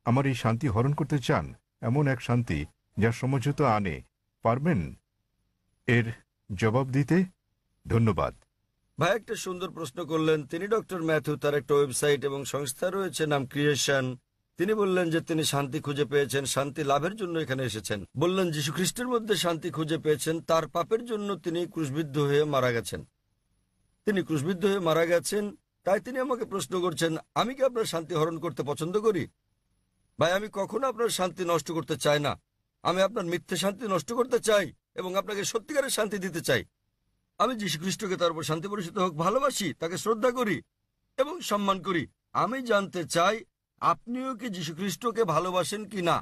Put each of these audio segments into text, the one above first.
আমার এই শান্তি হরণ করতে চান, এমন এক শান্তি যা সমঝোতা আনে, পারবেন এর জবাব দিতে? ধন্যবাদ। ভাই একটা সুন্দর প্রশ্ন করলেন। তিনি ডক্টর ম্যাথু, তার একটা ওয়েবসাইট এবং সংস্থা রয়েছে নাম ক্রিয়েশন। তিনি বললেন যে তিনি শান্তি খুঁজে পেয়েছেন, শান্তি লাভের জন্য এখানে এসেছেন। বললেন যীশু খ্রিস্টের মধ্যে শান্তি খুঁজে পেয়েছেন, তার পাপের জন্য তিনি ক্রুশবিদ্ধ হয়ে মারা গেছেন। তিনি ক্রুশবিদ্ধ হয়ে মারা গেছেন, তাই তিনি আমাকে প্রশ্ন করছেন আমি কি আপনার শান্তি হরণ করতে পছন্দ করি? ভাই আমি কখনো আপনার শান্তি নষ্ট করতে চাই না। আমি আপনার মিথ্যে শান্তি নষ্ট করতে চাই এবং আপনাকে সত্যিকারের শান্তি দিতে চাই। আমি যীশু খ্রিস্টকে তার উপর শান্তি বর্ষিত হোক ভালোবাসি, তাকে শ্রদ্ধা করি এবং সম্মান করি। আমি জানতে চাই আপনিও কি যীশু খ্রিস্টকে ভালোবাসেন কি না।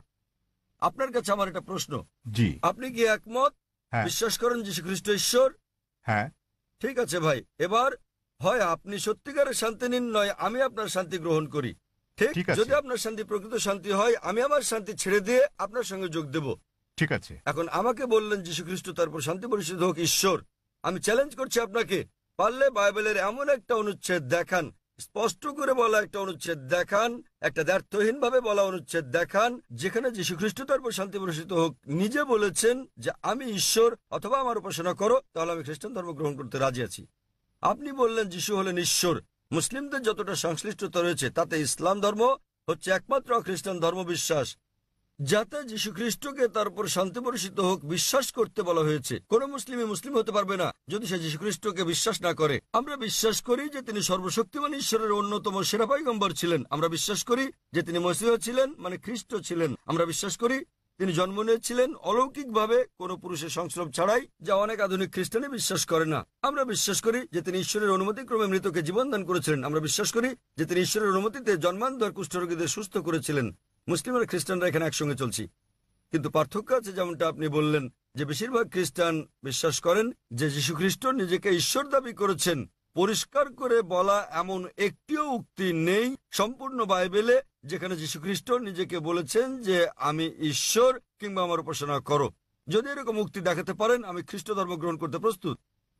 আপনার কাছে আমার একটা প্রশ্ন, জি। আপনি কি একমত? হ্যাঁ। বিশ্বাস করেন যীশু খ্রিস্ট ঈশ্বর? হ্যাঁ। ঠিক আছে ভাই, এবার হয় আপনি সত্যিকারের শান্তি নিন, নয় আমি আপনার শান্তি গ্রহণ করি। ঠিক, ঠিক আছে। যদি আপনার শান্তি প্রকৃত শান্তি হয় আমি আমার শান্তি ছেড়ে দিয়ে আপনার সঙ্গে যোগ দেব। ঠিক আছে। এখন আমাকে বললেন যীশু খ্রিস্ট তারপর শান্তি পরিষদ হোক ঈশ্বর। আমি চ্যালেঞ্জ করছি আপনাকে, পারলে বাইবেলের এমন একটা অনুচ্ছেদ দেখান, স্পষ্ট করে বলা একটা অনুচ্ছেদ দেখান, একটা দ্ব্যর্থহীন ভাবে বলা অনুচ্ছেদ দেখান, যেখানে যীশু খ্রিস্ট তারপর শান্তি পরিষদ হোক নিজে বলেছেন যে আমি ঈশ্বর অথবা আমার উপাসনা করো, তাহলে আমি খ্রিস্টান ধর্ম গ্রহণ করতে রাজি আছি। আপনি বললেন যীশু হলেন ঈশ্বর। মুসলিমদের যতটা সংশ্লিষ্টতা রয়েছে তাতে ইসলাম ধর্ম হচ্ছে একমাত্র খ্রিস্টান ধর্ম বিশ্বাস যাতে যীশু খ্রিস্টকে তার উপর শান্তি বর্ষিত হোক বিশ্বাস করতে বলা হয়েছে। কোন মুসলিমই মুসলিম হতে পারবে না যদি সে যীশু খ্রিস্টকে বিশ্বাস না করে। আমরা বিশ্বাস করি যে তিনি সর্বশক্তিমান ঈশ্বরের অন্যতম সেরা পয়গম্বর ছিলেন। আমরা বিশ্বাস করি যে তিনি মসীহ ছিলেন, মানে খ্রিস্ট ছিলেন। আমরা বিশ্বাস করি তিনি জন্ম নিয়েছিলেন অলৌকিকভাবে, কোনো পুরুষের সংস্রব ছাড়াই, যা অনেক আধুনিক খ্রিস্টানে বিশ্বাস করে না। আমরা বিশ্বাস করি যে তিনি ঈশ্বরের অনুমতিক্রমে মৃতকে জীবন দান করেছিলেন। আমরা বিশ্বাস করি যে তিনি ঈশ্বরের অনুমতিতে জন্মান্ধ কুষ্ঠরোগীদের সুস্থ করেছিলেন। মুসলিম আর খ্রিস্টানরা এখানে একসঙ্গে চলছি, কিন্তু পার্থক্য আছে। যেমনটা আপনি বললেন যে বেশিরভাগ খ্রিস্টান বিশ্বাস করেন যে যীশু খ্রিস্ট নিজেকে ঈশ্বর দাবি করেছেন। পরিষ্কার করে বলা এমন একটিও উক্তি নেই সম্পূর্ণ বাইবেলে যেখানে যীশু খ্রিস্ট নিজেকে বলেছেন যে আমি ঈশ্বর কিংবা আমার উপাসনা করো। যদি এরকম উক্তি দেখাতে পারেন আমি খ্রিস্ট ধর্ম গ্রহণ করতে প্রস্তুত।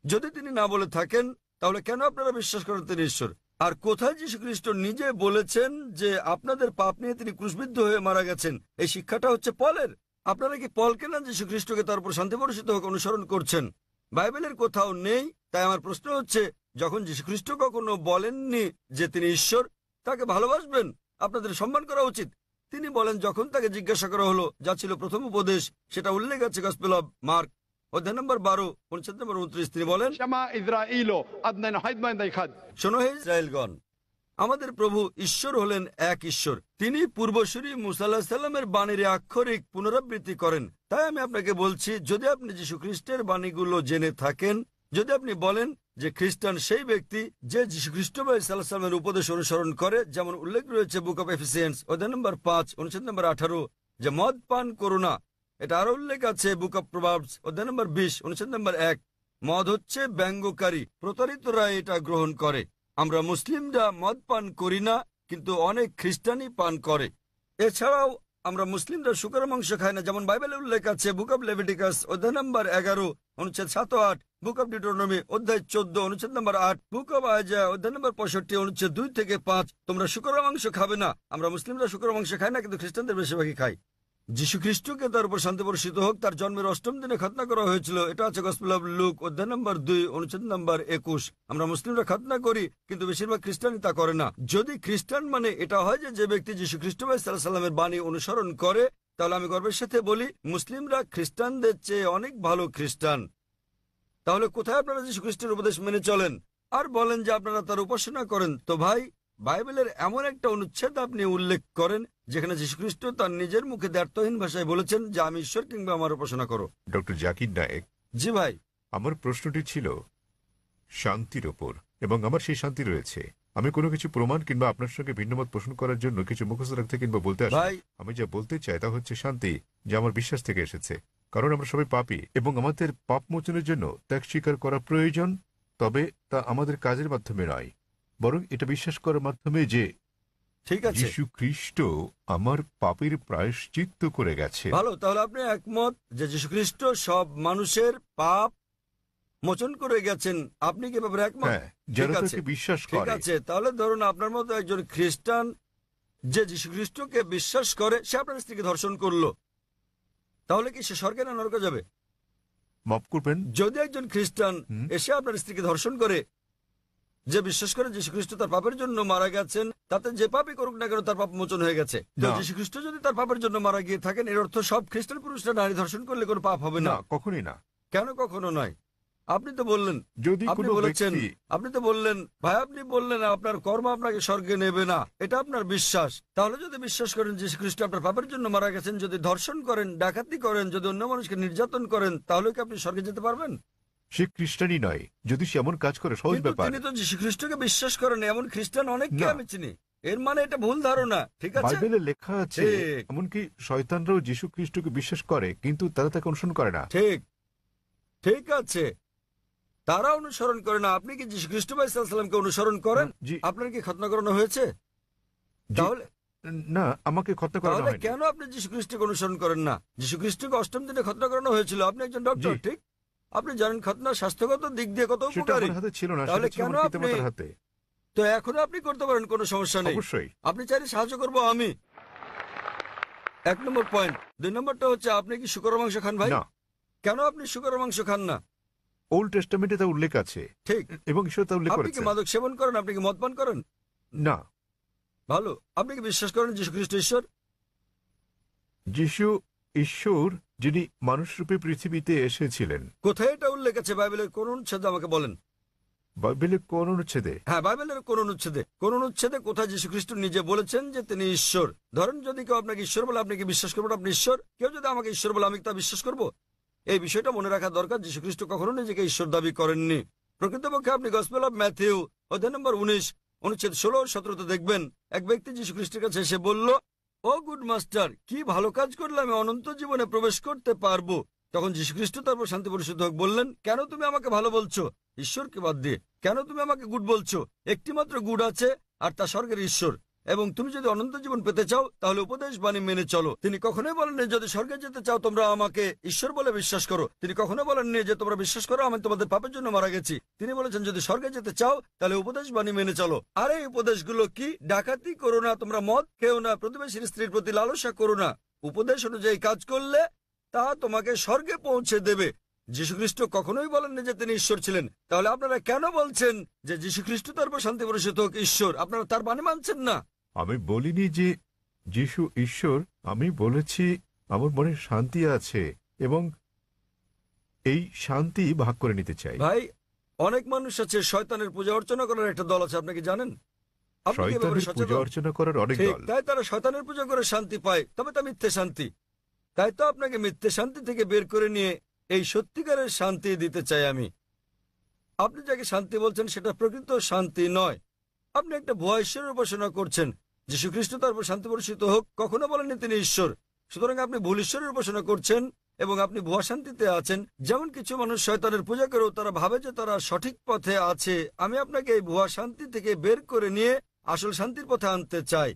যদি তিনি না বলে থাকেন তাহলে কেন আপনারা বিশ্বাস করেন তিনি ঈশ্বর? আর কোথায় যীশু খ্রিস্ট নিজে বলেছেন যে আপনাদের পাপ নিয়ে তিনি ক্রুশবিদ্ধ হয়ে মারা গেছেন? এই শিক্ষাটা হচ্ছে পলের। আপনারা কি পলকে না যীশু খ্রিস্টকে তার উপর শান্তি বর্ষিত হোক অনুসরণ করছেন? বাইবেলের কোথাও নেই। তাই আমার প্রশ্ন হচ্ছে, যখন যীশু খ্রিস্ট কখনো বলেননি যে তিনি ঈশ্বর, তাকে ভালোবাসবেন, আপনাদের সম্মান করা উচিত। তিনি বলেন যখন তাকে জিজ্ঞাসা করা হলো, যা ছিল প্রথম উপদেশ, সেটা উল্লেখ আছে গসপেল অব মার্ক অধ্যায় নম্বর 12 অনুচ্ছেদ নম্বর 29। তিনি বলেন, শোনো হে ইসরায়েলগণ, আমাদের প্রভু ঈশ্বর হলেন এক ঈশ্বর। তিনি পূর্বসূরি মুসা আলাইহিস সালামের বাণীর আক্ষরিক পুনরাবৃত্তি করেন। তাই আমি আপনাকে বলছি, যদি আপনি যীশু খ্রিস্টের বাণীগুলো জেনে থাকেন, যদি আপনি বলেন যে খ্রিস্টান সেই ব্যক্তি যে যীশু খ্রিস্ট বা ঈসা আলাইহিস সালামের উপদেশ অনুসরণ করে, যেমন উল্লেখ রয়েছে বুক অব এফিসিয়েন্স অধ্যায় নম্বর 5 অনুচ্ছেদ নম্বর 18, যে মদ পান করো না। এটা আরো উল্লেখ আছে বুক অব প্রভাবস অধ্যায় নম্বর 20 অনুচ্ছেদ নম্বর 1। মদ হচ্ছে ব্যঙ্গকারী, প্রতারিতরা এটা গ্রহণ করে। আমরা মুসলিমরা মদ পান করি না, কিন্তু অনেক খ্রিস্টানই পান করে। এছাড়াও আমরা মুসলিমরা শুকরের মাংস খাই না, যেমন বাইবেলে উল্লেখ আছে বুক অব লেভিটিকাস অধ্যায় নম্বর 11 অনুচ্ছেদ 7 ও 8, বুক অব ডিউটেরোনমি অধ্যায় 14 অনুচ্ছেদ নম্বর 8, বুক অব আইজায়া অধ্যায় নম্বর 65 অনুচ্ছেদ 2 থেকে 5। তোমরা শুকরের মাংস খাবে না। আমরা মুসলিমরা শুকরের মাংস খাই না, কিন্তু খ্রিস্টানদের বেশিরভাগই খাই। যীশু খ্রিস্টকে তার উপর শান্তি বর্ষিত হোক তার জন্মের 8ম দিনে খতনা করা হয়েছিল। এটা আছে গসপেল অব লুক অধ্যায় নম্বর 2 অনুচ্ছেদ নম্বর 21। আমরা মুসলিমরা খতনা করি, কিন্তু বেশিরভাগ খ্রিস্টানই তা করে না। যদি খ্রিস্টান মানে এটা হয় যে ব্যক্তি যীশু খ্রিস্ট সাল্লাল্লাহু সাল্লামের বাণী অনুসরণ করে, তাহলে আমি গর্বের সাথে বলি মুসলিমরা খ্রিস্টানদের চেয়ে অনেক ভালো খ্রিস্টান। তাহলে কোথায় আপনারা যীশু খ্রিস্টের উপদেশ মেনে চলেন আর বলেন যে আপনারা তার উপাসনা করেন? তো ভাই, বাইবেলের এমন একটা অনুচ্ছেদ আপনি উল্লেখ করেন যেখানে যীশুখ্রিস্ট তার নিজের মুখে দ্ব্যর্থহীন ভাষায় বলেছেন যে আমি ঈশ্বর কিংবা আমার উপাসনা করো। ডক্টর জাকির নায়েক। জি ভাই। আমার প্রশ্নটি ছিল শান্তির ওপর, এবং আমার সেই শান্তি রয়েছে। আমি কোনো কিছু প্রমাণ কিংবা আপনার সঙ্গে ভিন্নমত পোষণ করার জন্য কিছু মুখস্থ রাখতে কিংবা বলতে আসি। আমি যা বলতে চাই তা হচ্ছে শান্তি, যা আমার বিশ্বাস থেকে এসেছে। কারণ আমরা সবাই পাপী এবং আমাদের পাপ মোচনের জন্য ত্যাগ স্বীকার করা প্রয়োজন। তবে তা আমাদের কাজের মাধ্যমে নয়, বরং এটা বিশ্বাস করার মাধ্যমে যে ঠিক আছে, যীশু খ্রিস্ট আমার পাপের প্রায়শ্চিত্ত করে গেছে। ভালো, তাহলে আপনি একমত যে যীশু খ্রিস্ট সব মানুষের পাপ মোচন করে গেছেন। আপনি কি ব্যাপারে একমত? হ্যাঁ, যারা তাকে বিশ্বাস করে। ঠিক আছে, তাহলে ধরুন আপনার মতো একজন খ্রিস্টান যে যীশু খ্রিস্টকে বিশ্বাস করে সে আপনার স্ত্রীকে ধর্ষণ করলো, তাহলে কি সে স্বর্গে না নরকে যাবে? মাফ করবেন। যদি একজন খ্রিস্টান হুম। এসে আপনার স্ত্রীকে ধর্ষণ করে, যে বিশ্বাস করে যীশু খ্রিস্ট তার পাপের জন্য মারা গেছেন, তাতে যে পাপই করুক না কেন তার পাপ মোচন হয়ে গেছে। তো না। যীশু খ্রিস্ট যদি তার পাপের জন্য মারা গিয়ে থাকেন, এর অর্থ সব খ্রিস্টান পুরুষরা নারী ধর্ষণ করলে কোনো পাপ হবে না, না? কখনই না। কেন কখনো নয়? আপনি তো বললেন, যদি আপনি কোনো বলেছেন, ব্যক্তি আপনি তো বললেন ভাই, আপনি বললেন আপনার কর্ম আপনাকে স্বর্গে নেবে না, এটা আপনার বিশ্বাস। তাহলে যদি বিশ্বাস করেন যীশু খ্রিস্ট আপনার পাপের জন্য মারা গেছেন, যদি ধর্ষণ করেন, ডাকাতি করেন, যদি অন্য মানুষকে নির্যাতন করেন, তাহলে কি আপনি স্বর্গে যেতে পারবেন? সে খ্রিস্টানই নয়, যদি সে এমন কাজ করে, সহজ কিন্তু ব্যাপার। তিনি তো যীশু খ্রিস্টকে বিশ্বাস করেন, এমন খ্রিস্টান অনেককে না। আমি চিনি। এর মানে এটা ভুল ধারণা, ঠিক আছে? বাইবেলে লেখা আছে ঠিক। এমনকি শয়তানরাও যীশু খ্রিস্টকে বিশ্বাস করে, কিন্তু তারা তাকে অনুসরণ করে না। ঠিক, ঠিক আছে, তারা অনুসরণ করে না। আপনি কি যীশু খ্রিস্ট ভাই সাল্লামকে অনুসরণ করেন? জি। আপনার কি খতনা করানো হয়েছে? জি। তাহলে না, আমাকে খতনা করানো তাহলে হয়নি। কেন আপনি যীশু খ্রিস্টকে অনুসরণ করেন না? যীশু খ্রিস্টকে অষ্টম দিনে খতনা করানো হয়েছিল। আপনি একজন ডক্টর, জি। ঠিক? আপনি জানেন খতনা স্বাস্থ্যগত দিক দিয়ে কত সেটা উপকারী। আমার হাতে ছিল না, তাহলে সেটা ছিল কেন আমার আপনি পিতামাতার হাতে। তো এখনো আপনি করতে পারেন, কোনো সমস্যা নেই। অবশ্যই। আপনি চাইলে সাহায্য করবো আমি। 1 নম্বর পয়েন্ট। 2 নম্বরটা হচ্ছে, আপনি কি শুকরের মাংস খান ভাই? না, কেন আপনি শুকরের মাংস খান না? ওল্ড টেস্টামেন্টে তা উল্লেখ আছে ঠিক। এবং ঈশ্বর তা উল্লেখ আপনি কি করেছে। মাদক সেবন করেন? আপনি কি মদ পান করেন? না। ভালো। আপনি কি বিশ্বাস করেন যীশু খ্রিস্ট ঈশ্বর? যিশু ঈশ্বর, যিনি মানুষরূপে পৃথিবীতে এসেছিলেন। কোথায় এটা উল্লেখ আছে বাইবেলের কোন অনুচ্ছেদে আমাকে বলেন? বাইবেলে কোন অনুচ্ছেদে? হ্যাঁ, বাইবেলের কোন অনুচ্ছেদে? কোন অনুচ্ছেদে কোথায় যীশু খ্রিস্ট নিজে বলেছেন যে তিনি ঈশ্বর? ধরেন যদি কেউ আপনাকে ঈশ্বর বলে, আপনি কি বিশ্বাস করবেন আপনি ঈশ্বর? কেউ যদি আমাকে ঈশ্বর বলে, আমি কি তা বিশ্বাস করব? এই বিষয়টা মনে রাখা দরকার। যীশু খ্রিস্ট কখনো নিজেকে ঈশ্বর দাবি করেননি। প্রকৃতপক্ষে আপনি গসপেল অফ ম্যাথিউ অধ্যায় নম্বর 19 অনুচ্ছেদ 16 ও 17 দেখবেন, এক ব্যক্তি যীশু খ্রিস্টের কাছে এসে বলল, ও গুড মাস্টার, কি ভালো কাজ করলে আমি অনন্ত জীবনে প্রবেশ করতে পারবো? তখন যীশু খ্রিস্ট তারপর শান্তি পরিশুদ্ধ হোক বললেন, কেন তুমি আমাকে ভালো বলছো ঈশ্বরকে বাদ দিয়ে? কেন তুমি আমাকে গুড বলছো? একটি মাত্র গুড আছে, আর তা স্বর্গের ঈশ্বর। এবং তুমি যদি অনন্ত জীবন পেতে চাও, তাহলে উপদেশ বাণী মেনে চলো। তিনি কখনোই বলেননি যদি স্বর্গে যেতে চাও তোমরা আমাকে ঈশ্বর বলে বিশ্বাস করো। তিনি কখনো বলেননি যে তোমরা বিশ্বাস করো আমি তোমাদের পাপের জন্য মারা গেছি। তিনি বলেছেন যদি স্বর্গে যেতে চাও তাহলে উপদেশ বাণী মেনে চলো। আর এই উপদেশগুলো কি? ডাকাতি করো না, তোমরা মদ খেও না, প্রতিবেশীর স্ত্রীর প্রতি লালসা করো না। উপদেশ অনুযায়ী কাজ করলে তা তোমাকে স্বর্গে পৌঁছে দেবে। যীশুখ্রিস্ট কখনোই বলেননি যে তিনি ঈশ্বর ছিলেন। তাহলে আপনারা কেন বলছেন যে যীশুখ্রিস্ট তারপর শান্তি বর্ষিত হোক ঈশ্বর? আপনারা তার বাণী মানছেন না। আমি বলিনি যে যিশু ঈশ্বর, আমি বলেছি আমার মনে শান্তি আছে এবং এই শান্তি ভাগ করে নিতে চাই। ভাই, অনেক মানুষ আছে, শয়তানের পূজা অর্চনা করার একটা দল আছে, আপনি কি জানেন? আপনি কি এ ব্যাপারে শয়তানের পূজা সচেতন? অর্চনা করার অনেক ঠিক, দল। তাই তারা শয়তানের পূজা করে শান্তি পায়, তবে তা মিথ্যে শান্তি। তাই তো আপনাকে মিথ্যে শান্তি থেকে বের করে নিয়ে এই সত্যিকারের শান্তি দিতে চাই আমি। আপনি যাকে শান্তি বলছেন সেটা প্রকৃত শান্তি নয়। আপনি একটা ভুয়া ঈশ্বরের উপাসনা করছেন। যীশুখ্রিস্ট তারপর শান্তি বর্ষিত হোক কখনো বলেননি তিনি ঈশ্বর। সুতরাং আপনি ভুল ঈশ্বরের উপাসনা করছেন এবং আপনি ভুয়া শান্তিতে আছেন। যেমন কিছু মানুষ শয়তানের পূজা করেও তারা ভাবে যে তারা সঠিক পথে আছে। আমি আপনাকে এই ভুয়া শান্তি থেকে বের করে নিয়ে আসল শান্তির পথে আনতে চাই,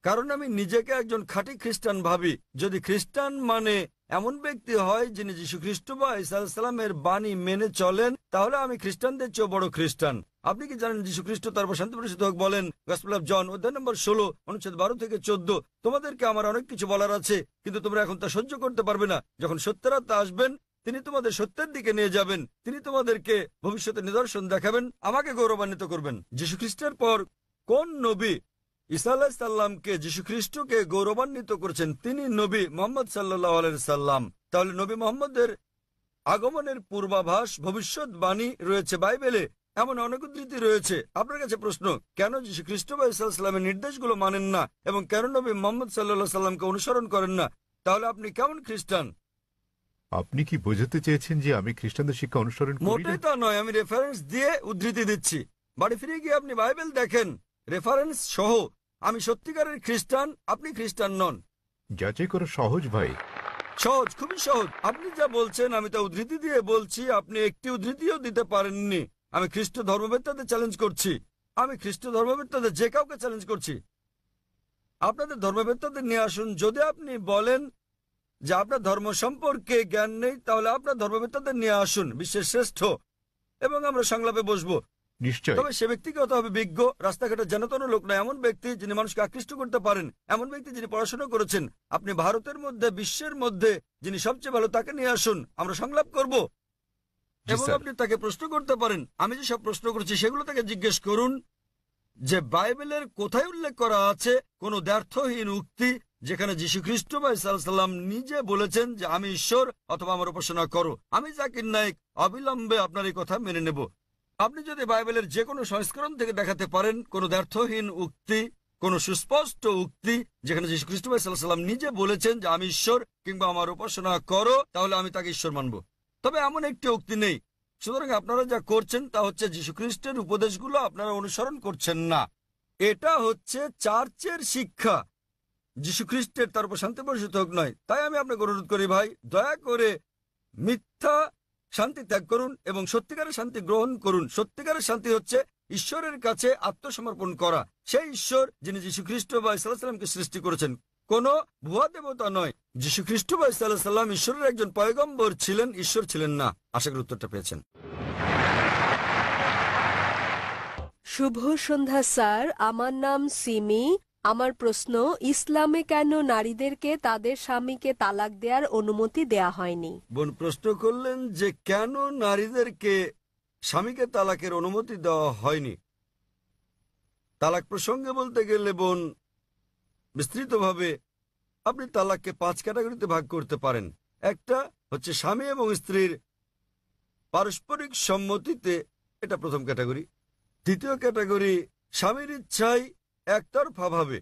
কারণ আমি নিজেকে একজন খাঁটি খ্রিস্টান ভাবি। যদি খ্রিস্টান মানে এমন ব্যক্তি হয় যিনি যীশু খ্রিস্ট বা ঈসা আলাইহিস সালামের বাণী মেনে চলেন, তাহলে আমি খ্রিস্টানদের চেয়ে বড় খ্রিস্টান। আপনি কি জানেন যীশু খ্রিস্ট তারপর শান্তি বর্ষিত হোক বলেন, গসপেল অফ জন অধ্যায় নম্বর 16 অনুচ্ছেদ 12 থেকে 14, তোমাদেরকে আমার অনেক কিছু বলার আছে, কিন্তু তোমরা এখন তা সহ্য করতে পারবে না। যখন সত্যের আত্মা আসবেন তিনি তোমাদের সত্যের দিকে নিয়ে যাবেন। তিনি তোমাদেরকে ভবিষ্যতে নিদর্শন দেখাবেন, আমাকে গৌরবান্বিত করবেন। যীশু খ্রিস্টের পর কোন নবী ঈসা আলাইহিস সালামকে যীশু খ্রিস্টকে গৌরবান্বিত করেছেন? তিনি নবী মুহাম্মদ সাল্লাল্লাহু আলাইহি সাল্লাম। তাহলে নবী মুহাম্মদের আগমনের পূর্বাভাস, ভবিষ্যৎবাণী রয়েছে বাইবেলে। এমন অনেক উদ্ধৃতি রয়েছে। আপনার কাছে প্রশ্ন, কেন যীশু খ্রিস্ট বা ঈসা আলাইহিস সালামের নির্দেশগুলো মানেন না এবং কেন নবী মুহাম্মদ সাল্লাল্লাহু আলাইহি সাল্লামকে অনুসরণ করেন না? তাহলে আপনি কেমন খ্রিস্টান? আপনি কি বোঝাতে চেয়েছেন যে আমি খ্রিস্টানদের শিক্ষা অনুসরণ করি না? মোটেই তা নয়, আমি রেফারেন্স দিয়ে উদ্ধৃতি দিচ্ছি। বাড়ি ফিরে গিয়ে আপনি বাইবেল দেখেন রেফারেন্স সহ। আমি সত্যিকারের খ্রিস্টান, আপনি খ্রিস্টান নন। যাচাই করা সহজ ভাই। সহজ, খুবই সহজ। আপনি যা বলছেন আমি তা উদ্ধৃতি দিয়ে বলছি, আপনি একটি উদ্ধৃতিও দিতে পারেননি। আমি খ্রিস্ট ধর্মবেত্তাদের চ্যালেঞ্জ করছি। আমি খ্রিস্ট ধর্মবেত্তাদের যে কাউকে চ্যালেঞ্জ করছি। আপনাদের ধর্মবেত্তাদের নিয়ে আসুন। যদি আপনি বলেন যে আপনার ধর্ম সম্পর্কে জ্ঞান নেই, তাহলে আপনার ধর্মবেত্তাদের নিয়ে আসুন, বিশ্বের শ্রেষ্ঠ, এবং আমরা সংলাপে বসবো। নিশ্চয়। তবে সে ব্যক্তিকে হতে হবে বিজ্ঞ, রাস্তাঘাটে জানাতন লোক নয়, এমন ব্যক্তি যিনি মানুষকে আকৃষ্ট করতে পারেন, এমন ব্যক্তি যিনি পড়াশোনা করেছেন। আপনি ভারতের মধ্যে, বিশ্বের মধ্যে যিনি সবচেয়ে ভালো তাকে নিয়ে আসুন, আমরা সংলাপ করব। জি এবং স্যার। আপনি তাকে প্রশ্ন করতে পারেন, আমি যে সব প্রশ্ন করছি সেগুলো তাকে জিজ্ঞেস করুন যে বাইবেলের কোথায় উল্লেখ করা আছে কোন দ্ব্যর্থহীন উক্তি যেখানে যীশু খ্রিস্ট বা ঈসা আলাইহিস সালাম নিজে বলেছেন যে আমি ঈশ্বর অথবা আমার উপাসনা করো। আমি জাকির নায়েক অবিলম্বে আপনার এই কথা মেনে নেব। আপনি যদি বাইবেলের যে কোনো সংস্করণ থেকে দেখাতে পারেন কোন দ্ব্যর্থহীন উক্তি, কোন সুস্পষ্ট উক্তি যেখানে যীশু খ্রিস্ট বা ঈসা আলাইহিস সালাম নিজে বলেছেন যে আমি ঈশ্বর কিংবা আমার উপাসনা করো, তাহলে আমি তাকে ঈশ্বর মানব। তবে এমন একটি উক্তি নেই। সুতরাং আপনারা যা করছেন তা হচ্ছে যীশু খ্রিস্টের উপদেশগুলো আপনারা অনুসরণ করছেন না। এটা হচ্ছে চার্চের শিক্ষা, যীশু খ্রিস্টের তার উপর শান্তি বর্ষিত হোক নয়। তাই আমি আপনাকে অনুরোধ করি ভাই, দয়া করে মিথ্যা শান্তি ত্যাগ করুন এবং সত্যিকারের শান্তি গ্রহণ করুন। সত্যিকারের শান্তি হচ্ছে ঈশ্বরের কাছে আত্মসমর্পণ করা, সেই ঈশ্বর যিনি যীশু খ্রিস্ট বা ঈসা আলাইহিস সালামকে সৃষ্টি করেছেন, কোন ভুয়া দেবতা নয়। যীশু খ্রিস্ট বা ঈসা আলাইহিস সালাম ঈশ্বরের একজন পয়গম্বর ছিলেন, ঈশ্বর ছিলেন না। আশা করি উত্তরটা পেয়েছেন। শুভ সন্ধ্যা স্যার, আমার নাম সিমি। আমার প্রশ্ন, ইসলামে কেন নারীদেরকে তাদের স্বামীকে তালাক দেওয়ার অনুমতি দেয়া হয়নি? বোন প্রশ্ন করলেন যে কেন নারীদেরকে স্বামীকে তালাকের অনুমতি দেওয়া হয়নি। তালাক প্রসঙ্গে বলতে গেলে বোন, বিস্তৃতভাবে আপনি তালাককে 5 ক্যাটাগরিতে ভাগ করতে পারেন। একটা হচ্ছে স্বামী এবং স্ত্রীর পারস্পরিক সম্মতিতে, এটা প্রথম ক্যাটাগরি। দ্বিতীয় ক্যাটাগরি স্বামীর ইচ্ছায় একতরফাভাবে।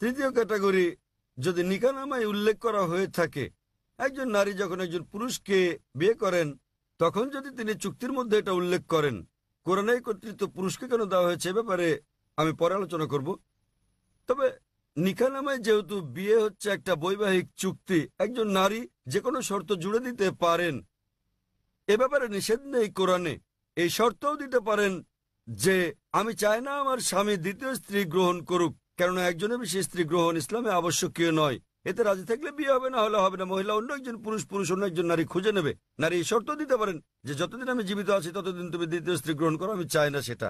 তৃতীয় ক্যাটাগরি যদি নিকাহনামায় উল্লেখ করা হয়ে থাকে, একজন নারী যখন একজন পুরুষকে বিয়ে করেন তখন যদি তিনি চুক্তির মধ্যে এটা উল্লেখ করেন। কোরআনে কর্তৃত্ব পুরুষকে কেন দেওয়া হয়েছে এ ব্যাপারে আমি পরে আলোচনা করব। তবে নিকাহনামায় যেহেতু বিয়ে হচ্ছে একটা বৈবাহিক চুক্তি, একজন নারী যে কোনো শর্ত জুড়ে দিতে পারেন, এ ব্যাপারে নিষেধ নেই কোরআনে। এই শর্তও দিতে পারেন যে আমি চাই না আমার স্বামী দ্বিতীয় স্ত্রী গ্রহণ করুক, কেননা একজনের বেশি স্ত্রী গ্রহণ ইসলামে আবশ্যকীয় নয়। এতে রাজি থাকলে বিয়ে হবে, না হলে হবে না। মহিলা অন্য একজন পুরুষ, পুরুষ অন্য একজন নারী খুঁজে নেবে। নারী এই শর্ত দিতে পারেন যে যতদিন আমি জীবিত আছি ততদিন তুমি দ্বিতীয় স্ত্রী গ্রহণ করো, আমি চাই না সেটা।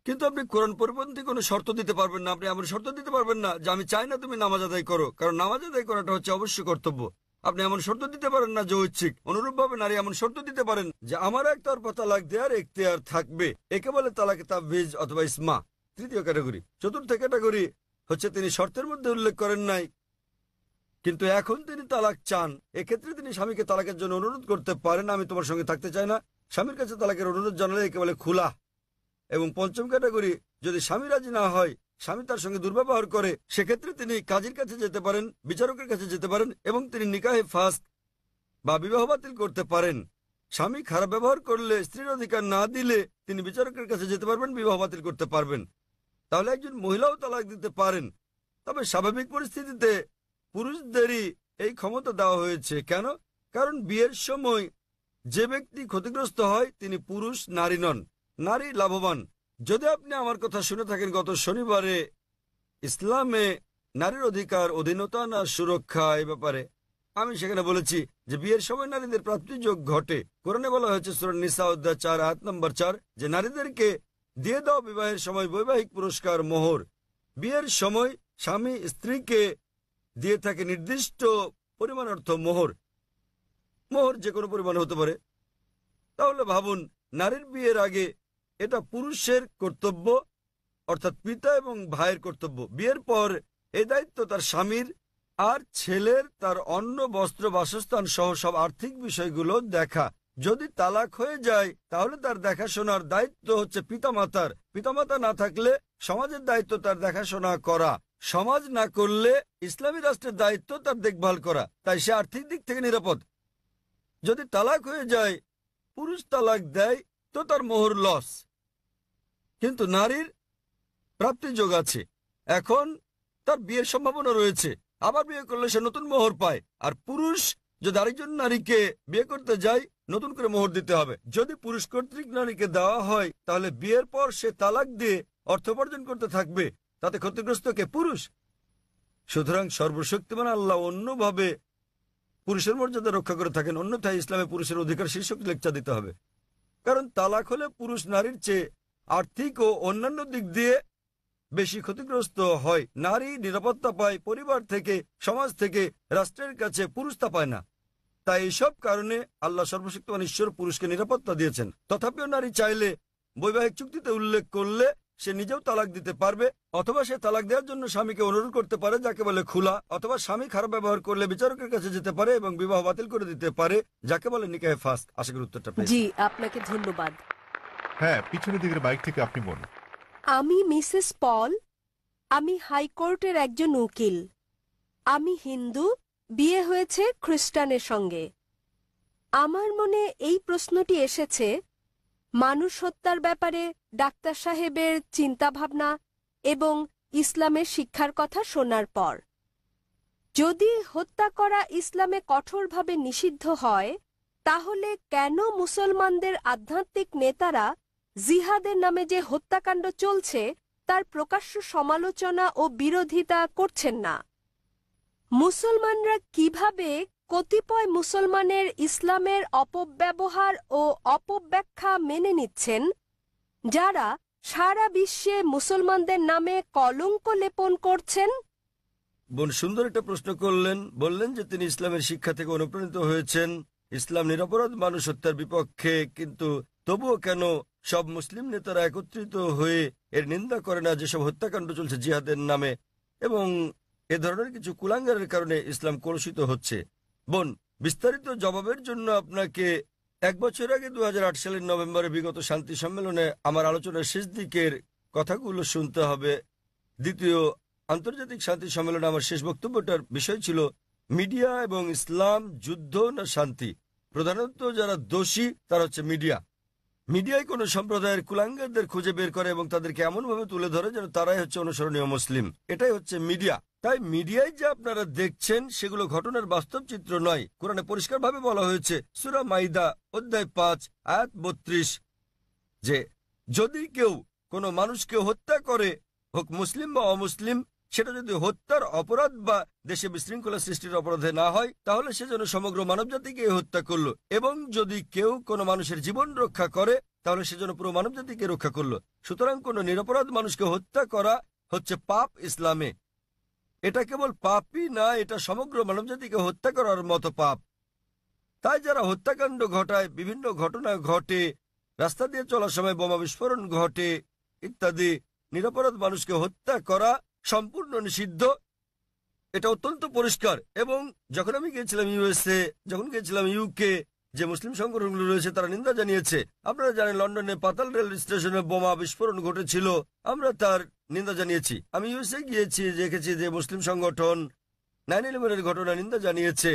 কিন্তু আপনি কোরআন পরিপন্থী কোনো শর্ত দিতে পারবেন না। আপনি এমন শর্ত দিতে পারবেন না যে আমি চাই না তুমি নামাজ আদায় করো, কারণ নামাজ আদায় করাটা হচ্ছে অবশ্যই কর্তব্য। আপনি এমন শর্ত দিতে পারেন না যে ঐচ্ছিক। অনুরূপভাবে নারী এমন শর্ত দিতে পারেন যে আমার একতরফা তালাক দেওয়ার এখতিয়ার থাকবে। একে বলে তালাকে তাবভিজ অথবা ইসমা। তৃতীয় ক্যাটাগরি। চতুর্থ ক্যাটাগরি হচ্ছে তিনি শর্তের মধ্যে উল্লেখ করেন নাই, কিন্তু এখন তিনি তালাক চান। এক্ষেত্রে তিনি স্বামীকে তালাকের জন্য অনুরোধ করতে পারেন, আমি তোমার সঙ্গে থাকতে চাই না। স্বামীর কাছে তালাকের অনুরোধ জানালে একে বলে খুলা। এবং পঞ্চম ক্যাটাগরি, যদি স্বামী রাজি না হয়, স্বামী তার সঙ্গে দুর্ব্যবহার করে, সেক্ষেত্রে তিনি কাজীর কাছে যেতে পারেন, বিচারকের কাছে যেতে পারেন এবং তিনি নিকাহে ফাস্ক বা বিবাহ বাতিল করতে পারেন। স্বামী খারাপ ব্যবহার করলে, স্ত্রীর অধিকার না দিলে তিনি বিচারকের কাছে যেতে পারবেন, বিবাহ বাতিল করতে পারবেন। তাহলে একজন মহিলাও তালাক দিতে পারেন। তবে স্বাভাবিক পরিস্থিতিতে পুরুষদেরই এই ক্ষমতা দেওয়া হয়েছে। কেন? কারণ বিয়ের সময় যে ব্যক্তি ক্ষতিগ্রস্ত হয় তিনি পুরুষ, নারী নন। নারী লাভবান। যদি আপনি আমার কথা শুনে থাকেন, গত শনিবারে ইসলামে নারীর অধিকার, অধীনতা না সুরক্ষা এ ব্যাপারে আমি সেখানে বলেছি যে বিয়ের সময় নারীদের প্রাপ্তিযোগ ঘটে। কোরআনে বলা হয়েছে সূরা নিসা অধ্যায় 4 আয়াত নম্বর 4 যে নারীদেরকে দিয়ে দাও বিবাহের সময় বৈবাহিক পুরস্কার, মোহর। বিয়ের সময় স্বামী স্ত্রীকে দিয়ে থাকে নির্দিষ্ট পরিমাণ অর্থ মোহর। মোহর যে কোনো পরিমাণ হতে পারে। তাহলে ভাবুন, নারীর বিয়ের আগে এটা পুরুষের কর্তব্য, অর্থাৎ পিতা এবং ভাইয়ের কর্তব্য। বিয়ের পর এই দায়িত্ব তার স্বামীর, আর ছেলের তার অন্ন, বস্ত্র, বাসস্থান সহ সব আর্থিক বিষয়গুলো দেখা। যদি তালাক হয়ে যায় তাহলে তার দেখাশোনার দায়িত্ব হচ্ছে পিতামাতার। পিতামাতা না থাকলে সমাজের দায়িত্ব তার দেখাশোনা করা। সমাজ না করলে ইসলামী রাষ্ট্রের দায়িত্ব তার দেখভাল করা। তাই সে আর্থিক দিক থেকে নিরাপদ। যদি তালাক হয়ে যায়, পুরুষ তালাক দেয়, তো তার মোহর লস। কিন্তু নারীর প্রাপ্তিযোগ আছে। এখন তার বিয়ের সম্ভাবনা রয়েছে। আবার বিয়ে করলে সে নতুন মোহর পায়। আর পুরুষ যদি আরেকজন নারীকে বিয়ে করতে যায়, নতুন করে মোহর দিতে হবে। যদি পুরুষ কর্তৃক নারীকে দেওয়া হয় তাহলে বিয়ের পর সে তালাক দিয়ে অর্থ উপার্জন করতে থাকবে। তাতে ক্ষতিগ্রস্ত কে? পুরুষ। সুতরাং সর্বশক্তিমান আল্লাহ অন্যভাবে পুরুষের মর্যাদা রক্ষা করে থাকেন। অন্যথায় ইসলামে পুরুষের অধিকার শীর্ষক লেকচার দিতে হবে। কারণ তালাক হলে পুরুষ নারীর চেয়ে আর্থিক ও অন্যান্য দিক দিয়ে বেশি ক্ষতিগ্রস্ত হয়। নারী নিরাপত্তা পায় পরিবার থেকে, সমাজ থেকে, রাষ্ট্রের কাছে, পুরুষ তা পায় না। তাই এইসব কারণে আল্লাহ সর্বশক্তিমান ঈশ্বর পুরুষকে নিরাপত্তা দিয়েছেন। তথাপিও নারী চাইলে বৈবাহিক চুক্তিতে উল্লেখ করলে সে নিজেও তালাক দিতে পারবে, অথবা সে তালাক দেওয়ার জন্য স্বামীকে অনুরোধ করতে পারে, যাকে বলে খুলা, অথবা স্বামী খারাপ ব্যবহার করলে বিচারকের কাছে যেতে পারে এবং বিবাহ বাতিল করে দিতে পারে, যাকে বলে নিকাহে ফাস্ক। আশা করি উত্তরটা পেয়েছেন। জি, আপনাকে ধন্যবাদ। হ্যাঁ, পিছনের দিকের বাইক থেকে আপনি বলুন। আমি মিসেস পল। আমি হাইকোর্টের একজন উকিল। আমি হিন্দু, বিয়ে হয়েছে খ্রিস্টানের সঙ্গে। আমার মনে এই প্রশ্নটি এসেছে মানুষ হত্যার ব্যাপারে ডাক্তার সাহেবের চিন্তাভাবনা এবং ইসলামের শিক্ষার কথা শোনার পর। যদি হত্যা করা ইসলামে কঠোরভাবে নিষিদ্ধ হয়, তাহলে কেন মুসলমানদের আধ্যাত্মিক নেতারা জিহাদের নামে যে হত্যাকাণ্ড চলছে তার প্রকাশ্য সমালোচনা ও বিরোধিতা করছেন না? মুসলমানরা কিভাবে কতিপয় মুসলমানের ইসলামের অপব্যবহার ও অপব্যাখ্যা মেনে নিচ্ছেন, যারা সারা বিশ্বে মুসলমানদের নামে কলঙ্ক লেপন করছেন? বোন সুন্দর একটা প্রশ্ন করলেন। বললেন যে তিনি ইসলামের শিক্ষা থেকে অনুপ্রাণিত হয়েছেন, ইসলাম নিরপরাধ মানুষ হত্যার বিপক্ষে, কিন্তু তবুও কেন সব মুসলিম নেতারা একত্রিত হয়ে এর নিন্দা করে না যেসব হত্যাকাণ্ড চলছে জিহাদের নামে, এবং এ ধরনের কিছু কুলাঙ্গারের কারণে ইসলাম কলুষিত হচ্ছে? বোন, বিস্তারিত জবাবের জন্য আপনাকে 1 বছর আগে 2008 সালের নভেম্বরে বিগত শান্তি সম্মেলনে আমার আলোচনার শেষ দিকের কথাগুলো শুনতে হবে। দ্বিতীয় আন্তর্জাতিক শান্তি সম্মেলনে আমার শেষ বক্তব্যটার বিষয় ছিল মিডিয়া এবং ইসলাম, যুদ্ধ না শান্তি। প্রধানত যারা দোষী তারা হচ্ছে মিডিয়া। মিডিয়ায় কোনো সম্প্রদায়ের কুলাঙ্গারদের খুঁজে বের করে এবং তাদেরকে এমনভাবে তুলে ধরে যেন তারাই হচ্ছে অনুসরণীয় মুসলিম। এটাই হচ্ছে মিডিয়া। তাই মিডিয়ায় যে আপনারা দেখছেন সেগুলো ঘটনার বাস্তব চিত্র নয়। কোরআনে পরিষ্কারভাবে বলা হয়েছে, সূরা মাইদা অধ্যায় 5 আয়াত 32, যে যদি কেউ কোনো মানুষকে হত্যা করে, হোক মুসলিম বা অমুসলিম, সেটা যদি হত্যার অপরাধ বা দেশে বিশৃঙ্খলা সৃষ্টির অপরাধে না হয়, তাহলে সে যেন সমগ্র মানবজাতিকে হত্যা করলো। এবং যদি কেউ কোনো মানুষের জীবন রক্ষা করে, তাহলে সে যেন পুরো মানবজাতিকে রক্ষা করলো। সুতরাং কোনো নিরপরাধ মানুষকে হত্যা করা হচ্ছে পাপ ইসলামে। এটা কেবল পাপই না, এটা সমগ্র মানবজাতিকে হত্যা করার মতো পাপ। তাই যারা হত্যাকাণ্ড ঘটায়, বিভিন্ন ঘটনা ঘটে, রাস্তা দিয়ে চলার সময় বোমা বিস্ফোরণ ঘটে ইত্যাদি, নিরপরাধ মানুষকে হত্যা করা সম্পূর্ণ নিষিদ্ধ। এটা অত্যন্ত পরিষ্কার। এবং যখন আমি গিয়েছিলাম ইউএসএ, যখন গিয়েছিলাম ইউকে, যে মুসলিম সংগঠনগুলো রয়েছে তারা নিন্দা জানিয়েছে। আপনারা জানেন লন্ডনে পাতাল রেল স্টেশনে বোমা বিস্ফোরণ ঘটেছিল, আমরা তার নিন্দা জানিয়েছি। আমি ইউএসএ গিয়েছি, দেখেছি যে মুসলিম সংগঠন 9/11-এর ঘটনা নিন্দা জানিয়েছে।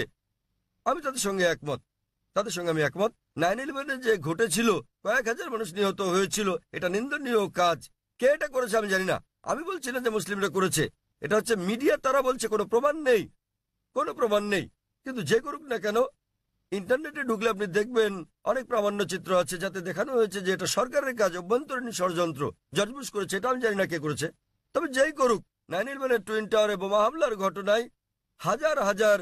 আমি তাদের সঙ্গে একমত, তাদের সঙ্গে আমি একমত। 9/11-এ যে ঘটেছিল, কয়েক হাজার মানুষ নিহত হয়েছিল, এটা নিন্দনীয় কাজ। কে এটা করেছে আমি জানি না, আমি বলছি না যে মুসলিমরা করেছে। এটা হচ্ছে মিডিয়া, তারা বলছে কোনো প্রমাণ নেই, কোনো প্রমাণ নেই। কিন্তু যে করুক না কেন, ইন্টারনেটে ঢুকলে আপনি দেখবেন অনেক প্রামাণ্য চিত্র আছে যাতে দেখানো হয়েছে যে এটা সরকারের কাজ, অভ্যন্তরীণ ষড়যন্ত্র। জর্জ বুশ করেছে, এটা আমি জানি না কে করেছে। তবে যেই করুক, 9/11-এর টুইন টাওয়ারে বোমা হামলার ঘটনায় হাজার হাজার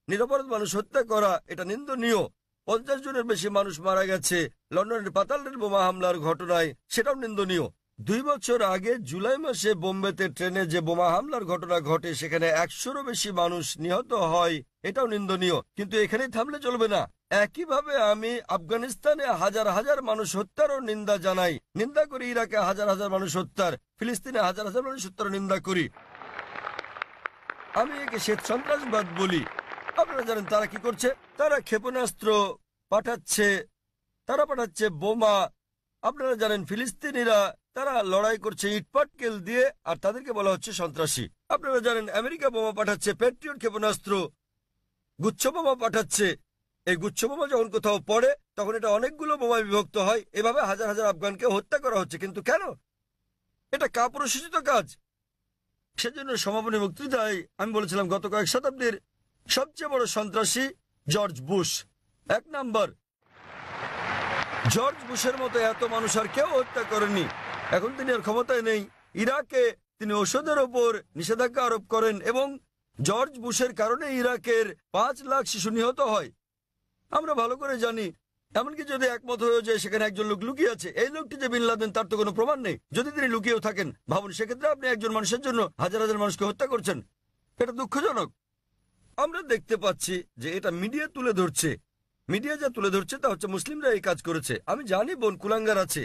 নিরপরাধ মানুষ হত্যা করা, এটা নিন্দনীয়। 50 জনের বেশি মানুষ মারা গেছে লন্ডনের পাতাল রেল বোমা হামলার ঘটনায়, সেটাও নিন্দনীয়। 2 বছর আগে জুলাই মাসে বোম্বেতে ট্রেনে যে বোমা হামলার ঘটনা ঘটে, সেখানে 100-রও বেশি মানুষ নিহত হয়, এটাও নিন্দনীয়। কিন্তু এখানেই থামলে চলবে না। একইভাবে আমি আফগানিস্তানে হাজার হাজার মানুষ হত্যারও নিন্দা জানাই, নিন্দা করি। ইরাকে হাজার হাজার মানুষ হত্যার, ফিলিস্তিনে হাজার হাজার মানুষ হত্যারও নিন্দা করি। আমি একে শ্বেত সন্ত্রাসবাদ বলি। আপনারা জানেন তারা কি করছে? তারা ক্ষেপণাস্ত্র পাঠাচ্ছে, তারা পাঠাচ্ছে বোমা। আপনারা জানেন ফিলিস্তিনিরা তারা লড়াই করছে ইটপাটকেল দিয়ে, আর তাদেরকে বলা হচ্ছে সন্ত্রাসী। আপনারা জানেন আমেরিকা বোমা পাঠাচ্ছে, প্যাট্রিয়ট ক্ষেপণাস্ত্র, গুচ্ছ বোমা পাঠাচ্ছে। এই গুচ্ছ বোমা যখন কোথাও পড়ে, তখন এটা অনেকগুলো বোমায় বিভক্ত হয়। এভাবে হাজার হাজার আফগানকে হত্যা করা হচ্ছে। কিন্তু কেন? এটা কাপুরুষোচিত কাজ। সেজন্য সমাপনী বক্তৃতায় আমি বলেছিলাম গত কয়েক শতাব্দীর সবচেয়ে বড় সন্ত্রাসী জর্জ বুশ। 1 নাম্বার। জর্জ বুশের মতো এত মানুষ আর কেউ হত্যা করেনি। এখন তিনি আর ক্ষমতায় নেই। ইরাকে তিনি ওষুধের ওপর নিষেধাজ্ঞা আরোপ করেন এবং জর্জ বুশের কারণে ইরাকের 5 লাখ শিশু নিহত হয়। আমরা ভালো করে জানি এমনকি যদি একমত হয়ে যায় সেখানে একজন লোক লুকিয়ে আছে, এই লোকটি যে বিন লাদেন তার তো কোনো প্রমাণ নেই। যদি তিনি লুকিয়েও থাকেন, ভাবুন সেক্ষেত্রে আপনি একজন মানুষের জন্য হাজার হাজার মানুষকে হত্যা করছেন। এটা দুঃখজনক। আমরা দেখতে পাচ্ছি যে এটা মিডিয়া তুলে ধরছে। মিডিয়া যা তুলে ধরছে তা হচ্ছে মুসলিমরা এই কাজ করেছে। আমি জানি বোন, কুলাঙ্গার আছে,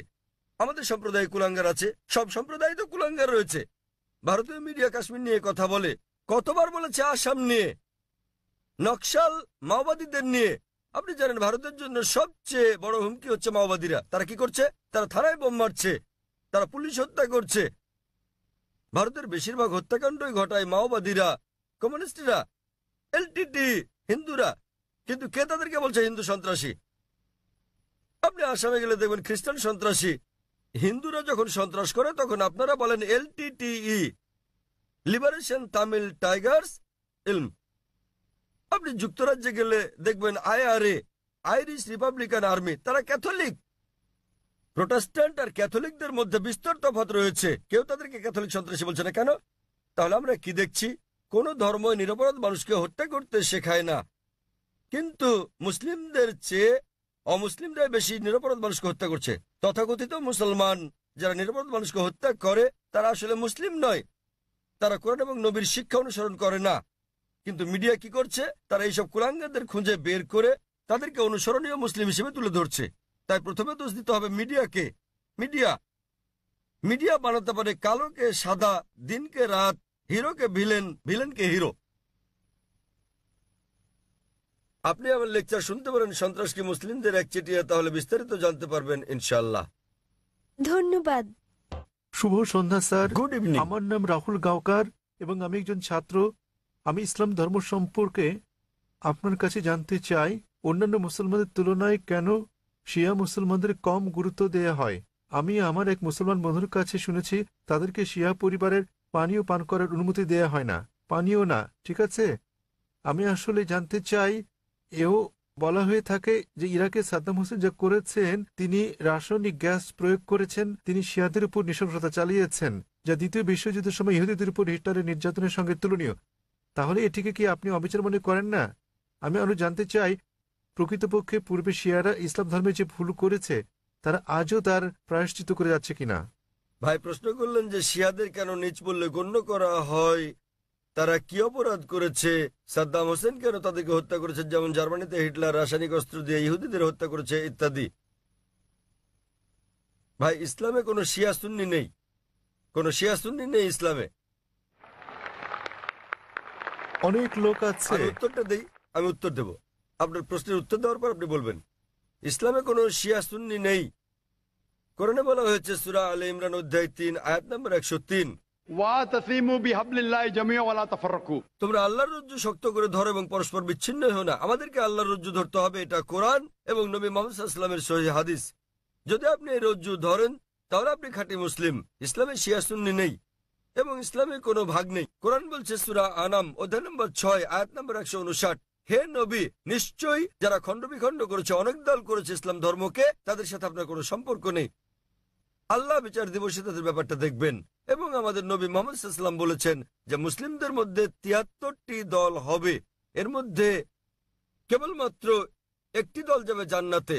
আমাদের সম্প্রদায়ে কুলাঙ্গার আছে, সব সম্প্রদায় তো কুলাঙ্গার রয়েছে। ভারতীয় মিডিয়া কাশ্মীর নিয়ে কথা বলে, কতবার বলেছে আসাম নিয়ে, নকশাল মাওবাদীদের নিয়ে। আপনি জানেন ভারতের জন্য সবচেয়ে বড় হুমকি হচ্ছে মাওবাদীরা। তারা কি করছে? তারা থানায় বোম মারছে, তারা পুলিশ হত্যা করছে। ভারতের বেশিরভাগ হত্যাকাণ্ডই ঘটায় মাওবাদীরা, কমিউনিস্টরা, এলটিটি, হিন্দুরা। কিন্তু কে তাদেরকে বলছে হিন্দু সন্ত্রাসী? আপনি আসামে গেলে দেখবেন খ্রিস্টান সন্ত্রাসী। হিন্দুরা যখন সন্ত্রাস করে তখন আপনারা বলেন এলটিটিই, লিবারেশন তামিল টাইগার্স ইলম। আপনি যুক্তরাজ্যে গেলে দেখবেন আইআরএ, আইরিশ রিপাবলিকান আর্মি, তারা ক্যাথলিক। প্রোটেস্ট্যান্ট আর ক্যাথলিকদের মধ্যে বিস্তর তফাৎ রয়েছে। কেউ তাদেরকে ক্যাথলিক সন্ত্রাসী বলছে না কেন? তাহলে আমরা কি দেখছি? কোন ধর্ম নিরপরাধ মানুষকে হত্যা করতে শেখায় না, কিন্তু মুসলিমদের চেয়ে অমুসলিমরাই বেশি নিরপরাধ মানুষকে হত্যা করছে। তথাকথিত মুসলমান যারা নিরপরাধ মানুষকে হত্যা করে তারা আসলে মুসলিম নয়, তারা কোরআন এবং নবীর শিক্ষা অনুসরণ করে না। কিন্তু মিডিয়া কি করছে? তারা এইসব কুলাঙ্গারদের খুঁজে বের করে তাদেরকে অনুসরণীয় মুসলিম হিসেবে তুলে ধরছে। তাই প্রথমে দোষ দিতে হবে মিডিয়াকে। মিডিয়া বানাতে পারে কালোকে সাদা, দিনকে রাত, হিরোকে ভিলেন, ভিলেনকে হিরো। আপনি আমার লেকচার শুনতে পারেন সন্ত্রাস কি মুসলিমদের একচেটিয়া, তাহলে বিস্তারিত জানতে পারবেন ইনশাআল্লাহ। ধন্যবাদ। শুভ সন্ধ্যা স্যার। Good evening. আমার নাম রাহুল গাওকার এবং আমি একজন ছাত্র। আমি ইসলাম ধর্ম সম্পর্কে আপনার কাছে জানতে চাই, অন্যান্য মুসলমানদের তুলনায় কেন শিয়া মুসলমানদের কম গুরুত্ব দেয়া হয়? আমি আমার এক মুসলমান বন্ধুর কাছে শুনেছি তাদেরকে শিয়া পরিবারের পানীয় পান করার অনুমতি দেয়া হয় না। পানীয় না, ঠিক আছে? আমি আসলে জানতে চাই, এও বলা হয়ে থাকে যে ইরাকে সাদ্দাম হোসেন যা করেছেন, তিনি রাসায়নিক গ্যাস প্রয়োগ করেছেন, তিনি শিয়াদের উপর নৃশংসতা চালিয়েছেন, যা দ্বিতীয় বিশ্বযুদ্ধের সময় ইহুদিদের উপর হিটলারের নির্যাতনের সঙ্গে তুলনীয়। তাহলে এটিকে কি আপনি অবিচার মনে করেন না? আমি আরো জানতে চাই, প্রকৃতপক্ষে পূর্বে শিয়ারা ইসলাম ধর্মে যে ভুল করেছে তারা আজও তার প্রায়শ্চিত্ত করে যাচ্ছে কিনা? ভাই প্রশ্ন করলেন যে শিয়াদের কেন নিচ বললে গণ্য করা হয়, তারা কি অপরাধ করেছে, সাদ্দাম হোসেন কেন তাদেরকে হত্যা করেছে, যেমন জার্মানিতে হিটলার রাসায়নিক অস্ত্র দিয়ে ইহুদিদের হত্যা করেছে ইত্যাদি। ভাই ইসলামে কোনো শিয়া সুন্নি নেই, কোনো শিয়া সুন্নি নেই ইসলামে। অনেক লোক আছে। আমি উত্তরটা দেই, আমি উত্তর দেব। আপনার প্রশ্নের উত্তর দেওয়ার পর আপনি বলবেন। ইসলামে কোনো শিয়া সুন্নি নেই। কোরআনে বলা হয়েছে সূরা আলে ইমরান অধ্যায় 3 আয়াত নম্বর 103, তোমরা আল্লাহর রজ্জু শক্ত করে ধরো এবং পরস্পর বিচ্ছিন্ন হও না। আমাদেরকে আল্লাহর রজ্জু ধরতে হবে, এটা কোরআন এবং নবী মুহাম্মদ সাল্লাল্লাহু আলাইহি ওয়াসাল্লামের সহিহ হাদিস। যদি আপনি এই রজ্জু ধরেন তাহলে আপনি খাঁটি মুসলিম। ইসলামে শিয়া সুন্নি নেই এবং ইসলামে কোনো ভাগ নেই। কোরআন বলছে সূরা আনাম অধ্যায় নম্বর 6 আয়াত নম্বর 159, হে নবী, নিশ্চয়ই যারা খণ্ড বিখণ্ড করেছে, অনেক দল করেছে ইসলাম ধর্মকে, তাদের সাথে আপনার কোনো সম্পর্ক নেই। আল্লাহ বিচার দিবসে তাদের ব্যাপারটা দেখবেন। এবং আমাদের নবী মুহাম্মদ সাল্লাল্লাহু আলাইহি ওয়াসাল্লাম বলেছেন যে মুসলিমদের মধ্যে 73টি দল হবে, এর মধ্যে কেবলমাত্র একটি দল যাবে জান্নাতে।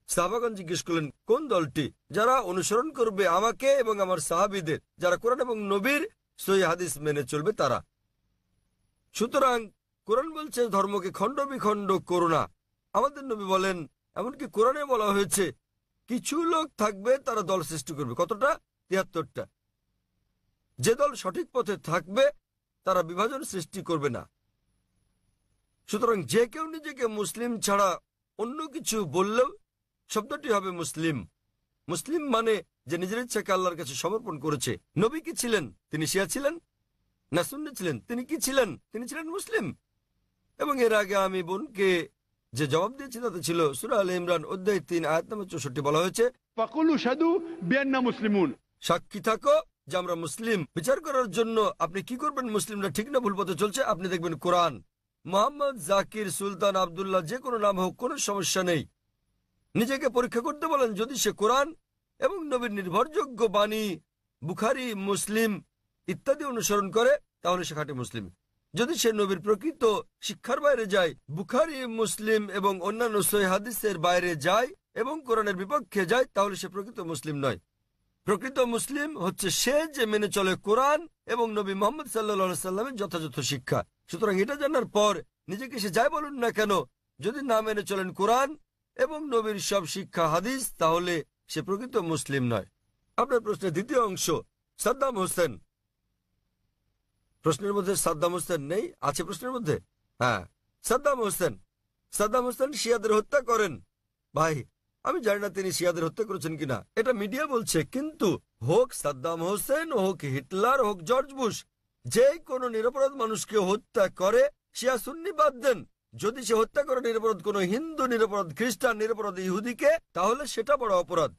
সাহাবাগণ জিজ্ঞেস করলেন কোন দলটি? যারা অনুসরণ করবে আমাকে এবং আমার সাহাবীদের, যারা কোরআন এবং নবীর সহিহ হাদিস মেনে চলবে তারা। সুতরাং কোরআন বলছে ধর্মকে খণ্ড বিখণ্ড করো না। আমাদের নবী বলেন, এমনকি কোরআনে বলা হয়েছে কিছু লোক থাকবে তারা দল সৃষ্টি করবে। কতটা? 73টা। যে দল সঠিক পথে থাকবে তারা বিভাজন সৃষ্টি করবে না। সুতরাং যে কেউ নিজেকে মুসলিম ছাড়া অন্য কিছু বললেও শব্দটি হবে মুসলিম। মুসলিম মানে যে নিজের ইচ্ছাকে আল্লাহর কাছে সমর্পণ করেছে। নবী কি ছিলেন? তিনি শিয়া ছিলেন না সুন্নি ছিলেন? তিনি কি ছিলেন? তিনি ছিলেন মুসলিম। এবং এর আগে আমি বোনকে যে জবাব দিয়েছি তাতে ছিল সূরা আলে ইমরান অধ্যায় 3 আয়াত নম্বর 64 বলা হয়েছে, সাক্ষী থাকো যে আমরা মুসলিম। বিচার করার জন্য আপনি কি করবেন মুসলিমরা ঠিক না ভুল পথে চলছে? আপনি দেখবেন কোরআন। মোহাম্মদ, জাকির, সুলতান, আব্দুল্লাহ, যে কোনো নাম হোক, কোনো সমস্যা নেই। নিজেকে পরীক্ষা করতে বলেন, যদি সে কোরআন এবং নবীর নির্ভরযোগ্য বাণী বুখারী, মুসলিম ইত্যাদি অনুসরণ করে তাহলে সে খাঁটি মুসলিম। যদি সে নবীর প্রকৃত শিক্ষার বাইরে যায়, বুখারী, মুসলিম এবং অন্যান্য সহিহ হাদিসের বাইরে যায় এবং কোরআনের বিপক্ষে যায়, তাহলে সে প্রকৃত মুসলিম নয়। প্রকৃত মুসলিম হচ্ছে সে যে মেনে চলে কোরআন এবং নবী মোহাম্মদ সাল্লাল্লাহু আলাইহি সাল্লামের যথাযথ শিক্ষা। সুতরাং এটা জানার পর নিজেকে সে যাই বলুন না কেন, যদি না মেনে চলেন কোরআন এবং নবীর সব শিক্ষা হাদিস, তাহলে সে প্রকৃত মুসলিম নয়। আপনার প্রশ্নের দ্বিতীয় অংশ, সাদ্দাম হোসেন। প্রশ্নের মধ্যে সাদ্দাম হোসেন নেই, আছে প্রশ্নের মধ্যে? হ্যাঁ, সাদ্দাম হোসেন। সাদ্দাম হোসেন শিয়াদের হত্যা করেন। ভাই, আমি জানি না তিনি শিয়াদের হত্যা করেছেন কিনা, এটা মিডিয়া বলছে, কিন্তু হোক সাদ্দাম হোসেন, হোক হিটলার, হোক জর্জ বুশ, যে কোনো নিরপরাধ মানুষকে হত্যা করে, শিয়া সুন্নি বাদ দেন, যদি সে হত্যা করে নিরপরাধ কোনো হিন্দু, নিরপরাধ খ্রিস্টান, নিরপরাধ ইহুদিকে, তাহলে সেটা বড় অপরাধ।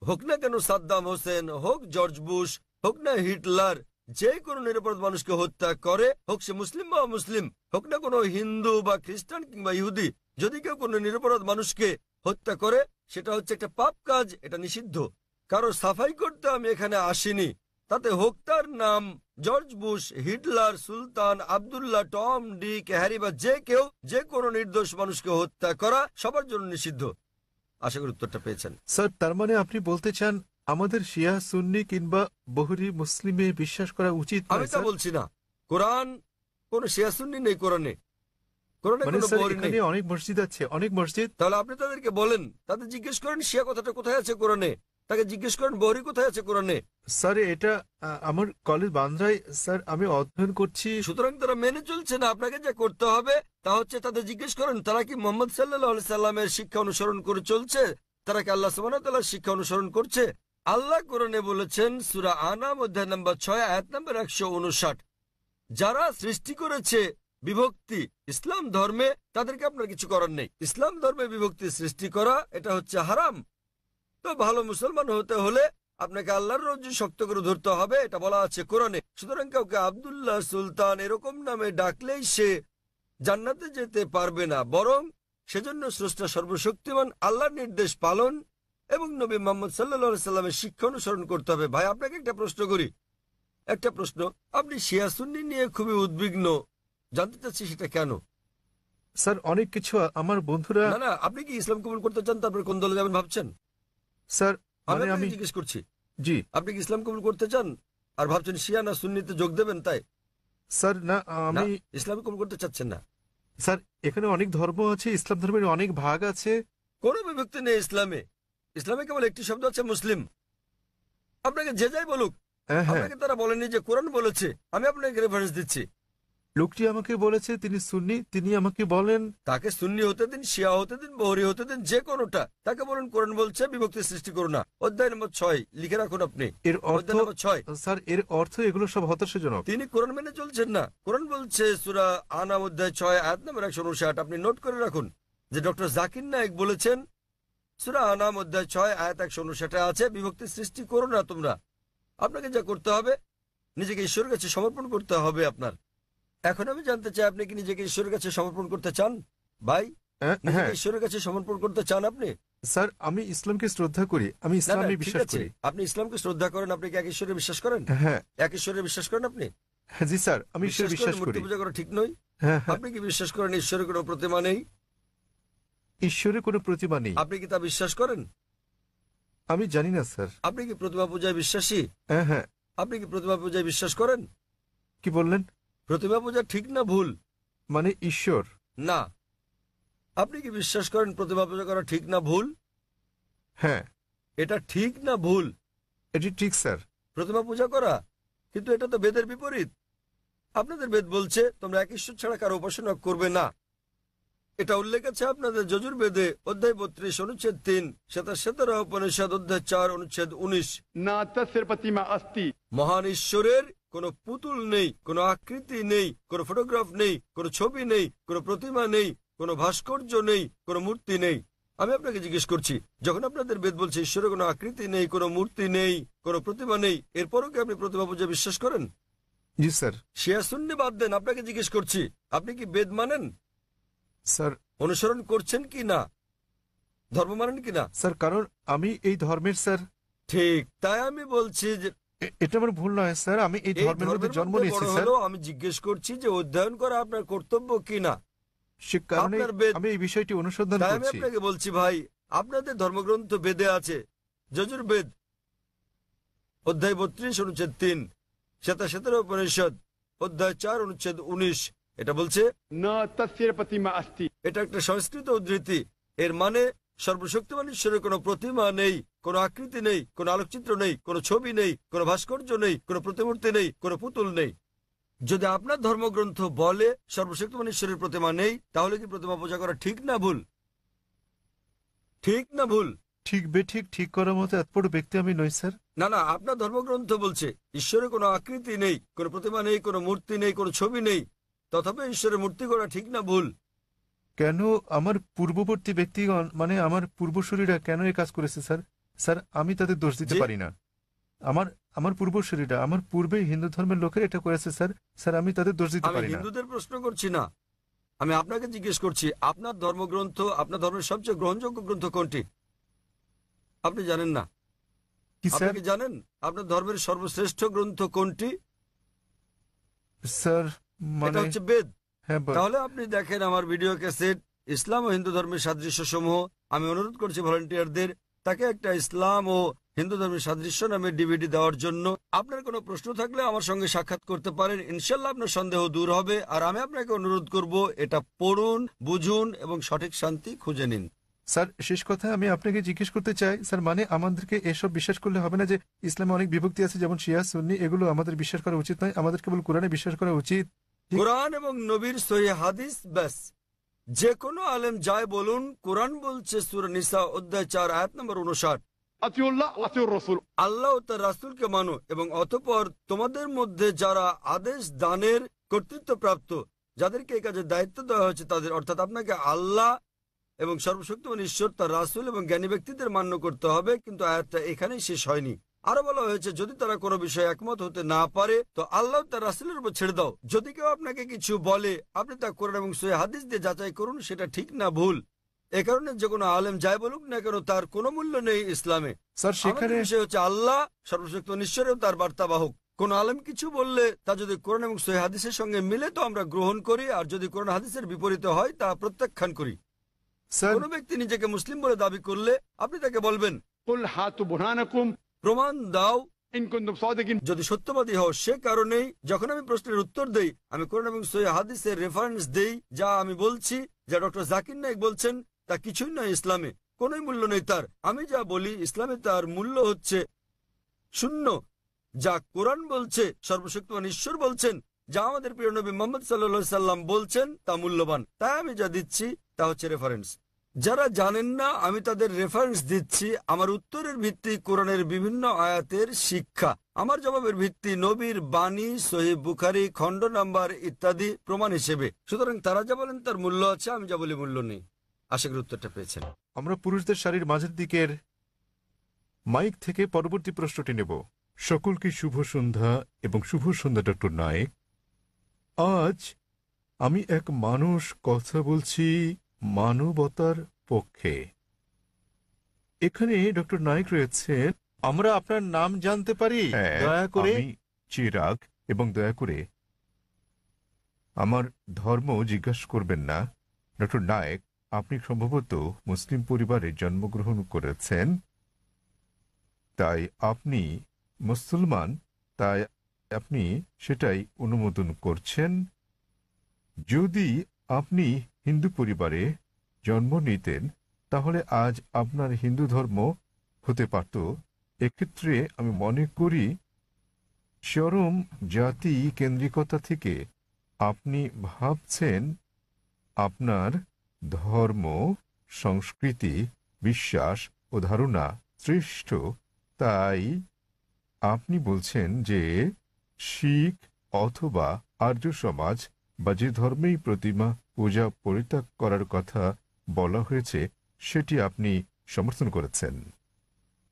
হোক না কেন সাদ্দাম হোসেন, হোক জর্জ বুশ, হোক না হিটলার, যে কোনো নিরপরাধ মানুষকে হত্যা করে, হোক সে মুসলিম বা মুসলিম, হোক না কোনো হিন্দু বা খ্রিস্টান কিংবা ইহুদি, যদি কেউ কোনো নিরপরাধ মানুষকে হত্যা করে, সেটা হচ্ছে একটা পাপ কাজ, এটা নিষিদ্ধ। কারো সাফাই করতে আমি এখানে আসিনি, তাতে হোক তার নাম জর্জ বুশ, হিটলার, সুলতান, আব্দুল্লাহ, টম, ডিক, হ্যারি বা যে কেউ, যে কোনো নির্দোষ মানুষকে হত্যা করা সবার জন্য নিষিদ্ধ। আশা করি উত্তরটা পেয়েছেন। স্যার, তার মানে আপনি বলতে চান আমাদের শিয়া সুন্নি কিংবা বহুরি মুসলিমে বিশ্বাস করা উচিত আমি নয়, তা স্যার? বলছি না। কোরআন কোন শিয়া সুন্নি নেই, কোরআনে মানে কোনো স্যার, বহুরি নেই। এখানে অনেক মসজিদ আছে, অনেক মসজিদ। তাহলে আপনি তাদেরকে বলেন, তাদের জিজ্ঞেস করেন শিয়া কথাটা কোথায় আছে কোরআনে, তাকে জিজ্ঞেস করেন বহুরি কোথায় আছে কোরআনে। স্যার, এটা আমার কলেজ বান্দ্রায়, স্যার, আমি অধ্যয়ন করছি। সুতরাং তারা মেনে চলছে না। আপনাকে যা করতে হবে তা হচ্ছে তাদের জিজ্ঞেস করেন তারা কি মোহাম্মদ সাল্লাল্লাহু আলাইহি সাল্লামের শিক্ষা অনুসরণ করে চলছে, তারা কি আল্লাহ সুবহানাহু ওয়া তাআলার শিক্ষা অনুসরণ করছে। আল্লাহ কোরআনে বলেছেন, সূরা আনাম অধ্যায় নম্বর 6 আয়াত নম্বর 159, যারা সৃষ্টি করেছে বিভক্তি ইসলাম ধর্মে, তাদেরকে আপনার কিছু করার নেই। ইসলাম ধর্মে বিভক্তি সৃষ্টি করা এটা হচ্ছে হারাম। তো ভালো মুসলমান হতে হলে আপনাকে আল্লাহর রজ্জু শক্ত করে ধরতে হবে, এটা বলা আছে কোরআনে। সুতরাং কাউকে আব্দুল্লাহ, সুলতান এরকম নামে ডাকলেই সে জান্নাতে যেতে পারবে না, বরং সেজন্য স্রষ্টা সর্বশক্তিমান আল্লাহর নির্দেশ পালন এবং নবী মুহাম্মদ সাল্লাল্লাহু আলাইহি সাল্লামের শিক্ষা অনুসরণ করতে হবে। ভাই, আপনাকে একটা প্রশ্ন করি, একটা প্রশ্ন। আপনি শিয়া সুন্নি নিয়ে খুবই উদ্বিগ্ন, জানতে চাচ্ছি সেটা কেন? স্যার, অনেক কিছু আমার বন্ধুরা। না, আপনি কি ইসলাম কবুল করতে চান, তারপরে কোন দলে যাবেন ভাবছেন? স্যার, আমি মানে আপনাকে আমি জিজ্ঞেস করছি, জি আপনি কি ইসলাম কবুল করতে চান আর ভাবছেন শিয়া না সুন্নিতে যোগ দেবেন, তাই? স্যার, না, না, আমি ইসলাম কবুল করতে চাচ্ছেন না। স্যার, এখানে অনেক ধর্ম আছে, ইসলাম ধর্মের অনেক ভাগ আছে। কোনো বিভক্তি নেই ইসলামে। ইসলামে কেবল একটি শব্দ আছে, মুসলিম। আপনাকে যে যাই বলুক, হ্যাঁ, হ্যাঁ, আপনাকে তারা বলেনি যে কোরআন বলেছে। আমি আপনাকে রেফারেন্স দিচ্ছি। লোকটি আমাকে বলেছে তিনি সুন্নি, তিনি আমাকে বলেন। তাকে সুন্নি হতে দিন, শিয়া হতে দিন, বহরি হতে দিন, যে কোনোটা। তাকে বলেন কোরআন বলছে বিভক্তি সৃষ্টি করো না। অধ্যায় নম্বর 6 লিখে রাখুন আপনি, এর অর্থ, অধ্যায় নম্বর 6। স্যার, এর অর্থ এগুলো সব হতাশাজনক। তিনি কোরআন মেনে চলছেন না। কোরআন বলছে সূরা আনাম অধ্যায় 6 আয়াত নম্বর 159, আপনি নোট করে রাখুন যে ডক্টর জাকির নায়েক বলেছেন, সূরা আনাম অধ্যায় 6 আয়াত 159 আছে, বিভক্তি সৃষ্টি করো না তোমরা। আপনাকে যা করতে হবে, নিজেকে ঈশ্বরের কাছে সমর্পণ করতে হবে আপনার। এখন আমি জানতে চাই, আপনি কি নিজেকে ঈশ্বরের কাছে সমর্পণ করতে চান? ভাই, হ্যাঁ, নিজেকে ঈশ্বরের কাছে সমর্পণ করতে চান আপনি? স্যার, আমি ইসলামকে শ্রদ্ধা করি, আমি না, ইসলামে ঠিক বিশ্বাস আছে। করি। আপনি ইসলামকে শ্রদ্ধা করেন, আপনি কি এক ঈশ্বরে বিশ্বাস করেন? হ্যাঁ, এক ঈশ্বরে বিশ্বাস করেন আপনি? হ্যাঁ, জি স্যার, আমি ঈশ্বরে বিশ্বাস মূর্তি করি। পূজা করা ঠিক নয়। হ্যাঁ, হ্যাঁ, আপনি কি বিশ্বাস করেন ঈশ্বরের কোনো প্রতিমা নেই? ঈশ্বরের কোনো প্রতিমা নেই। আপনি কি তা বিশ্বাস করেন? আমি জানি না স্যার। আপনি কি প্রতিমা পূজায় বিশ্বাসী? হ্যাঁ, হ্যাঁ, আপনি কি প্রতিমা পূজায় বিশ্বাস করেন? কি বললেন? প্রতিমা পূজা ঠিক না ভুল? মানে ঈশ্বর? না। আপনি কি বিশ্বাস করেন প্রতিমা পূজা করা ঠিক না ভুল? হ্যাঁ, এটা ঠিক না ভুল? এটি ঠিক স্যার। প্রতিমা পূজা করা, কিন্তু এটা তো বেদের বিপরীত। আপনাদের বেদ বলছে তোমরা এক ঈশ্বর ছাড়া কারো উপাসনা করবে না। এটা উল্লেখ আছে আপনাদের যজুর বেদে অধ্যায় 32 অনুচ্ছেদ 3, শ্বেতার উপনিষদ অধ্যায় 4 অনুচ্ছেদ 19। না তস্যের প্রতিমা অস্তি। মহান ঈশ্বরের কোনো পুতুল নেই, কোনো আকৃতি নেই, কোনো ফটোগ্রাফ নেই, কোনো ছবি নেই, কোনো প্রতিমা নেই, কোনো ভাস্কর্য নেই, কোনো মূর্তি নেই। আমি আপনাকে জিজ্ঞেস করছি, যখন আপনাদের বেদ বলছে ঈশ্বরের কোনো আকৃতি নেই, কোনো মূর্তি নেই, কোনো প্রতিমা নেই, এরপরও কি আপনি প্রতিমা পূজা বিশ্বাস করেন? জি স্যার। শিয়া সুন্নি বাদ দেন, আপনাকে জিজ্ঞেস করছি, আপনি কি বেদ মানেন? স্যার, অনুসরণ করছেন কি না? ধর্ম মানেন কি না? স্যার, কারণ আমি এই ধর্মের স্যার। ঠিক, তাই আমি বলছি যে এটা আমার ভুল নয় স্যার, আমি এই এই ধর্মের মধ্যে ধর্মের জন্ম মধ্যে নিয়েছি বড় স্যার। হলেও আমি জিজ্ঞেস করছি যে অধ্যয়ন করা আপনার কর্তব্য কিনা। সে কারণে আপনার বেদ, আমি এই বিষয়টি অনুসন্ধান তাই আমি করছি। আপনাকে বলছি ভাই, আপনাদের ধর্মগ্রন্থ বেদে আছে, যজুর্বেদ অধ্যায় 32 অনুচ্ছেদ 3, শ্বেতাশ্বেতার উপনিষদ অধ্যায় 4 অনুচ্ছেদ 19, এটা বলছে, न तस्य प्रतिमा अस्ति। এটা একটা সংস্কৃত উদ্ধৃতি। এর মানে সর্বশক্তিমান ঈশ্বরের কোনো প্রতিমা নেই, কোনো আকৃতি নেই, কোনো আলোকচিত্র নেই, কোনো ছবি নেই, কোনো ভাস্কর্য নেই, কোনো প্রতিমূর্তি নেই, কোনো পুতুল নেই। যদি আপনার ধর্মগ্রন্থ বলে সর্বশক্তিমান ঈশ্বরের প্রতিমা নেই, তাহলে কি প্রতিমা পূজা করা ঠিক না ভুল? ঠিক না ভুল? ঠিক বেঠিক ঠিক করার মতো এত বড় ব্যক্তি আমি নই স্যার। না না, আপনার ধর্মগ্রন্থ বলছে ঈশ্বরের কোনো আকৃতি নেই, কোনো প্রতিমা নেই, কোনো মূর্তি নেই, কোনো ছবি নেই, তথাপি ঈশ্বরের মূর্তি করা ঠিক না ভুল? কেন আমার পূর্ববর্তী ব্যক্তিগণ, মানে আমার পূর্বসূরীরা কেন এই কাজ করেছে স্যার? স্যার আমি তাদের দোষ দিতে জি? পারি না। আমার আমার পূর্বসূরীরা, আমার পূর্বে হিন্দু ধর্মের লোকের এটা করেছে স্যার। স্যার আমি তাদের দোষ দিতে আমি পারি না। হিন্দুদের প্রশ্ন করছি না, আমি আপনাকে জিজ্ঞেস করছি আপনার ধর্মগ্রন্থ, আপনার ধর্মের সবচেয়ে গ্রহণযোগ্য গ্রন্থ কোনটি? আপনি জানেন না? কি আপনি স্যার? কি জানেন আপনার ধর্মের সর্বশ্রেষ্ঠ গ্রন্থ কোনটি? স্যার এটা মানে হচ্ছে বেদ। হ্যাঁ তাহলে আপনি দেখেন আমার ভিডিও ক্যাসেট ইসলাম ও হিন্দু ধর্মের সাদৃশ্য সমূহ। আমি অনুরোধ করছি ভলান্টিয়ারদের তাকে একটা ইসলাম ও হিন্দু ধর্মের সাদৃশ্য নামে ডিভিডি দেওয়ার জন্য। আপনার কোনো প্রশ্ন থাকলে আমার সঙ্গে সাক্ষাৎ করতে পারেন, ইনশাল্লাহ আপনার সন্দেহ দূর হবে। আর আমি আপনাকে অনুরোধ করব এটা পড়ুন, বুঝুন এবং সঠিক শান্তি খুঁজে নিন। স্যার শেষ কথা আমি আপনাকে জিজ্ঞেস করতে চাই স্যার, মানে আমাদেরকে এসব বিশ্বাস করলে হবে না যে ইসলামে অনেক বিভক্তি আছে, যেমন শিয়া সুন্নি, এগুলো আমাদের বিশ্বাস করা উচিত নয়, আমাদের কেবল কোরআনে বিশ্বাস করা উচিত। কোরআন এবং নবীর সহিহ হাদিস ব্যাস। যে কোনো আলেম যায় বলুন, কোরআন বলছে সূরা নিসা অধ্যায় 4 আয়াত নম্বর 59, अतिउल्लाह अतिउर रसूल। আল্লাহ ও তার রাসূলকে মানো এবং অতঃপর তোমাদের মধ্যে যারা আদেশ দানের কর্তৃত্বপ্রাপ্ত, যাদেরকে এই কাজের দায়িত্ব দেওয়া হয়েছে তাদের, অর্থাৎ আপনাকে আল্লাহ এবং সর্বশক্তিমান ঈশ্বর, তার রাসূল এবং জ্ঞানী ব্যক্তিদের মান্য করতে হবে। কিন্তু আয়াতটা এখানেই শেষ হয়নি। আরো বলা হয়েছে যদি তারা কোনো বিষয়ে একমত হতে না পারে তো আল্লাহ তার রাসূলের উপর ছেড়ে দাও। যদি কেউ আপনাকে কিছু বলে আপনি তা কোরআন এবং সহিহ হাদিস দিয়ে যাচাই করুন সেটা ঠিক না ভুল। এ কারণে যে কোনো আলেম যাই বলুক না কেন তার কোনো মূল্য নেই ইসলামে। স্যার আমাদের সেখানে বিষয় হচ্ছে আল্লাহ সর্বশক্তিমান ঈশ্বর এবং তার বার্তাবাহক। কোন আলেম কিছু বললে তা যদি কোরআন এবং সহিহ হাদিসের সঙ্গে মিলে তো আমরা গ্রহণ করি, আর যদি কোরআন হাদিসের বিপরীতে হয় তা প্রত্যাখ্যান করি। স্যার কোন ব্যক্তি নিজেকে মুসলিম বলে দাবি করলে আপনি তাকে বলবেন कुल हाथु बुरहानकुम প্রমাণ দাও इन कुंतुम सादिकिन। যদি সত্যবাদী হও। সে কারণেই যখন আমি প্রশ্নের উত্তর দেই আমি কোরআন এবং সহিহ হাদিসের রেফারেন্স দেই। যা আমি বলছি, যা ডক্টর জাকির নায়েক বলছেন, তা কিছুই নয় ইসলামে, কোনোই মূল্য নেই তার। আমি যা বলি ইসলামে তার মূল্য হচ্ছে শূন্য। যা কোরআন বলছে, সর্বশক্তিমান ঈশ্বর বলছেন, যা আমাদের প্রিয় নবী মুহাম্মদ সাল্লাল্লাহু সাল্লাম বলছেন তা মূল্যবান। তাই আমি যা দিচ্ছি তা হচ্ছে রেফারেন্স। যারা জানেন না আমি তাদের রেফারেন্স দিচ্ছি। আমার উত্তরের ভিত্তি কোরআনের বিভিন্ন আয়াতের শিক্ষা, আমার জবাবের ভিত্তি নবীর বাণী, সহিহ বুখারী খণ্ড নাম্বার ইত্যাদি প্রমাণ হিসেবে। সুতরাং তারা যা বলেন তার মূল্য আছে, আমি যা বলি মূল্য নেই। আশা করি উত্তরটা পেয়েছেন। আমরা পুরুষদের শাড়ির মাঝের দিকের মাইক থেকে পরবর্তী প্রশ্নটি নেব। সকলকে শুভ সন্ধ্যা এবং শুভ সন্ধ্যা ডক্টর নায়েক। আজ আমি এক মানুষ কথা বলছি মানবতার পক্ষে। এখানে ডক্টর নায়েক রয়েছেন, আমরা আপনার নাম জানতে পারি হ্যাঁ, দয়া করে? আমি চিরাগ, এবং দয়া করে আমার ধর্ম জিজ্ঞাসা করবেন না। ডক্টর নায়েক, আপনি সম্ভবত মুসলিম পরিবারে জন্মগ্রহণ করেছেন, তাই আপনি মুসলমান, তাই আপনি সেটাই অনুমোদন করছেন। যদি আপনি হিন্দু পরিবারে জন্ম নিতেন তাহলে আজ আপনার হিন্দু ধর্ম হতে পারত। এক্ষেত্রে আমি মনে করি চরম জাতি কেন্দ্রিকতা থেকে আপনি ভাবছেন আপনার ধর্ম, সংস্কৃতি, বিশ্বাস ও ধারণা শ্রেষ্ঠ। তাই আপনি বলছেন যে শিখ অথবা আর্য সমাজ বা যে ধর্মেই প্রতিমা পূজা পরিত্যাগ করার কথা বলা হয়েছে সেটি আপনি সমর্থন করেছেন।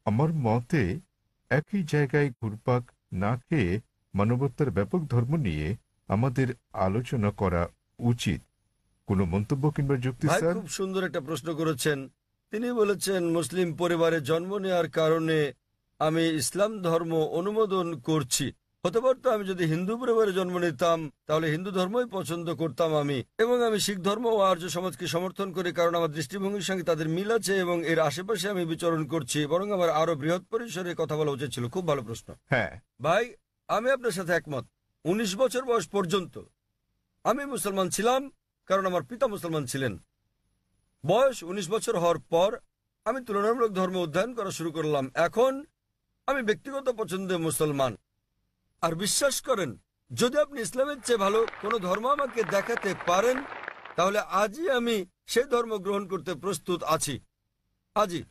আমার মতে একই জায়গায় ঘুরপাক না খেয়ে মানবতার ব্যাপক ধর্ম নিয়ে আমাদের আলোচনা করা উচিত। কোনো মন্তব্য কিংবা যুক্তি ভাই স্যার? খুব সুন্দর একটা প্রশ্ন করেছেন। তিনি বলেছেন মুসলিম পরিবারে জন্ম নেওয়ার কারণে আমি ইসলাম ধর্ম অনুমোদন করছি। হতে পারতো আমি যদি হিন্দু পরিবারে জন্ম নিতাম তাহলে হিন্দু ধর্মই পছন্দ করতাম আমি, এবং আমি শিখ ধর্ম ও আর্য সমাজকে সমর্থন করি, কারণ আমার দৃষ্টিভঙ্গির সঙ্গে তাদের মিল আছে এবং এর আশেপাশে আমি বিচরণ করছি। বরং আমার আরো বৃহৎ পরিসরে কথা বলা উচিত ছিল। খুব ভালো প্রশ্ন হ্যাঁ, ভাই। আমি আপনার সাথে একমত। 19 বছর বয়স পর্যন্ত আমি মুসলমান ছিলাম, কারণ আমার পিতা মুসলমান ছিলেন। বয়স 19 বছর হওয়ার পর আমি তুলনামূলক ধর্ম অধ্যয়ন করা শুরু করলাম। এখন আমি ব্যক্তিগত পছন্দে মুসলমান। আর বিশ্বাস করেন, যদি আপনি ইসলামের চেয়ে ভালো কোনো ধর্ম আমাকে দেখাতে পারেন, তাহলে আজই আমি সেই ধর্ম গ্রহণ করতে প্রস্তুত আছি। আজই।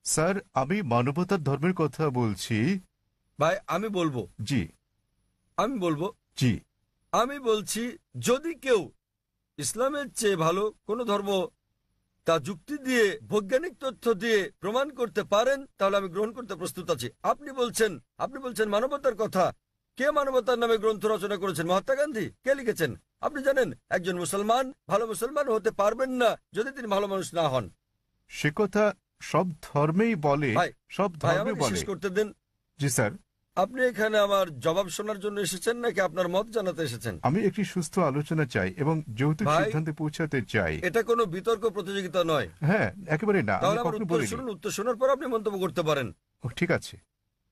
স্যার, আমি মানবতার ধর্মের কথা বলছি। ভাই আমি বলবো জি জি আমি বলছি, যদি কেউ ইসলামের চেয়ে ভালো কোনো ধর্ম তা যুক্তি দিয়ে, বৈজ্ঞানিক তথ্য দিয়ে প্রমাণ করতে পারেন, তাহলে আমি গ্রহণ করতে প্রস্তুত আছি। আপনি বলছেন মানবতার কথা। কে মানবতার নামে গ্রন্থ রচনা করেছেন? মহাত্মা গান্ধী। কে লিখেছেন? আপনি জানেন একজন মুসলমান ভালো মুসলমান হতে পারবেন না যদি তিনি ভালো মানুষ না হন। সে কথা সব ধর্মেই বলে, ভাই, সব ভাই ধর্মে আমাকে বলে। শেষ করতে দেন। জি স্যার, আপনি এখানে আমার জবাব শোনার জন্য এসেছেন নাকি আপনার মত জানাতে এসেছেন? আমি একটি সুস্থ আলোচনা চাই এবং যৌতুক ভাই, সিদ্ধান্তে পৌঁছাতে চাই। এটা কোনো বিতর্ক প্রতিযোগিতা নয়। হ্যাঁ, একেবারে না, আমি তাহলে আমার কখনো উত্তর বলিনি। শুনুন, উত্তর শোনার পর আপনি মন্তব্য করতে পারেন। ও, ঠিক আছে।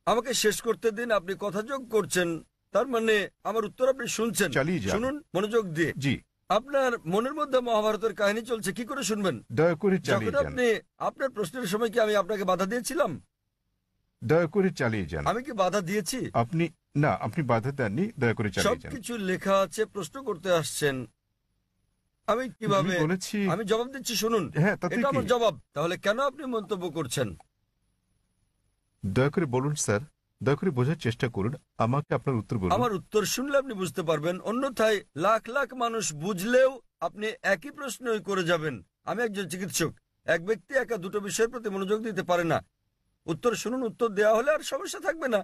আমাকে শেষ করতে দিন। আপনি কথা যোগ করছেন, তার মানে আমার উত্তর আপনি শুনছেন। চালিয়ে যান। শুনুন মনোযোগ দিয়ে। জি, আপনার মনের মধ্যে মহাভারতের কাহিনী চলছে, কি করে শুনবেন? দয়া করে যখন চালিয়ে যান। আপনি আপনার প্রশ্নের সময় কি আমি আপনাকে বাধা দিয়েছিলাম? দয়া করে চালিয়ে যান। আমি কি বাধা দিয়েছি? আপনি বাধা দেননি, দয়া করে চালিয়ে যান। সবকিছু লেখা আছে, প্রশ্ন করতে আসছেন, আমি কিভাবে আমি বলেছি। আমি জবাব দিচ্ছি, শুনুন। হ্যাঁ, তাতে এটা কি? আমার জবাব। তাহলে কেন আপনি মন্তব্য করছেন? দয়া করে বলুন স্যার, দয়া করে বোঝার চেষ্টা করুন, আমাকে আপনার উত্তর বলুন। আমার উত্তর শুনলে আপনি বুঝতে পারবেন, অন্যথায় লাখ লাখ মানুষ বুঝলেও আপনি একই প্রশ্নই করে যাবেন। আমি একজন চিকিৎসক। এক ব্যক্তি একা দুটো বিষয়ের প্রতি মনোযোগ দিতে পারে না। উত্তর শুনুন, উত্তর দেওয়া হলে আর সমস্যা থাকবে না।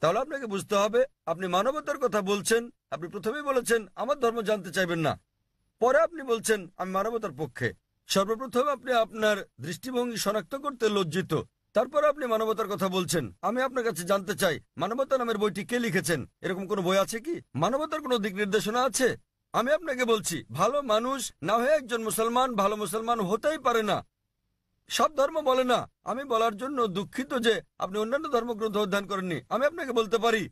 তাহলে আপনাকে বুঝতে হবে, আপনি মানবতার কথা বলছেন। আপনি প্রথমেই বলেছেন আমার ধর্ম জানতে চাইবেন না, পরে আপনি বলছেন আমি মানবতার পক্ষে। সর্বপ্রথম আপনি আপনার দৃষ্টিভঙ্গি শনাক্ত করতে লজ্জিত, তারপর আপনি মানবতার কথা বলছেন। আমি আপনার কাছে জানতে চাই, মানবতা নামের বইটি কে লিখেছেন? এরকম কোনো বই আছে কি? মানবতার কোনো দিক নির্দেশনা আছে? আমি আপনাকে বলছি, ভালো মানুষ না হয়ে একজন মুসলমান ভালো মুসলমান হতেই পারে না। সব ধর্ম বলে না। আমি বলার জন্য দুঃখিত যে আপনি অন্যান্য ধর্মগ্রন্থ অধ্যয়ন করেননি। আমি আপনাকে বলতে পারি,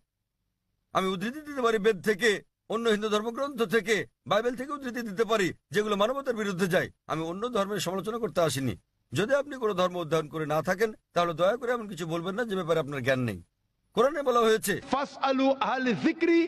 আমি উদ্ধৃতি দিতে পারি বেদ থেকে, অন্য হিন্দু ধর্মগ্রন্থ থেকে, বাইবেল থেকে উদ্ধৃতি দিতে পারি যেগুলো মানবতার বিরুদ্ধে যায়। আমি অন্য ধর্মের সমালোচনা করতে আসিনি। যদি আপনি কোনো ধর্ম অধ্যয়ন করে না থাকেন, তাহলে দয়া করে এমন কিছু বলবেন না যে ব্যাপারে আপনার জ্ঞান নেই। কোরআনে বলা হয়েছে, ফাসআলু আহলে যিকরি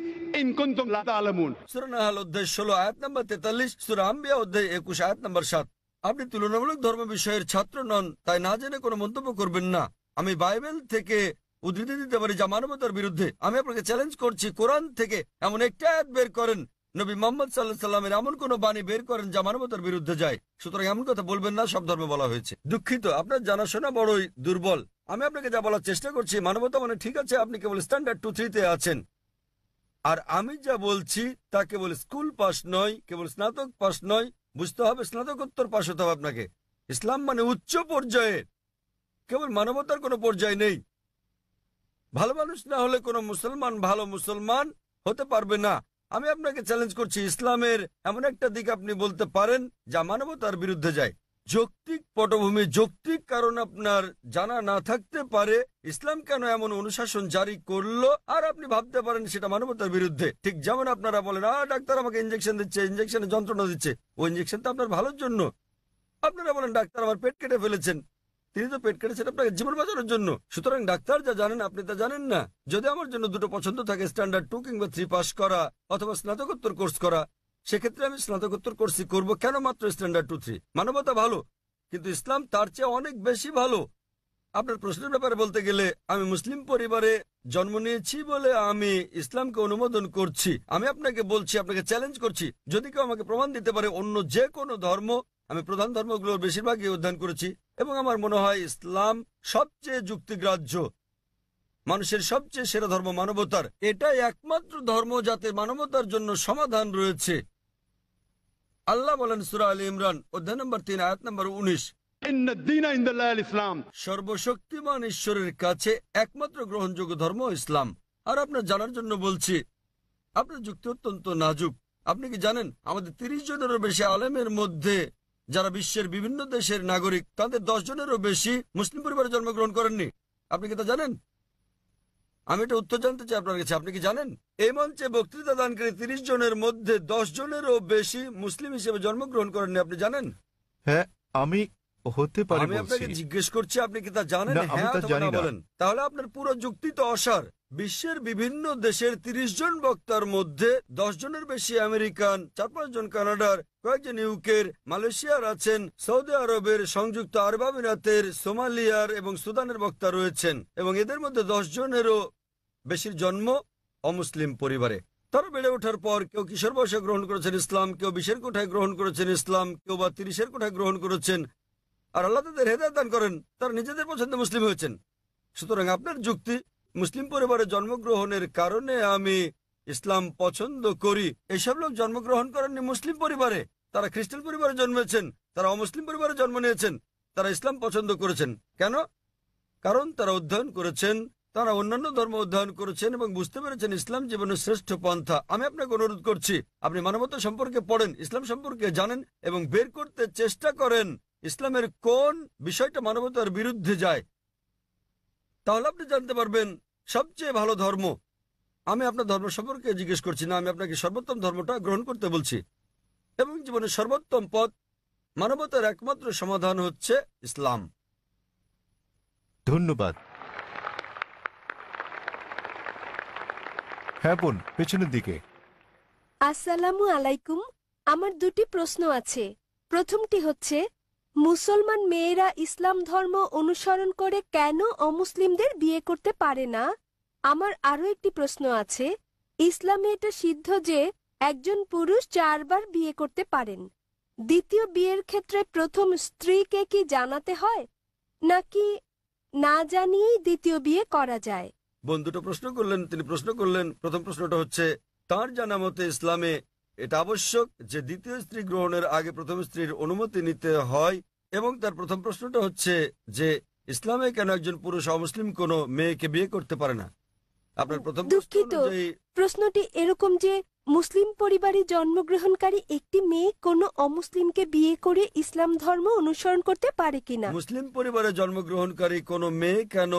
ইন কুনতুম লা তা'লামুন। সূরা নাহল অধ্যায় 16 আয়াত নম্বর 43, সূরা আম্বিয়া অধ্যায় 21 আয়াত নম্বর 7। আপনি তুলনামূলক ধর্ম বিষয়ের ছাত্র নন, তাই না জেনে কোনো মন্তব্য করবেন না। আমি বাইবেল থেকে উদ্ধৃতি দিতে পারি যা মানবতার বিরুদ্ধে। আমি আপনাকে চ্যালেঞ্জ করছি, কোরআন থেকে এমন একটা আয়াত বের করেন, নবী মুহাম্মদ সাল্লাল্লাহু আলাইহি সাল্লামের এমন কোন বাণী বের করেন যা মানবতার বিরুদ্ধে যায়। সুতরাং এমন কথা বলবেন না সব ধর্মে বলা হয়েছে। দুঃখিত, আপনার জানাশোনা বড়ই দুর্বল। আমি আপনাকে যা বলার চেষ্টা করছি, মানবতা মানে ঠিক আছে, আপনি কেবল স্ট্যান্ডার্ড 2-3 আছেন। আর আমি যা বলছি তা কেবল স্কুল পাস নয়, কেবল স্নাতক পাস নয়, বুঝতে হবে স্নাতকোত্তর পাস হতে হবে আপনাকে। ইসলাম মানে উচ্চ পর্যায়ে, কেবল মানবতার কোনো পর্যায় নেই। ভালো মানুষ না হলে কোনো মুসলমান ভালো মুসলমান হতে পারবে না। আমি আপনাকে চ্যালেঞ্জ করছি, ইসলামের এমন একটা দিক আপনি বলতে পারেন যা মানবতার বিরুদ্ধে যায়। যৌক্তিক পটভূমি, যৌক্তিক কারণ আপনার জানা না থাকতে পারে ইসলাম কেন এমন অনুশাসন জারি করলো, আর আপনি ভাবতে পারেন সেটা মানবতার বিরুদ্ধে। ঠিক যেমন আপনারা বলেন, ডাক্তার আমাকে ইঞ্জেকশন দিচ্ছে, ইঞ্জেকশনে যন্ত্রণা দিচ্ছে, ওই ইঞ্জেকশন তো আপনার ভালোর জন্য। আপনারা বলেন ডাক্তার আমার পেট কেটে ফেলেছেন, তিনি তো পেট কেটেছেন আপনাকে জীবন বাঁচানোর জন্য। সুতরাং ডাক্তার যা জানেন আপনি তা জানেন না। যদি আমার জন্য দুটো পছন্দ থাকে, স্ট্যান্ডার্ড 2 কিংবা 3 পাস করা অথবা স্নাতকোত্তর কোর্স করা, সেক্ষেত্রে আমি স্নাতকোত্তর কোর্সই করব। কেন মাত্র স্ট্যান্ডার্ড 2-3? মানবতা ভালো, কিন্তু ইসলাম তার চেয়ে অনেক বেশি ভালো। আপনার প্রশ্নের ব্যাপারে বলতে গেলে, আমি মুসলিম পরিবারে জন্ম নিয়েছি বলে আমি ইসলামকে অনুমোদন করছি। আমি আপনাকে বলছি, আপনাকে চ্যালেঞ্জ করছি, যদি কেউ আমাকে প্রমাণ দিতে পারে অন্য যে কোনো ধর্ম, আমি প্রধান ধর্মগুলোর বেশিরভাগই অধ্যয়ন করেছি এবং আমার মনে হয় ইসলাম সবচেয়ে যুক্তিগ্রাহ্য, মানুষের সবচেয়ে সেরা ধর্ম মানবতার। এটাই একমাত্র ধর্ম যাতে মানবতার জন্য সমাধান রয়েছে। আল্লাহ বলেন সূরা আলে ইমরান অধ্যায় নম্বর 3 আয়াত নম্বর 19, إن الدين عند الله الإسلام। সর্বশক্তিমান ঈশ্বরের কাছে একমাত্র গ্রহণযোগ্য ধর্ম ইসলাম। আর আপনার জানার জন্য বলছি, আপনার যুক্তি অত্যন্ত নাজুক। আপনি কি জানেন আমাদের 30 জনেরও বেশি আলেমের মধ্যে যারা বিশ্বের বিভিন্ন দেশের নাগরিক, তাদের 10 জনেরও বেশি মুসলিম পরিবারে জন্মগ্রহণ করেননি? আপনি কি তা জানেন? আমি এটা উত্তর জানতে চাই আপনার কাছে, আপনি কি জানেন এই মঞ্চে বক্তৃতা দানকারী 30 জনের মধ্যে 10 জনেরও বেশি মুসলিম হিসেবে জন্মগ্রহণ করেননি? আপনি জানেন? হ্যাঁ, আমি হতে পারে আমি আপনাকে বলছি। জিজ্ঞেস করছি, আপনি কি তা জানেন? না, আমি হ্যাঁ তা অথবা জানি না না। বলেন। তাহলে আপনার পুরো যুক্তি তো অসার। বিশ্বের বিভিন্ন দেশের 30 জন বক্তার মধ্যে 10 জনের বেশি আমেরিকান, 4-5 জন কানাডার, কয়েকজন ইউকের, মালয়েশিয়ার আছেন, সৌদি আরবের, সংযুক্ত আরব আমিরাতের, সোমালিয়ার এবং সুদানের বক্তা রয়েছেন, এবং এদের মধ্যে 10 জনেরও বেশির জন্ম অমুসলিম পরিবারে। তারা বেড়ে ওঠার পর কেউ কিশোর বয়সে গ্রহণ করেছেন ইসলাম, কেউ 20-এর কোঠায় গ্রহণ করেছেন ইসলাম, কেউ বা 30-এর কোঠায় গ্রহণ করেছেন। আর আল্লাহ তাদের হেদায়েত দান করেন, তারা নিজেদের পছন্দে মুসলিম হয়েছেন। সুতরাং আপনার যুক্তি, মুসলিম পরিবারে জন্মগ্রহণের কারণে আমি ইসলাম পছন্দ করি, এইসব লোক জন্মগ্রহণ করেননি মুসলিম পরিবারে। তারা খ্রিস্টান পরিবারে জন্মেছেন, তারা অমুসলিম পরিবারে জন্ম নিয়েছেন, তারা ইসলাম পছন্দ করেছেন। কেন? কারণ তারা অধ্যয়ন করেছেন, তারা অন্যান্য ধর্ম অধ্যয়ন করেছেন এবং বুঝতে পেরেছেন ইসলাম জীবনের শ্রেষ্ঠ পন্থা। আমি আপনাকে অনুরোধ করছি, আপনি মানবতা সম্পর্কে পড়েন, ইসলাম সম্পর্কে জানেন এবং বের করতে চেষ্টা করেন ইসলামের কোন বিষয়টা মানবতার বিরুদ্ধে যায়। তাহলে আপনি জানতে পারবেন সবচেয়ে ভালো ধর্ম। আমি আপনার ধর্ম সম্পর্কে জিজ্ঞেস করছি না, আমি আপনাকে সর্বোত্তম ধর্মটা গ্রহণ করতে বলছি। এবং জীবনের সর্বোত্তম পথ, মানবতার একমাত্র সমাধান হচ্ছে ইসলাম। ধন্যবাদ। হ্যাঁ বোন, পেছনের দিকে। আসসালামু আলাইকুম। আমার দুটি প্রশ্ন আছে। প্রথমটি হচ্ছে, মুসলমান মেয়েরা ইসলাম ধর্ম অনুসরণ করে কেন অমুসলিমদের বিয়ে করতে পারে না? আমার আরো একটি প্রশ্ন আছে, ইসলামে এটা সিদ্ধ যে একজন পুরুষ 4 বার বিয়ে করতে পারেন। দ্বিতীয় বিয়ের ক্ষেত্রে প্রথম স্ত্রীকে কি জানাতে হয়, নাকি না জানিয়েই দ্বিতীয় বিয়ে করা যায়? দুটো প্রশ্ন করলেন, তিনি প্রশ্ন করলেন, প্রথম প্রশ্নটা হচ্ছে তার জানা মতে ইসলামে এটা আবশ্যক যে দ্বিতীয় স্ত্রী গ্রহণের আগে প্রথম স্ত্রীর অনুমতি নিতে হয়। এবং তার প্রথম প্রশ্নটা হচ্ছে যে ইসলামে কেন একজন পুরুষ অমুসলিম কোনো মেয়েকে বিয়ে করতে পারে না। আপনার প্রথম প্রশ্ন দুঃখিত, অনুযায়ী প্রশ্নটি এরকম যে মুসলিম পরিবারে জন্মগ্রহণকারী একটি মেয়ে কোনো অমুসলিমকে বিয়ে করে ইসলাম ধর্ম অনুসরণ করতে পারে কিনা। মুসলিম পরিবারে জন্মগ্রহণকারী কোনো মেয়ে কেন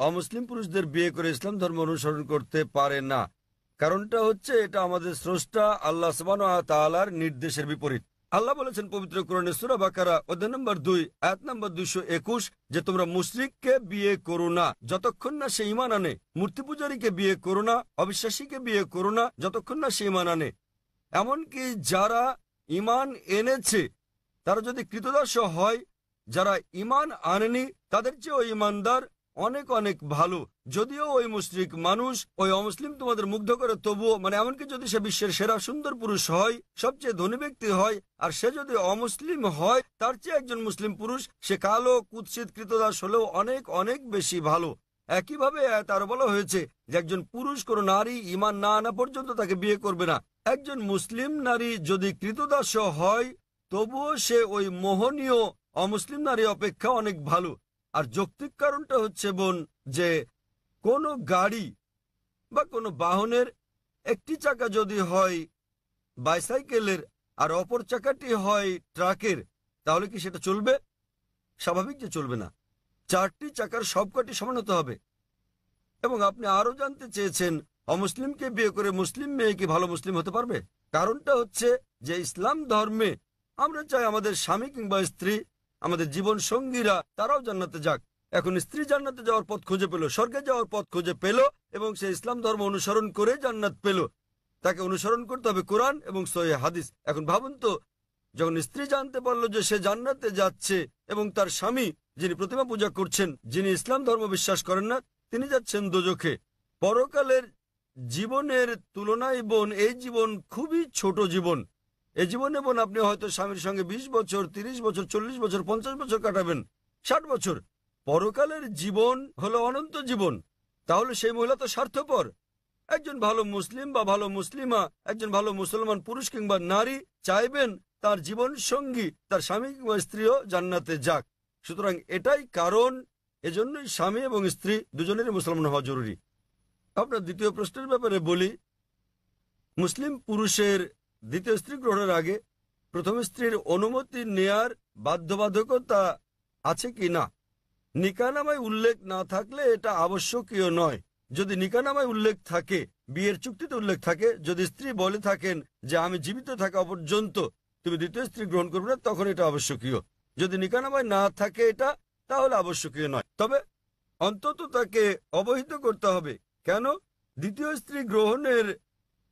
অমুসলিম পুরুষদের বিয়ে করে ইসলাম ধর্ম অনুসরণ করতে পারে না? কারণটা হচ্ছে এটা আমাদের স্রষ্টা আল্লাহ সুবহানাহু ওয়া তাআলার নির্দেশের বিপরীত। আল্লাহ বলেছেন পবিত্র কোরআনে সূরা বাকারা অধ্যায় নম্বর 2 আয়াত নম্বর 221 যে তোমরা মুশরিককে বিয়ে করো না যতক্ষণ না সে ঈমান আনে, মূর্তি পূজারীকে বিয়ে করো না, অবিশ্বাসীকে বিয়ে করো না যতক্ষণ না সে ঈমান আনে। এমনকি যারা ঈমান এনেছে তারা যদি কৃতদাস হয়, যারা ঈমান আনেনি তাদের চেয়ে ওই ঈমানদার অনেক অনেক ভালো। যদিও ওই মুশরিক মানুষ, ওই অমুসলিম তোমাদের মুগ্ধ করে, তবুও এমনকি যদি সে বিশ্বের সেরা সুন্দর পুরুষ হয়, সবচেয়ে ধনী ব্যক্তি হয়, আর সে যদি অমুসলিম হয় তার চেয়ে একজন মুসলিম পুরুষ, সে কালো কুৎসিত কৃতদাস হলেও অনেক অনেক বেশি ভালো। একইভাবে তার বলা হয়েছে যে একজন পুরুষ কোনো নারী ঈমান না আনা পর্যন্ত তাকে বিয়ে করবে না। একজন মুসলিম নারী যদি কৃতদাস হয় তবুও সে ওই মোহনীয় অমুসলিম নারী অপেক্ষা অনেক ভালো। আর যৌক্তিক কারণটা হচ্ছে বোন যে কোনো গাড়ি বা কোনো বাহনের একটি চাকা যদি হয় বাইসাইকেলের আর অপর চাকাটি হয় ট্রাকের, তাহলে কি সেটা চলবে? স্বাভাবিক যে চলবে না। 4টি চাকার সবকটি সমান হতে হবে। এবং আপনি আরো জানতে চেয়েছেন অমুসলিমকে বিয়ে করে মুসলিম মেয়ে কি ভালো মুসলিম হতে পারবে? কারণটা হচ্ছে যে ইসলাম ধর্মে আমরা চাই আমাদের স্বামী কিংবা স্ত্রী, আমাদের জীবন সঙ্গীরা তারাও জান্নাতে যাক। এখন স্ত্রী জান্নাতে যাওয়ার পথ খুঁজে পেল, স্বর্গে যাওয়ার পথ খুঁজে পেল, এবং সে ইসলাম ধর্ম অনুসরণ করে জান্নাত পেল। তাকে অনুসরণ করতে হবে কোরআন এবং সহিহ হাদিস। এখন ভাবুন তো, যখন স্ত্রী জানতে পারলো যে সে জান্নাতে যাচ্ছে এবং তার স্বামী যিনি প্রতিমা পূজা করছেন, যিনি ইসলাম ধর্ম বিশ্বাস করেন না, তিনি যাচ্ছেন দোজখে। পরকালের জীবনের তুলনায় বোন এই জীবন খুবই ছোট জীবন। এই জীবনে বোন আপনি হয়তো স্বামীর সঙ্গে 20 বছর, 30 বছর, 40 বছর, 50 বছর কাটাবেন, 60 বছর। পরকালের জীবন হলো অনন্ত জীবন। তাহলে সেই মহিলা তো স্বার্থপর। একজন ভালো মুসলিম বা ভালো মুসলিমা, একজন ভালো মুসলমান পুরুষ কিংবা নারী চাইবেন তার জীবন সঙ্গী, তার স্বামী কিংবা স্ত্রীও জান্নাতে যাক। সুতরাং এটাই কারণ, এজন্যই স্বামী এবং স্ত্রী দুজনেরই মুসলমান হওয়া জরুরি। আপনার দ্বিতীয় প্রশ্নের ব্যাপারে বলি, মুসলিম পুরুষের দ্বিতীয় স্ত্রী গ্রহণের আগে প্রথম স্ত্রীর অনুমতি নেয়ার বাধ্যবাধকতা আছে কি না। নিকাহনামায় উল্লেখ না থাকলে এটা আবশ্যকীয় নয়। যদি নিকাহনামায় উল্লেখ থাকে, বিয়ের চুক্তিতে উল্লেখ থাকে, যদি স্ত্রী বলে থাকেন যে আমি জীবিত থাকা পর্যন্ত তুমি দ্বিতীয় স্ত্রী গ্রহণ করবে না, তখন এটা আবশ্যকীয়। যদি নিকাহনামায় না থাকে এটা, তাহলে আবশ্যকীয় নয়। তবে অন্তত তাকে অবহিত করতে হবে। কেন? দ্বিতীয় স্ত্রী গ্রহণের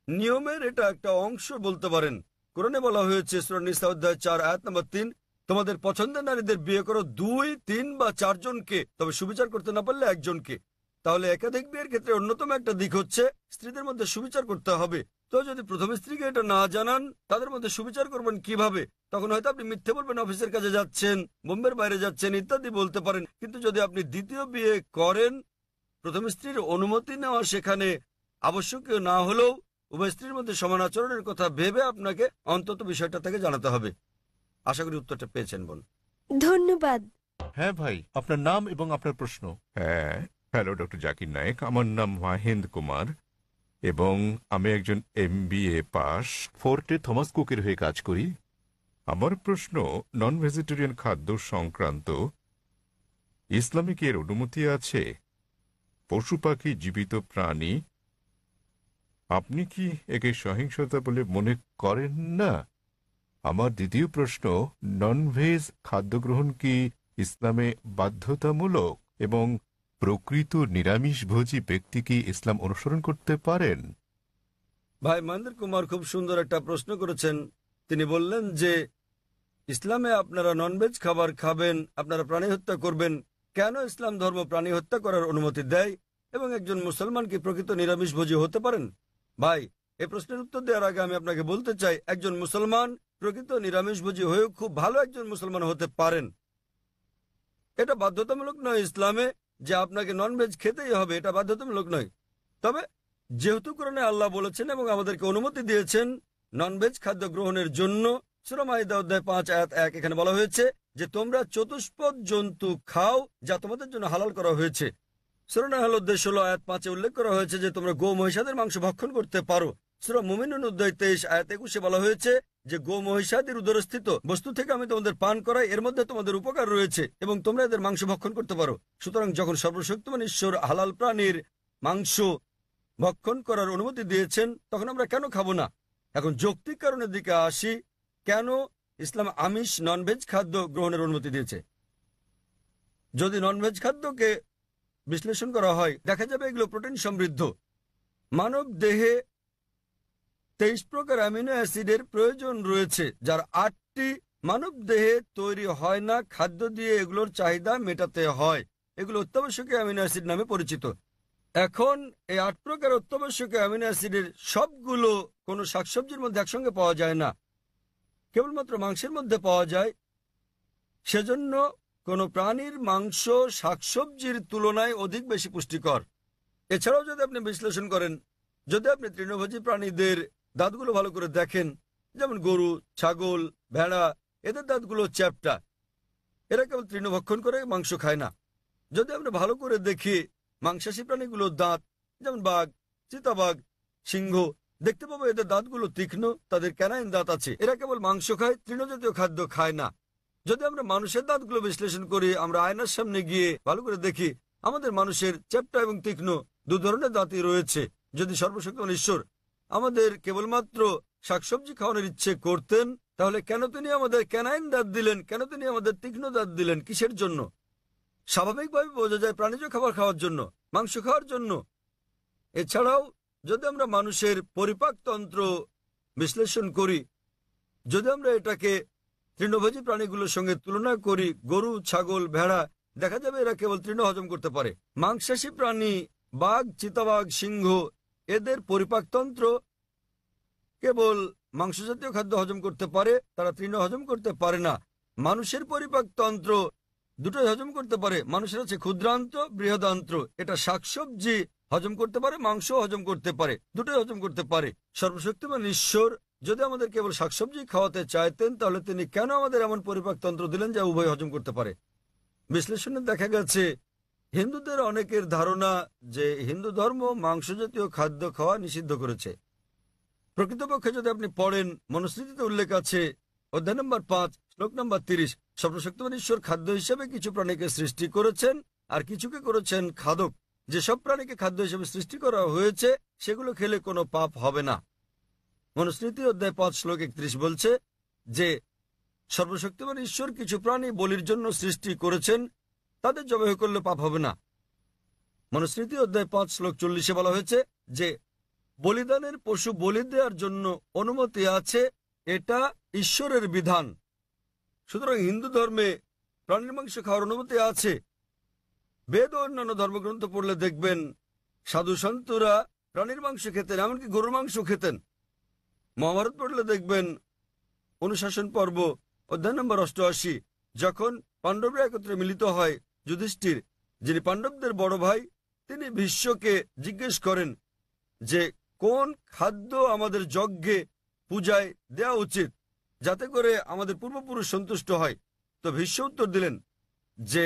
নিয়মের এটা একটা অংশ বলতে পারেন। কোরআনে বলা হয়েছে সূরা নিসা অধ্যায় 4 আয়াত নম্বর 3, তোমাদের পছন্দের নারীদের বিয়ে করো 2, 3 বা 4 জনকে, তবে সুবিচার করতে না পারলে একজনকে। তাহলে একাধিক বিয়ের ক্ষেত্রে অন্যতম একটা দিক হচ্ছে স্ত্রীদের মধ্যে সুবিচার করতে হবে। তো যদি প্রথম স্ত্রীকে এটা না জানান, তাদের মধ্যে সুবিচার করবেন কিভাবে? তখন হয়তো আপনি মিথ্যে বলবেন, অফিসের কাজে যাচ্ছেন, বোম্বের বাইরে যাচ্ছেন ইত্যাদি বলতে পারেন। কিন্তু যদি আপনি দ্বিতীয় বিয়ে করেন, প্রথম স্ত্রীর অনুমতি নেওয়া সেখানে আবশ্যকীয় না হলেও উভয় স্ত্রীর মধ্যে সমান আচরণের কথা ভেবে আপনাকে অন্তত বিষয়টা থেকে জানাতে হবে। আশা করি উত্তরটা পেয়েছেন বোন। ধন্যবাদ। হ্যাঁ ভাই, আপনার নাম এবং আপনার প্রশ্ন। হ্যাঁ, হ্যালো ডক্টর জাকির নায়েক, আমার নাম মাহেন্দ্র কুমার এবং আমি একজন MBA পাস। ফোর্টে থমাস কুকের হয়ে কাজ করি। আমার প্রশ্ন নন ভেজিটেরিয়ান খাদ্য সংক্রান্ত। ইসলামে কি এর অনুমতি আছে? পশু পাখি, জীবিত প্রাণী, আপনি কি একে সহিংসতা বলে মনে করেন না? আমার দ্বিতীয় প্রশ্ন, নন ভেজ খাদ্য গ্রহণ কি ইসলামে বাধ্যতামূলক এবং প্রকৃত নিরামিষভোজী ব্যক্তি কি ইসলাম অনুসরণ করতে পারেন? ভাই মহেন্দ্র কুমার খুব সুন্দর একটা প্রশ্ন করেছেন। তিনি বললেন যে ইসলামে আপনারা ননভেজ খাবার খাবেন, আপনারা প্রাণী হত্যা করবেন। কেন ইসলাম ধর্ম প্রাণী হত্যা করার অনুমতি দেয় এবং একজন মুসলমান কি প্রকৃত নিরামিষভোজী হতে পারেন? ভাই, এই প্রশ্নের উত্তর দেওয়ার আগে আমি আপনাকে বলতে চাই, একজন মুসলমান প্রকৃত নিরামিষভোজী হয়েও খুব ভালো একজন মুসলমান হতে পারেন। এটা বাধ্যতামূলক নয় ইসলামে যে আপনাকে ননভেজ খেতেই হবে, এটা বাধ্যতামূলক নয়। তবে যেহেতু কোরআনে আল্লাহ বলেছেন এবং আমাদেরকে অনুমতি দিয়েছেন ননভেজ খাদ্য গ্রহণের জন্য, সূরা মাইদা অধ্যায় 5 আয়াত 1 এখানে বলা হয়েছে যে তোমরা চতুষ্পদ জন্তু খাও যা তোমাদের জন্য হালাল করা হয়েছে। সূরা নাহল অধ্যায় 16 আয়াত 5 উল্লেখ করা হয়েছে যে তোমরা গো মহিষাদের মাংস ভক্ষণ করতে পারো। সূরা মুমিনুন অধ্যায় 23 আয়াত 21 বলা হয়েছে যে গো মহিষাদের উদরস্থিত বস্তু থেকে আমি তোমাদের পান করাই, এর মধ্যে তোমাদের উপকার রয়েছে এবং তোমরা এদের মাংস ভক্ষণ করতে পারো। সুতরাং যখন সর্বশক্তিমান ঈশ্বর হালাল প্রাণীর মাংস ভক্ষণ করার অনুমতি দিয়েছেন, তখন আমরা কেন খাবো না? এখন যৌক্তিক কারণের দিকে আসি, কেন ইসলাম আমিষ ননভেজ খাদ্য গ্রহণের অনুমতি দিয়েছে। যদি ননভেজ খাদ্যকে বিশ্লেষণ করা হয়, দেখা যাবে এগুলো প্রোটিন সমৃদ্ধ। মানব দেহে 23 প্রকার অ্যামিনো অ্যাসিডের প্রয়োজন রয়েছে, যার 8টি মানব দেহে তৈরি হয় না, খাদ্য দিয়ে এগুলোর চাহিদা মেটাতে হয়। এগুলো অত্যাবশ্যকীয় অ্যামিনো অ্যাসিড নামে পরিচিত। এখন এই 8 প্রকার অত্যাবশ্যকীয় অ্যামিনো অ্যাসিডের সবগুলো কোনো শাকসবজির মধ্যে একসঙ্গে পাওয়া যায় না, কেবলমাত্র মাংসের মধ্যে পাওয়া যায়। সেজন্য কোনো প্রাণীর মাংস শাকসবজির তুলনায় অধিক বেশি পুষ্টিকর। এছাড়াও যদি আপনি বিশ্লেষণ করেন, যদি আপনি তৃণভোজী প্রাণীদের দাঁতগুলো ভালো করে দেখেন, যেমন গরু, ছাগল, ভেড়া, এদের দাঁতগুলো চ্যাপ্টা, এরা কেবল তৃণভক্ষণ করে, মাংস খায় না। যদি আমরা ভালো করে দেখি মাংসাশী প্রাণীগুলোর দাঁত, যেমন বাঘ, চিতাবাঘ, সিংহ, দেখতে পাবো এদের দাঁতগুলো তীক্ষ্ণ, তাদের ক্যানাইন দাঁত আছে। এরা কেবল মাংস খায়, তৃণজাতীয় খাদ্য খায় না। যদি আমরা মানুষের দাঁতগুলো বিশ্লেষণ করি, আমরা আয়নার সামনে গিয়ে ভালো করে দেখি আমাদের মানুষের চ্যাপ্টা এবং তীক্ষ্ণ 2 ধরনের দাঁতই রয়েছে। যদি সর্বশক্তিমান ঈশ্বর আমাদের কেবলমাত্র শাকসবজি খাওয়ানোর ইচ্ছে করতেন, তাহলে কেন তিনি আমাদের ক্যানাইন দাঁত দিলেন? কেন তিনি আমাদের তীক্ষ্ণ দাঁত দিলেন? কিসের জন্য? স্বাভাবিকভাবে বোঝা যায় প্রাণীজ খাবার খাওয়ার জন্য, মাংস খাওয়ার জন্য। এছাড়াও যদি আমরা মানুষের পরিপাকতন্ত্র বিশ্লেষণ করি, যদি আমরা এটাকে তৃণভোজী প্রাণীগুলোর সঙ্গে তুলনা করি, গরু, ছাগল, ভেড়া, দেখা যাবে এরা কেবল তৃণ হজম করতে পারে। মাংসাশী প্রাণী বাঘ, চিতাবাঘ, সিংহ, এদের পরিপাকতন্ত্র কেবল মাংসজাতীয় খাদ্য হজম করতে পারে, তারা তৃণ হজম করতে পারে না। মানুষের পরিপাকতন্ত্র দুটোই হজম করতে পারে। মানুষের আছে ক্ষুদ্রান্ত্র, বৃহদান্ত্র। এটা শাকসবজি হজম করতে পারে, মাংস হজম করতে পারে, দুটোই হজম করতে পারে। সর্বশক্তিমান ঈশ্বর যদি আমাদের কেবল শাকসবজি খাওয়াতে চাইতেন, তাহলে তিনি কেন আমাদের এমন পরিপাকতন্ত্র দিলেন যা উভয় হজম করতে পারে? বিশ্লেষণে দেখা গেছে হিন্দুদের অনেকের ধারণা যে হিন্দু ধর্ম মাংস জাতীয় খাদ্য খাওয়া নিষিদ্ধ করেছে। প্রকৃতপক্ষে যদি আপনি পড়েন, মনুস্মৃতিতে উল্লেখ আছে অধ্যায় নম্বর 5 শ্লোক নম্বর 30, সর্বশক্তিমান ঈশ্বর খাদ্য হিসেবে কিছু প্রাণীকে সৃষ্টি করেছেন আর কিছুকে করেছেন খাদক। যেসব প্রাণীকে খাদ্য হিসেবে সৃষ্টি করা হয়েছে সেগুলো খেলে কোনো পাপ হবে না। মনুস্মৃতি অধ্যায় 5 শ্লোক 31 বলছে যে সর্বশক্তিমান ঈশ্বর কিছু প্রাণী বলির জন্য সৃষ্টি করেছেন, তাদের জবাই করলে পাপ হবে না। মনুস্মৃতি অধ্যায় 5 শ্লোক 40 বলা হয়েছে যে বলিদানের পশু বলি দেওয়ার জন্য অনুমতি আছে, এটা ঈশ্বরের বিধান। সুতরাং হিন্দু ধর্মে প্রাণীর মাংস খাওয়ার অনুমতি আছে। বেদ ও অন্যান্য ধর্মগ্রন্থ পড়লে দেখবেন সাধু সন্তরা প্রাণীর মাংস খেতেন, এমনকি গরুর মাংস খেতেন। মহাভারত পড়লে দেখবেন অনুশাসন পর্ব অধ্যায় নম্বর 88, যখন পাণ্ডবরা একত্রে মিলিত হয়, যুধিষ্ঠির যিনি পাণ্ডবদের বড় ভাই, তিনি ভীষ্মকে জিজ্ঞেস করেন যে কোন খাদ্য আমাদের যজ্ঞে পূজায় দেওয়া উচিত যাতে করে আমাদের পূর্বপুরুষ সন্তুষ্ট হয়। তো ভীষ্ম উত্তর দিলেন যে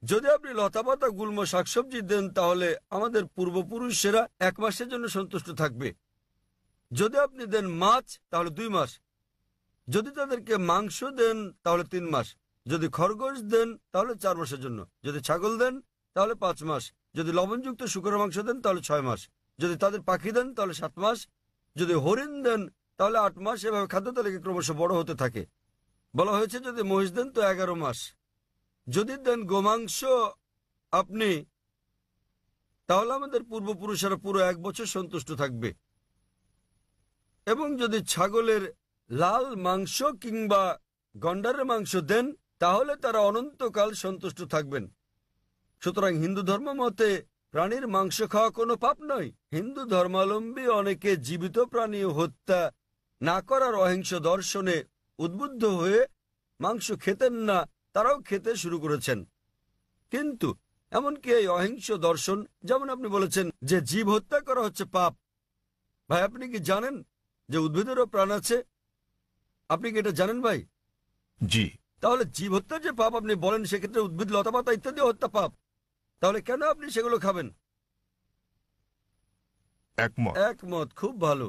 যদি আপনি লতাপাতা গুল্ম শাকসবজি দেন তাহলে আমাদের পূর্বপুরুষেরা 1 মাসের জন্য সন্তুষ্ট থাকবে। যদি আপনি দেন মাছ তাহলে 2 মাস, যদি তাদেরকে মাংস দেন তাহলে 3 মাস, যদি খরগোশ দেন তাহলে 4 মাসের জন্য, যদি ছাগল দেন তাহলে 5 মাস, যদি লবণযুক্ত শুকরের মাংস দেন তাহলে 6 মাস, যদি তাদের পাখি দেন তাহলে 7 মাস, যদি হরিণ দেন তাহলে 8 মাস। এভাবে খাদ্য তালিকা ক্রমশ বড় হতে থাকে। বলা হয়েছে যদি মহিষ দেন তো 11 মাস, যদি দেন গোমাংস আপনি তাহলে আমাদের পূর্বপুরুষেরা পুরো 1 বছর সন্তুষ্ট থাকবে, এবং যদি ছাগলের লাল মাংস কিংবা গন্ডারের মাংস দেন তাহলে তারা অনন্তকাল সন্তুষ্ট থাকবেন। সুতরাং হিন্দু ধর্ম মতে প্রাণীর মাংস খাওয়া কোনো পাপ নয়। হিন্দু ধর্মাবলম্বী অনেকে জীবিত প্রাণী হত্যা না করার অহিংস দর্শনে উদ্বুদ্ধ হয়ে মাংস খেতেন না, তারাও খেতে শুরু করেছেন। কিন্তু এমনকি এই অহিংস দর্শন, যেমন আপনি বলেছেন যে জীব হত্যা করা হচ্ছে পাপ, ভাই আপনি কি জানেন যে উদ্ভিদেরও প্রাণ আছে? আপনি কি এটা জানেন ভাই? জি। তাহলে জীব হত্যার যে পাপ আপনি বলেন, সেক্ষেত্রে উদ্ভিদ লতাপাতা ইত্যাদি হত্যা পাপ, তাহলে কেন আপনি সেগুলো খাবেন? একমত, খুব ভালো।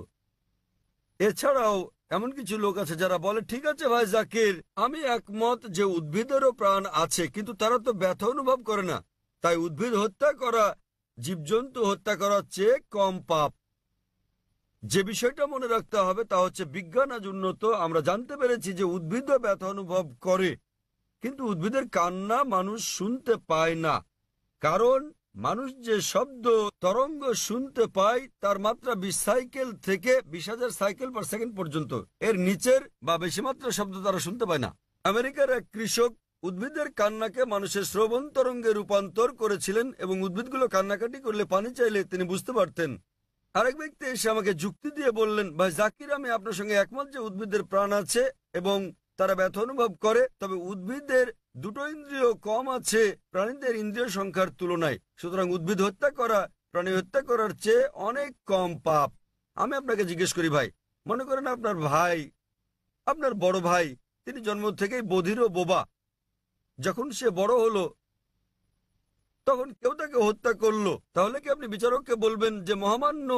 এছাড়াও এমন কিছু লোক আছে যারা বলে ঠিক আছে ভাই জাকির, আমি একমত যে উদ্ভিদেরও প্রাণ আছে, কিন্তু তারা তো ব্যথা অনুভব করে না, তাই উদ্ভিদ হত্যা করা জীবজন্তু হত্যা করার চেয়ে কম পাপ। যে বিষয়টা মনে রাখতে হবে তা হচ্ছে বিজ্ঞান আজ উন্নত, আমরা জানতে পেরেছি যে উদ্ভিদও ব্যথা অনুভব করে, কিন্তু উদ্ভিদের কান্না মানুষ শুনতে পায় না, কারণ মানুষ যে শব্দ তরঙ্গ শুনতে পায় তার মাত্রা 20 সাইকেল থেকে 20,000 সাইকেল পার সেকেন্ড পর্যন্ত, এর নিচের বা বেশি মাত্রা শব্দ তারা শুনতে পায় না। আমেরিকার এক কৃষক উদ্ভিদের কান্নাকে মানুষের শ্রবণ তরঙ্গে রূপান্তর করেছিলেন এবং উদ্ভিদগুলো কান্নাকাটি করলে পানি চাইলে তিনি বুঝতে পারতেন। আরেক ব্যক্তি এসে আমাকে যুক্তি দিয়ে বললেন, ভাই জাকির আমি আপনার সঙ্গে একমত যে উদ্ভিদের প্রাণ আছে এবং তারা ব্যথা অনুভব করে, তবে উদ্ভিদের 2টো ইন্দ্রিয় কম আছে প্রাণীদের ইন্দ্রিয় সংখ্যার তুলনায়, সুতরাং উদ্ভিদ হত্যা করা প্রাণী হত্যা করার চেয়ে অনেক কম পাপ। আমি আপনাকে জিজ্ঞেস করি ভাই, মনে করেন আপনার ভাই, আপনার বড় ভাই, তিনি জন্ম থেকেই বধির ও বোবা, যখন সে বড় হলো তখন কেউ তাকে হত্যা করলো, তাহলে কি আপনি বিচারককে বলবেন যে মহামান্য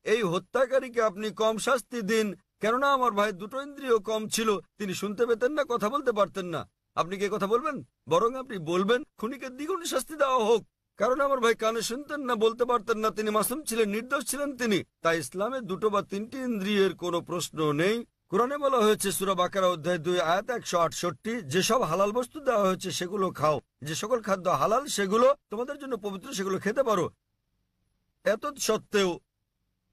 এই হত্যাকারীকে আপনি কম শাস্তি দিন, কেননা আমার ভাই 2টো ইন্দ্রিয় কম ছিল, তিনি শুনতে পেতেন না, কথা বলতে পারতেন না? আপনি কি কথা বলবেন? বরং আপনি বলবেন খুনিকে দ্বিগুণ শাস্তি দেওয়া হোক, কারণ আমার ভাই কানে শুনতেন না, বলতে পারতেন না, তিনি মাসুম ছিলেন, নির্দোষ ছিলেন তিনি। তাই ইসলামে 2টো বা 3টি ইন্দ্রিয়ের কোনো প্রশ্ন নেই। কোরআনে বলা হয়েছে সূরা বাকারা অধ্যায় 2 আয়াত 168, যেসব হালাল বস্তু দেওয়া হয়েছে সেগুলো খাও, যে সকল খাদ্য হালাল সেগুলো তোমাদের জন্য পবিত্র, সেগুলো খেতে পারো। এত সত্ত্বেও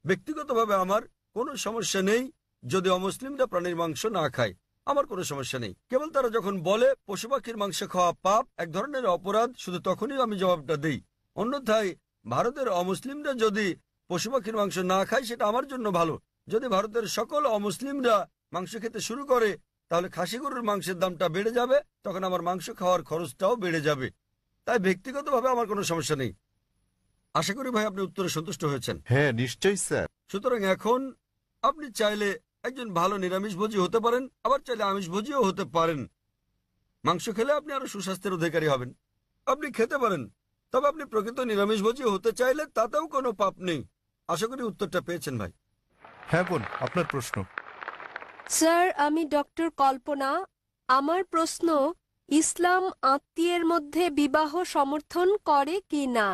ব্যক্তিগতভাবে আমার কোনো সমস্যা নেই যদি অমুসলিমরা প্রাণীর মাংস না খায়, আমার কোনো সমস্যা নেই। কেবল তারা যখন বলে পশু পাখির মাংস খাওয়া পাপ, এক ধরনের অপরাধ, শুধু তখনই আমি জবাবটা দিই। অন্যথায় ভারতের অমুসলিমরা যদি পশু পাখির মাংস না খায় সেটা আমার জন্য ভালো। যদি ভারতের সকল অমুসলিমরা মাংস খেতে শুরু করে তাহলে খাসি গরুর মাংসের দামটা বেড়ে যাবে, তখন আমার মাংস খাওয়ার খরচটাও বেড়ে যাবে। তাই ব্যক্তিগতভাবে আমার কোনো সমস্যা নেই। আশা করি ভাই আপনি উত্তরে সন্তুষ্ট হয়েছেন। হ্যাঁ নিশ্চয়ই স্যার। সুতরাং এখন আপনি চাইলে একজন ভালো নিরামিষভোজী হতে পারেন, আবার চাইলে আমিষভোজীও হতে পারেন। মাংস খেলে আপনি আরো সুস্বাস্থ্যের অধিকারী হবেন। আপনি খেতে পারেন, তবে আপনি প্রকৃত নিরামিষভোজী হতে চাইলে তাতেও কোনো পাপ নেই। আশা করি উত্তরটা পেয়েছেন ভাই। হ্যাঁ বোন, আপনার প্রশ্ন। স্যার, আমি ডক্টর কল্পনা। আমার প্রশ্ন, ইসলাম আত্মীয়ের মধ্যে বিবাহ সমর্থন করে কি না?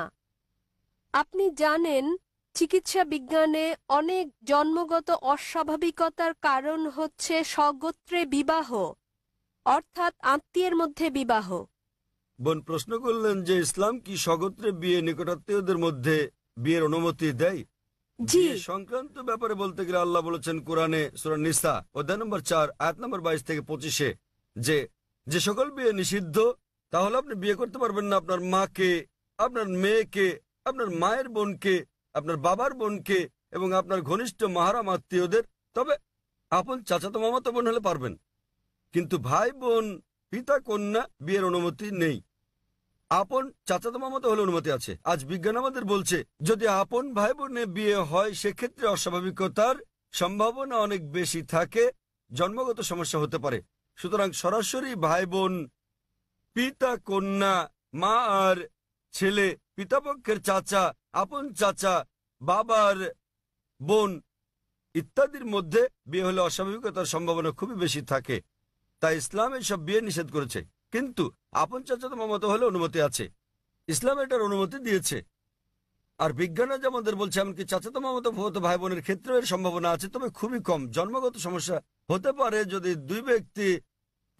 আপনি জানেন, চিকিৎসা বিজ্ঞানে অনেক জন্মগত অস্বাভাবিকতার কারণ হচ্ছে স্বগোত্রে বিবাহ, অর্থাৎ আত্মীয়ের মধ্যে বিবাহ। বোন প্রশ্ন করলেন যে ইসলাম কি স্বগোত্রে বিয়ে, নিকটাত্মীয়দের মধ্যে বিয়ের অনুমতি দেয়? জি। বিয়ে সংক্রান্ত ব্যাপারে বলতে গেলে আল্লাহ বলেছেন কোরআনে সূরা নিসা অধ্যায় নম্বর 4 আয়াত নম্বর 22 থেকে 25 যে যে সকল বিয়ে নিষিদ্ধ, তাহলে আপনি বিয়ে করতে পারবেন না আপনার মাকে, আপনার মেয়েকে, আপনার মায়ের বোনকে, আপনার বাবার বোনকে এবং আপনার ঘনিষ্ঠ মাহারাম আত্মীয়দের। তবে আপন চাচাতো মামাতো বোন হলে পারবেন, কিন্তু ভাই বোন, পিতা কন্যা বিয়ের অনুমতি নেই। আপন চাচাতো মামাতো হলে অনুমতি আছে। আজ বিজ্ঞান আমাদের বলছে যদি আপন ভাই বোনে বিয়ে হয় সেক্ষেত্রে অস্বাভাবিকতার সম্ভাবনা অনেক বেশি থাকে, জন্মগত সমস্যা হতে পারে। সুতরাং সরাসরি ভাই বোন, পিতা কন্যা, মা আর ছেলে, পিতাপক্ষের চাচা, আপন চাচা, বাবার বোন ইত্যাদির মধ্যে বিয়ে হলে অস্বাভাবিকতার সম্ভাবনা খুবই বেশি থাকে। তাই ইসলাম এইসব বিয়ে নিষেধ করেছে, কিন্তু আপন চাচাতো মামাতো হলে অনুমতি আছে। ইসলাম এটার অনুমতি দিয়েছে। আর বিজ্ঞান আজ আমাদের বলছে এমনকি চাচাতো মামাতো ফুফাতো ভাই বোনের ক্ষেত্রেও এর সম্ভাবনা আছে, তবে খুবই কম। জন্মগত সমস্যা হতে পারে যদি দুই ব্যক্তি,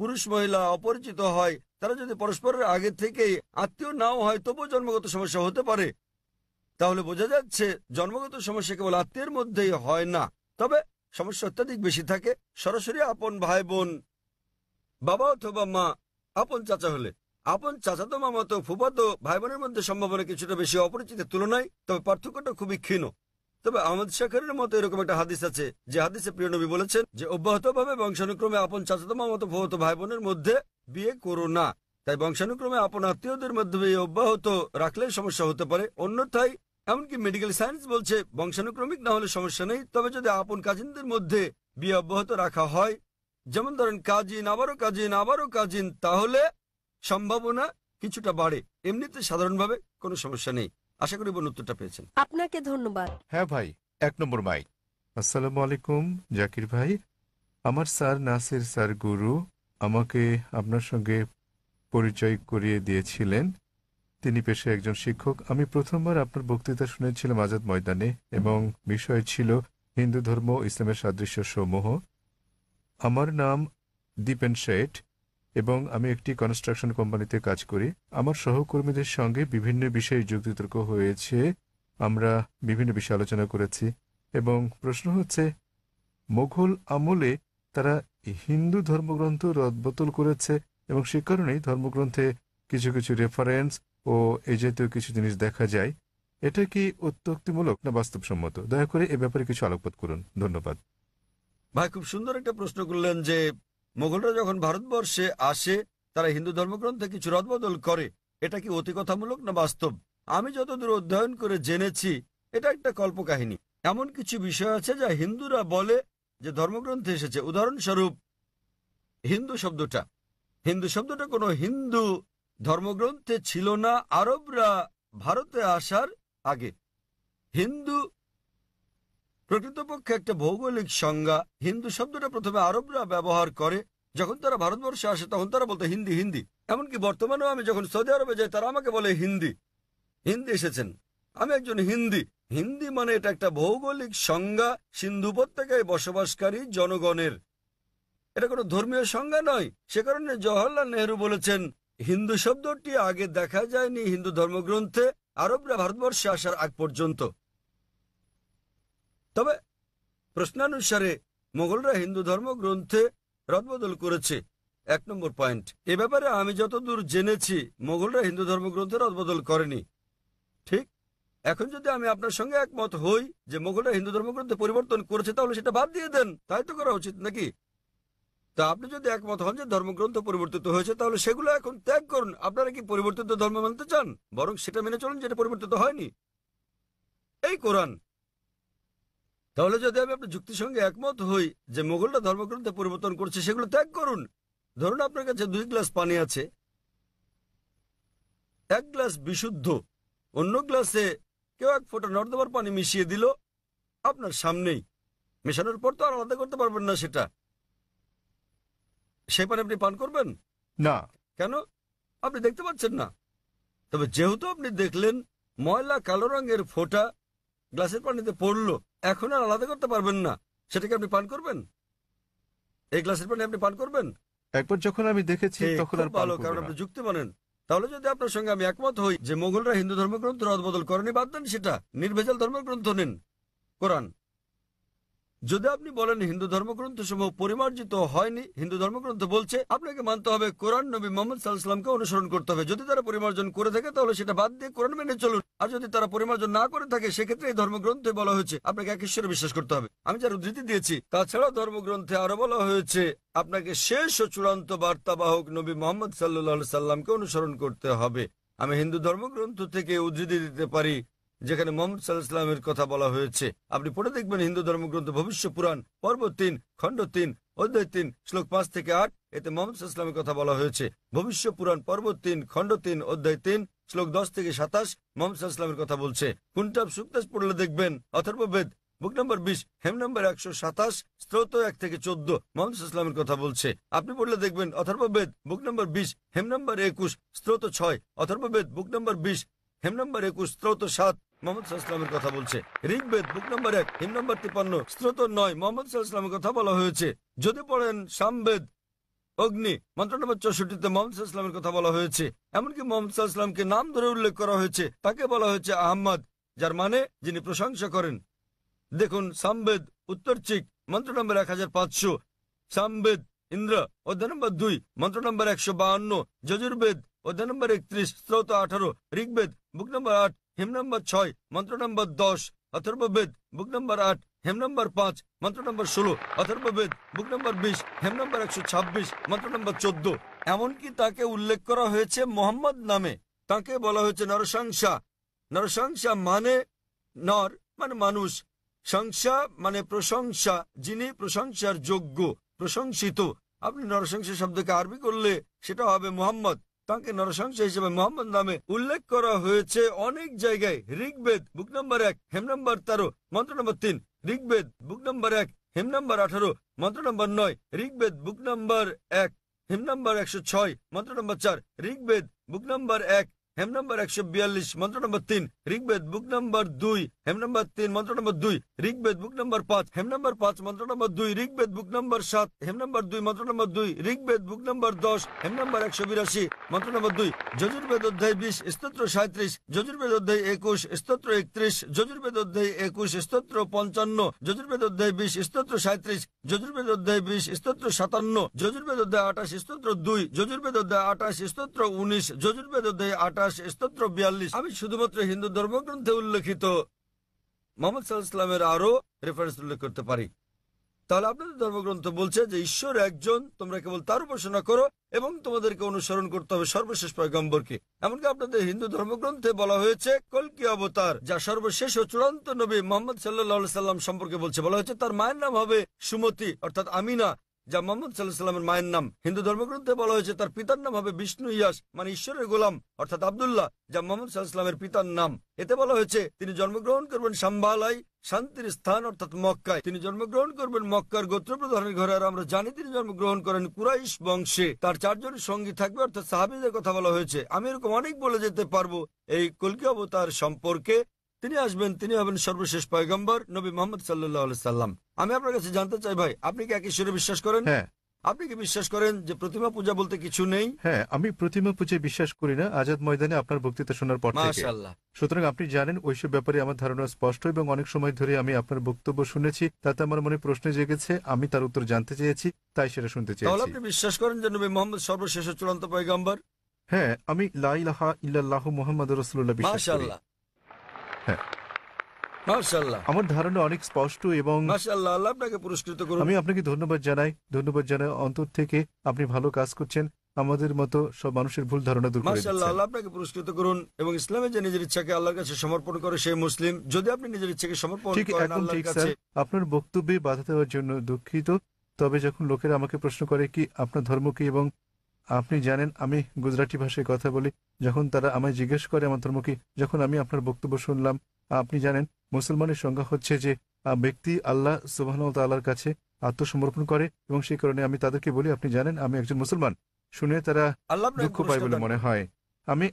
পুরুষ মহিলা অপরিচিত হয়, তারা যদি পরস্পরের আগে থেকেই আত্মীয় নাও হয় তবুও জন্মগত সমস্যা হতে পারে। তাহলে বোঝা যাচ্ছে জন্মগত সমস্যা কেবল আত্মীয়ের মধ্যেই হয় না, তবে সমস্যা অত্যাধিক বেশি থাকে সরাসরি আপন ভাই বোন, বাবা অথবা মা, আপন চাচা হলে। আপন চাচাতো মামাতো ফুফাতো ভাই বোনের মধ্যে সম্ভাবনা কিছুটা বেশি অপরিচিতের তুলনায়, তবে পার্থক্যটা খুবই ক্ষীণ। তবে আহমদ শাকরের মতো এরকম একটা হাদিস আছে, যে হাদিসে প্রিয় নবী বলেছেন যে অব্যাহতভাবে বংশানুক্রমে আপন চাচাতো মামাতো ফুফাতো ভাই বোনের মধ্যে বিয়ে করো না। তাই বংশানুক্রমে আপন আত্মীয়দের মধ্যে বিয়ে অব্যাহত রাখলে সমস্যা হতে পারে। অন্যথায় এমনকি মেডিকেল সায়েন্স বলছে বংশানুক্রমিক না হলে সমস্যা নেই, তবে যদি আপন কাজিনদের মধ্যে বিয়ে অব্যাহত রাখা হয়, যেমন ধরেন কাজিন আবারও কাজিন আবারও কাজিন, তাহলে সম্ভাবনা কিছুটা বাড়ে। এমনিতে সাধারণভাবে কোনো সমস্যা নেই। আশা করি বোন উত্তরটা পেয়েছেন। আপনাকে ধন্যবাদ। হ্যাঁ ভাই, 1 নম্বর মাইক। আসসালামু আলাইকুম জাকির ভাই। আমার স্যার নাসির স্যার গুরু আমাকে আপনার সঙ্গে পরিচয় করিয়ে দিয়েছিলেন। তিনি পেশায় একজন শিক্ষক। আমি প্রথমবার আপনার বক্তৃতা শুনেছিলাম আজাদ ময়দানে, এবং বিষয় ছিল হিন্দু ধর্ম ইসলামের সাদৃশ্য সমূহ। আমার নাম দীপেন শেঠ এবং আমি একটি কনস্ট্রাকশন কোম্পানিতে কাজ করি। আমার সহকর্মীদের সঙ্গে বিভিন্ন বিষয়ে যুক্তিতর্ক হয়েছে, আমরা বিভিন্ন বিষয়ে আলোচনা করেছি, এবং প্রশ্ন হচ্ছে মোঘল আমলে তারা হিন্দু ধর্মগ্রন্থ রদবদল করেছে, এবং সে কারণেই ধর্মগ্রন্থে কিছু কিছু রেফারেন্স ও এই জাতীয় কিছু জিনিস দেখা যায়। এটা কি অত্যুক্তিমূলক না বাস্তবসম্মত? দয়া করে এ ব্যাপারে কিছু আলোকপাত করুন, ধন্যবাদ। ভাই খুব সুন্দর একটা প্রশ্ন করলেন যে মোগলরা যখন ভারতবর্ষে আসে তারা হিন্দু ধর্মগ্রন্থে কিছু রদবদল করে, এটা কি অতিকথামূলক না বাস্তব? আমি যতদূর অধ্যয়ন করে জেনেছি এটা একটা কল্পকাহিনী। এমন কিছু বিষয় আছে যা হিন্দুরা বলে যে ধর্মগ্রন্থে এসেছে। উদাহরণস্বরূপ হিন্দু শব্দটা কোনো হিন্দু ধর্মগ্রন্থে ছিল না আরবরা ভারতে আসার আগে। হিন্দু প্রকৃতপক্ষে একটা ভৌগোলিক সংজ্ঞা। হিন্দু শব্দটা প্রথমে আরবরা ব্যবহার করে, যখন তারা ভারতবর্ষে আসে তখন তারা বলতো হিন্দি হিন্দি। এমনকি বর্তমানেও আমি যখন সৌদি আরবে যাই তারা আমাকে বলে হিন্দি হিন্দি এসেছেন, আমি একজন হিন্দি। হিন্দি মানে এটা একটা ভৌগোলিক সংজ্ঞা সিন্ধু উপত্যকায় বসবাসকারী জনগণের, এটা কোনো ধর্মীয় সংজ্ঞা নয়। সে কারণে জওহরলাল নেহরু বলেছেন হিন্দু শব্দটি আগে দেখা যায়নি হিন্দু ধর্মগ্রন্থে আরবরা ভারতবর্ষে আসার আগ পর্যন্ত। তবে প্রশ্নানুসারে মোগলরা হিন্দু ধর্মগ্রন্থে রদবদল করেছে। 1 নম্বর পয়েন্ট, এ ব্যাপারে আমি যতদূর জেনেছি মোগলরা হিন্দু ধর্মগ্রন্থে রদবদল করেনি। ঠিক, এখন যদি আমি আপনার সঙ্গে একমত হই যে মোগলরা হিন্দু ধর্মগ্রন্থে পরিবর্তন করেছে, তাহলে সেটা বাদ দিয়ে দেন, তাই তো করা উচিত নাকি? তা আপনি যদি একমত হন যে ধর্মগ্রন্থ পরিবর্তিত হয়েছে, তাহলে সেগুলো এখন ত্যাগ করুন। আপনারা কি পরিবর্তিত ধর্ম মানতে চান? বরং সেটা মেনে চলুন যেটা পরিবর্তিত হয়নি, এই কোরআন। তাহলে যদি আমি আপনার যুক্তির সঙ্গে একমত হই যে মোগলরা ধর্মগ্রন্থে পরিবর্তন করছে, সেগুলো ত্যাগ করুন। ধরুন আপনার কাছে 2 গ্লাস পানি আছে, এক গ্লাস বিশুদ্ধ, অন্য গ্লাসে কেউ 1 ফোঁটা নর্দমার পানি মিশিয়ে দিল আপনার সামনেই। মেশানোর পর তো আর আলাদা করতে পারবেন না সেটা, সেই পানি আপনি পান করবেন? না। কেন? আপনি দেখতে পাচ্ছেন না। তবে যেহেতু আপনি দেখলেন ময়লা কালো রঙের ফোঁটা গ্লাসের পানিতে পড়লো, এখন আর আলাদা করতে পারবেন না, সেটাকে আপনি পান করবেন? এই গ্লাসের পানি আপনি পান করবেন? একবার যখন আমি দেখেছি ঠিক, তখন আর খুব পান ভালো, করব কারণ না। আপনি যুক্তি মানেন। তাহলে যদি আপনার সঙ্গে আমি একমত হই যে মোগলরা হিন্দু ধর্মগ্রন্থ রদবদল করেনি, বাদ দেন সেটা, নির্ভেজাল ধর্মগ্রন্থ নিন, কোরআন। যদি আপনি বলেন হিন্দু ধর্মগ্রন্থ সমূহ পরিমার্জিত হয়নি, হিন্দু ধর্মগ্রন্থ বলছে, আপনাকে মানতে হবে কোরআন, নবী মোহাম্মদ সাল্লাল্লাহু আলাইহি ওয়াসাল্লামকে অনুসরণ করতে হবে। যদি তারা পরিমার্জন করে থাকে তাহলে সেটা বাদ দিয়ে কোরআন মেনে চলুন, আর যদি তারা পরিমার্জন না করে থাকে সেক্ষেত্রে এই ধর্মগ্রন্থে বলা হয়েছে আপনাকে এক ঈশ্বরে বিশ্বাস করতে হবে। আমি যার উদ্ধৃতি দিয়েছি, তাছাড়া ধর্মগ্রন্থে আরো বলা হয়েছে আপনাকে শেষ ও চূড়ান্ত বার্তাবাহক নবী মোহাম্মদ সাল্লাল্লাহু আলাইহি সাল্লামকে অনুসরণ করতে হবে। আমি হিন্দু ধর্মগ্রন্থ থেকে উদ্ধৃতি দিতে পারি যেখানে মোহাম্মদ সাল্লাল্লাহু আলাইহি ওয়াসাল্লামের কথা বলা হয়েছে। আপনি পড়ে দেখবেন হিন্দু ধর্মগ্রন্থ ভবিষ্য পুরাণ পর্ব 3 খণ্ড 3 অধ্যায় 3 শ্লোক 5 থেকে 8, এতে মোহাম্মদ সাল্লাল্লাহু আলাইহি ওয়াসাল্লামের কথা বলা হয়েছে। ভবিষ্য পুরাণ পর্ব 3 খণ্ড 3 অধ্যায় 3 শ্লোক 10 থেকে 27 মোহাম্মদ সাল্লাল্লাহু আলাইহি ওয়াসাল্লামের কথা বলছে। কুনটাব সুক্তাস পড়লে দেখবেন অথর্ববেদ বুক নম্বর 20 হেম নম্বর 127 স্তোত্র 1 থেকে 14 মোহাম্মদ সাল্লাল্লাহু আলাইহি ওয়াসাল্লামের কথা বলছে। আপনি পড়লে দেখবেন অথর্ববেদ বুক নম্বর 20 হেম নম্বর 21 স্তোত্র 6, অথর্ববেদ বুক নম্বর 20 হেম নম্বর 21 স্তোত্র 7 মোহাম্মদ সাল্লাল্লাহু আলাইহি ওয়াসাল্লামের কথা বলছে। ঋগ্বেদ বুক নম্বর 1 হিম নম্বর 53 স্তোত্র 9 মোহাম্মদ সাল্লাল্লাহু আলাইহি ওয়াসাল্লামের কথা বলা হয়েছে। যদি পড়েন সামবেদ অগ্নি মন্ত্র নম্বর 64-তে মোহাম্মদ সাল্লাল্লাহু আলাইহি ওয়াসাল্লামের কথা বলা হয়েছে। এমনকি মোহাম্মদ সাল্লাল্লাহু আলাইহি ওয়াসাল্লামকে নাম ধরে উল্লেখ করা হয়েছে, তাকে বলা হয়েছে আহমদ, যার মানে যিনি প্রশংসা করেন। দেখুন সামবেদ উত্তরচিক মন্ত্র নম্বর 1500, সামবেদ ইন্দ্র অধ্যায় নম্বর 2 মন্ত্র নম্বর 152, যজুর্বেদ অধ্যায় নম্বর 31 স্তোত্র 18, ঋগ্বেদ বুক নম্বর 8 হেম নম্বর 6 মন্ত্র নম্বর 10, অথর্ববেদ বুক নম্বর 8 হেম নম্বর 5 মন্ত্র নম্বর 16, অথর্ববেদ বুক নম্বর 20 হেম নম্বর 126 মন্ত্র নম্বর 14। এমনকি তাকে উল্লেখ করা হয়েছে মোহাম্মদ নামে। তাকে বলা হয়েছে নরসংসা। নরসংসা মানে নর মানে মানুষ, সংসা মানে প্রশংসা, যিনি প্রশংসার যোগ্য, প্রশংসিত। আপনি নরসংসা শব্দকে আরবি করলে সেটা হবে মোহাম্মদ। তাকে নরসংসা হিসেবে মোহাম্মদ নামে উল্লেখ করা হয়েছে অনেক জায়গায়। ঋগ্বেদ বুক নম্বর 1 হেম নম্বর 13 মন্ত্র নম্বর 3, ঋগ্বেদ বুক নম্বর 1 হেম নম্বর 18 মন্ত্র নম্বর 9, ঋগ্বেদ বুক নম্বর 1 হেম নম্বর 106 মন্ত্র নম্বর 4, ঋগ্বেদ বুক নম্বর 1 হেম নম্বর 142 মন্ত্র নম্বর 3, ঋগ্বেদ বুক নম্বর 2 হেম নম্বর 3 মন্ত্র নম্বর 2, ঋগ্বেদ বুক নম্বর 5 হেম নম্বর 5 মন্ত্র নম্বর 2, ঋগ্বেদ বুক নম্বর 7 হেম নম্বর 2 মন্ত্র নম্বর 2, ঋগ্বেদ বুক নম্বর 10 হেম নম্বর 182 মন্ত্র নম্বর 2, যজুর্বেদ অধ্যায় 20 স্তোত্র 37, যজুর্বেদ অধ্যায় 21 স্তোত্র 31, যজুর্বেদ অধ্যায় 21 স্তোত্র 55, যজুর্বেদ অধ্যায় 20 স্তোত্র 37, যজুর্বেদ অধ্যায় 20 স্তোত্র 57, যজুর্বেদ অধ্যায় 28 স্তোত্র 2, যজুর্বেদ অধ্যায় 28 স্তোত্র 19, যজুর্বেদ অধ্যায় 28 স্তোত্র 42। আমি শুধুমাত্র হিন্দু ধর্মগ্রন্থে উল্লেখিত মোহাম্মদ সাল্লাল্লাহু আলাইহি ওয়াসাল্লামের আরো রেফারেন্স উল্লেখ করতে পারি। তাহলে আপনাদের ধর্মগ্রন্থ বলছে যে ঈশ্বর একজন, তোমরা কেবল তার উপাসনা করো এবং তোমাদেরকে অনুসরণ করতে হবে সর্বশেষ পয়গম্বরকে। এমনকি আপনাদের হিন্দু ধর্মগ্রন্থে বলা হয়েছে কল্কি অবতার, যা সর্বশেষ ও চূড়ান্ত নবী মোহাম্মদ সাল্লাল্লাহু আলাইহি সাল্লাম সম্পর্কে বলছে। বলা হয়েছে তার মায়ের নাম হবে সুমতি অর্থাৎ আমিনা, যা মোহাম্মদ সাল্লাল্লাহু আলাইহি সাল্লামের মায়ের নাম। হিন্দু ধর্মগ্রন্থে বলা হয়েছে তার পিতার নাম হবে বিষ্ণু ইয়াস মানে ঈশ্বরের গোলাম অর্থাৎ আব্দুল্লাহ, যা মোহাম্মদ সাল্লাল্লাহু আলাইহি সাল্লামের পিতার নাম। এতে বলা হয়েছে তিনি জন্মগ্রহণ করবেন সাম্বালাই, শান্তির স্থান অর্থাৎ মক্কায়। তিনি জন্মগ্রহণ করবেন মক্কার গোত্রপ্রধানের ঘরে। আর আমরা জানি তিনি জন্মগ্রহণ করেন কুরাইশ বংশে। তার 4 জন সঙ্গী থাকবে অর্থাৎ সাহাবীদের কথা বলা হয়েছে। আমি এরকম অনেক বলে যেতে পারবো এই কল্কি অবতার সম্পর্কে। তিনি আসবেন, তিনি হবেন সর্বশেষ পয়গম্বর নবী মোহাম্মদ সাল্লাল্লাহু আলাইহি সাল্লাম। আমি আপনার কাছে জানতে চাই ভাই, আপনি কি এক ঈশ্বরে বিশ্বাস করেন? হ্যাঁ। আপনি কি বিশ্বাস করেন যে প্রতিমা পূজা বলতে কিছু নেই? হ্যাঁ, আমি প্রতিমা পূজায় বিশ্বাস করি না, আজাদ ময়দানে আপনার বক্তৃতা শোনার পর থেকে। মাশাআল্লাহ। সুতরাং আপনি জানেন ওইসব ব্যাপারে আমার ধারণা স্পষ্ট এবং অনেক সময় ধরে আমি আপনার বক্তব্য শুনেছি, তাতে আমার মনে প্রশ্ন জেগেছে, আমি তার উত্তর জানতে চেয়েছি, তাই সেটা শুনতে তাহলে চেয়েছি। আপনি বিশ্বাস করেন যে নবী মোহাম্মদ সর্বশেষ ও চূড়ান্ত পয়গম্বর? হ্যাঁ, আমি লা ইলাহা ইল্লাল্লাহু মুহাম্মাদুর রাসূলুল্লাহ বিশ্বাস করি। মাশাআল্লাহ। হ্যাঁ। মাশাআল্লাহ। আমার ধারণা অনেক স্পষ্ট এবং মাশাআল্লাহ, আল্লাহ আপনাকে পুরস্কৃত করুন। আমি আপনাকে ধন্যবাদ জানাই অন্তর থেকে। আপনি ভালো কাজ করছেন, আমাদের মতো সব মানুষের ভুল ধারণা দূর করে মাশাআল্লাহ, দিচ্ছেন। আল্লাহ আপনাকে পুরস্কৃত করুন। এবং ইসলামে যে নিজের ইচ্ছাকে আল্লাহর কাছে সমর্পণ করে সেই মুসলিম। যদি আপনি নিজের ইচ্ছাকে সমর্পণ ঠিক করেন একদম আল্লাহর ঠিক কাছে। স্যার, আপনার বক্তব্যে বাধা দেওয়ার জন্য দুঃখিত। তবে যখন লোকেরা আমাকে প্রশ্ন করে কি আপনার ধর্ম কি, এবং আপনি জানেন আমি গুজরাটি ভাষায় কথা বলি, যখন তারা আমায় জিজ্ঞেস করে আমার ধর্ম কি, যখন আমি আপনার বক্তব্য শুনলাম, আপনি জানেন মুসলমানের সংজ্ঞা হচ্ছে যে ব্যক্তি আল্লাহ সুবহানাহু ওয়া তাআলার কাছে আত্মসমর্পণ করে, এবং সেই কারণে আমি তাদেরকে বলি আপনি জানেন আমি একজন মুসলমান। শুনে তারা আল্লাহ আপনাকে দুঃখ পায় পুরস্কার বলে দান মনে করুন। হয়।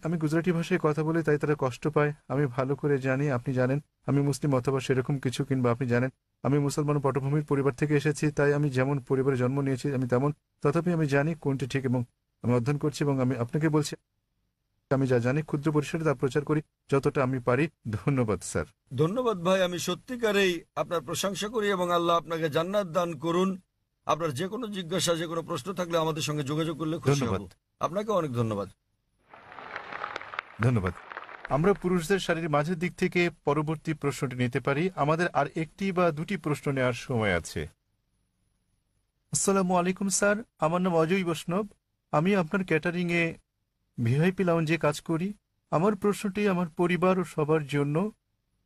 আমি গুজরাটি ভাষায় কথা বলি, তাই তারা কষ্ট পায়। আমি ভালো করে জানি আপনি জানেন আমি মুসলিম অথবা সেরকম কিছু, কিংবা আপনি জানেন আমি মুসলমান পটভূমির পরিবার থেকে এসেছি, তাই আমি যেমন পরিবারে জন্ম নিয়েছি আমি তেমন, তথাপি আমি জানি কোনটি ঠিক, এবং আমি অধ্যয়ন করছি, এবং আমি আপনাকে বলছি আমি যা জানি ক্ষুদ্র পরিসরে তা প্রচার করি যতটা আমি পারি। ধন্যবাদ স্যার। ধন্যবাদ ভাই, আমি সত্যিকারেই আপনার প্রশংসা করি এবং আল্লাহ আপনাকে জান্নাত দান করুন। আপনার যে কোনো জিজ্ঞাসা, যে কোনো প্রশ্ন থাকলে আমাদের সঙ্গে যোগাযোগ করলে খুশি ধন্যবাদ। হব। আপনাকে অনেক ধন্যবাদ। ধন্যবাদ। আমরা পুরুষদের শাড়ির মাঝের দিক থেকে পরবর্তী প্রশ্নটি নিতে পারি। আমাদের আর একটি বা দুটি প্রশ্ন নেওয়ার সময় আছে। আসসালামু আলাইকুম স্যার, আমার নাম অজয় বৈষ্ণব। আমি আপনার ক্যাটারিংয়ে ভিআইপি লাউঞ্জে কাজ করি। আমার প্রশ্নটি আমার পরিবার ও সবার জন্য।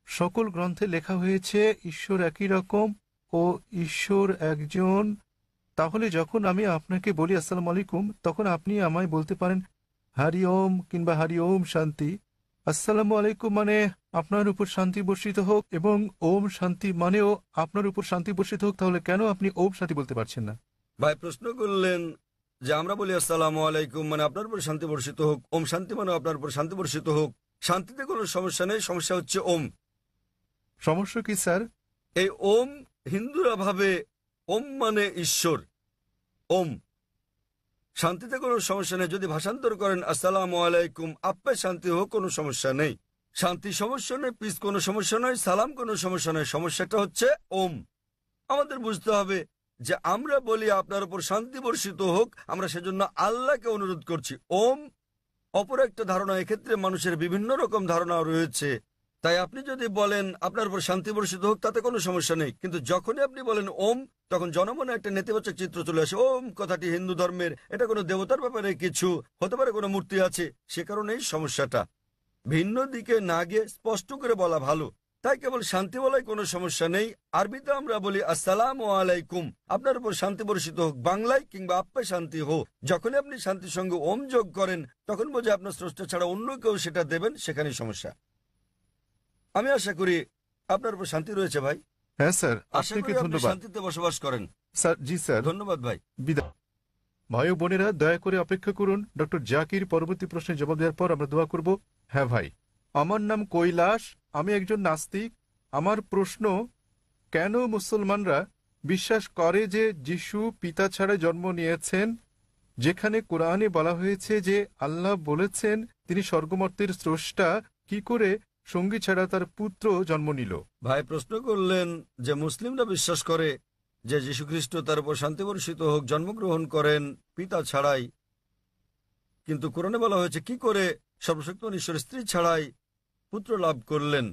সকল গ্রন্থে লেখা হয়েছে ঈশ্বর একই রকম ও ঈশ্বর একজন। তাহলে যখন আমি আপনাকে বলি আসসালামু আলাইকুম, তখন আপনি আমায় বলতে পারেন হারি ওম কিংবা হারি ওম শান্তি। আসসালামু আলাইকুম মানে আপনার উপর শান্তি বর্ষিত হোক, এবং ওম শান্তি মানেও আপনার উপর শান্তি বর্ষিত হোক। তাহলে কেন আপনি ওম শান্তি বলতে পারছেন না? ভাই প্রশ্ন করলেন যে আমরা বলি আসসালামু আলাইকুম মানে আপনার উপর শান্তি বর্ষিত হোক, ওম শান্তি মানে আপনার উপর শান্তি বর্ষিত হোক। শান্তিতে কোনো সমস্যা নেই, সমস্যা হচ্ছে ওম। সমস্যা কি স্যার? এই ওম হিন্দুরা ভাবে ওম মানে ঈশ্বর। ওম শান্তিতে কোনো সমস্যা নেই। যদি ভাষান্তর করেন আসসালামু আলাইকুম আপে শান্তি হোক, কোনো সমস্যা নেই। শান্তি সমস্যা নেই, পিস কোনো সমস্যা নয়, সালাম কোনো সমস্যা নয়। সমস্যাটা হচ্ছে ওম। আমাদের বুঝতে হবে যে আমরা বলি আপনার উপর শান্তি বর্ষিত হোক, আমরা সেজন্য আল্লাহকে অনুরোধ করছি। ওম অপর একটা ধারণা, এক্ষেত্রে মানুষের বিভিন্ন রকম ধারণা রয়েছে। তাই আপনি যদি বলেন আপনার উপর শান্তি বর্ষিত হোক, তাতে কোনো সমস্যা নেই। কিন্তু যখনই আপনি বলেন ওম, তখন জনমনে একটা নেতিবাচক চিত্র চলে আসে। ওম কথাটি হিন্দু ধর্মের, এটা কোনো দেবতার ব্যাপারে কিছু হতে পারে, কোনো মূর্তি আছে, সে কারণেই সমস্যাটা। ভিন্ন দিকে না গিয়ে স্পষ্ট করে বলা ভালো। তাই কেবল শান্তি বলাই কোনো সমস্যা নেই। আরবিতে আমরা বলি আসসালামু আলাইকুম আপনার উপর শান্তি বর্ষিত হোক, বাংলায় কিংবা আপে শান্তি হোক। যখনই আপনি শান্তির সঙ্গে ওম যোগ করেন, তখন বোঝে আপনার স্রষ্টা ছাড়া অন্য কেউ সেটা দেবেন, সেখানেই সমস্যা। আমি আশা করি আপনার উপর শান্তি রয়েছে ভাই। হ্যাঁ স্যার, আশা আপনাকে করি আপনি ধন্যবাদ। শান্তিতে বসবাস করেন। স্যার জি স্যার, ধন্যবাদ ভাই। বিদায়। ভাই ও বোনেরা দয়া করে অপেক্ষা করুন, ডক্টর জাকির পরবর্তী প্রশ্নের জবাব দেওয়ার পর আমরা দোয়া করব। হ্যাঁ ভাই, আমার নাম কৈলাস, আমি একজন নাস্তিক। আমার প্রশ্ন, কেন মুসলমানরা বিশ্বাস করে যে যিশু পিতা ছাড়া জন্ম নিয়েছেন, যেখানে কোরআনে বলা হয়েছে যে আল্লাহ বলেছেন তিনি স্বর্গমর্তের স্রষ্টা, কি করে সঙ্গী ছাড়া তার পুত্র জন্ম নিল? ভাই প্রশ্ন করলেন যে মুসলিমরা বিশ্বাস করে যে যীশুখ্রিস্ট তার উপর শান্তি বর্ষিত হোক জন্মগ্রহণ করেন পিতা ছাড়াই, কিন্তু কোরআনে বলা হয়েছে কি করে সর্বশক্তিমান ঈশ্বর স্ত্রী ছাড়াই পুত্র লাভ করলেন।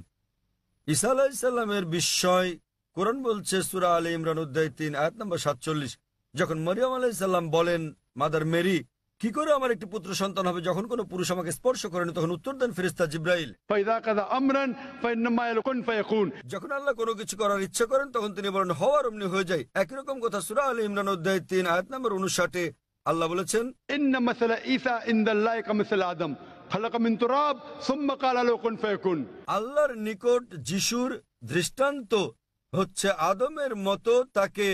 ঈসা আলাইহিসসালামের বিস্ময় কোরআন বলছে সূরা আলে ইমরান অধ্যায় 3 আয়াত নম্বর 47, যখন মরিয়ম আলাইহিসসালাম বলেন মাদার মেরি কি করে আমার একটি পুত্র সন্তান হবে যখন কোনো পুরুষ আমাকে স্পর্শ করেনি, তখন উত্তর দেন ফেরেশতা জিবরাইল, فإذا قضى أمرا فإنما يقول كن فيكون। যখন আল্লাহ কোনো কিছু করার ইচ্ছা করেন তখন তিনি বলেন হওয়ার অমনি হয়ে যায়। একই রকম কথা সূরা আলে ইমরান অধ্যায় 3 আয়াত নম্বর 59 আল্লাহ বলেছেন إن مثل عيسى عند الله كمثل آدم خلق من تراب ثم قال له كن فيكون। আল্লাহর নিকট যিশুর দৃষ্টান্ত হচ্ছে আদমের মতো, তাকে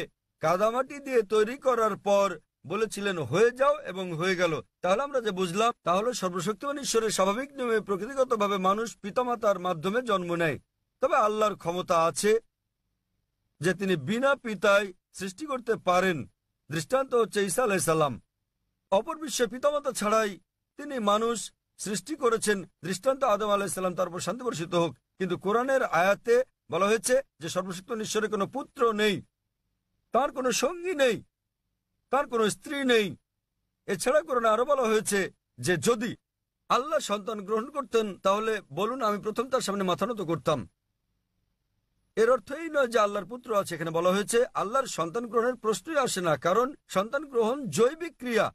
কাদামাটি দিয়ে তৈরি করার পর বলেছিলেন হয়ে যাও এবং হয়ে গেল। তাহলে আমরা যে বুঝলাম তাহলে সর্বশক্তিমান ঈশ্বরের স্বাভাবিক নিয়মে প্রকৃতিগতভাবে মানুষ পিতামাতার মাধ্যমে জন্ম নেয়, তবে আল্লাহর ক্ষমতা আছে যে তিনি বিনা পিতায় সৃষ্টি করতে পারেন। দৃষ্টান্ত হচ্ছে ঈসা আলাইহিস সালাম, অপর বিশ্বে পিতামাতা ছাড়াই তিনি মানুষ সৃষ্টি করেছেন। দৃষ্টান্ত আদম আলাইহিস সালাম, তারপর শান্তি বর্ষিত হোক। কিন্তু কোরআনের আয়াতে বলা হয়েছে যে সর্বশক্তিমান ঈশ্বরের কোনো পুত্র নেই, তার কোনো সঙ্গী নেই, তার কোনো স্ত্রী নেই। এছাড়া কোরআনে আরো বলা হয়েছে যে যদি আল্লাহ সন্তান গ্রহণ করতেন তাহলে বলুন আমি প্রথম তার সামনে মাথা নত করতাম। এর অর্থ এই নয় যে আল্লাহর পুত্র আছে। এখানে বলা হয়েছে আল্লাহর সন্তান গ্রহণের প্রশ্নই আসে না, কারণ সন্তান গ্রহণ জৈবিক ক্রিয়া,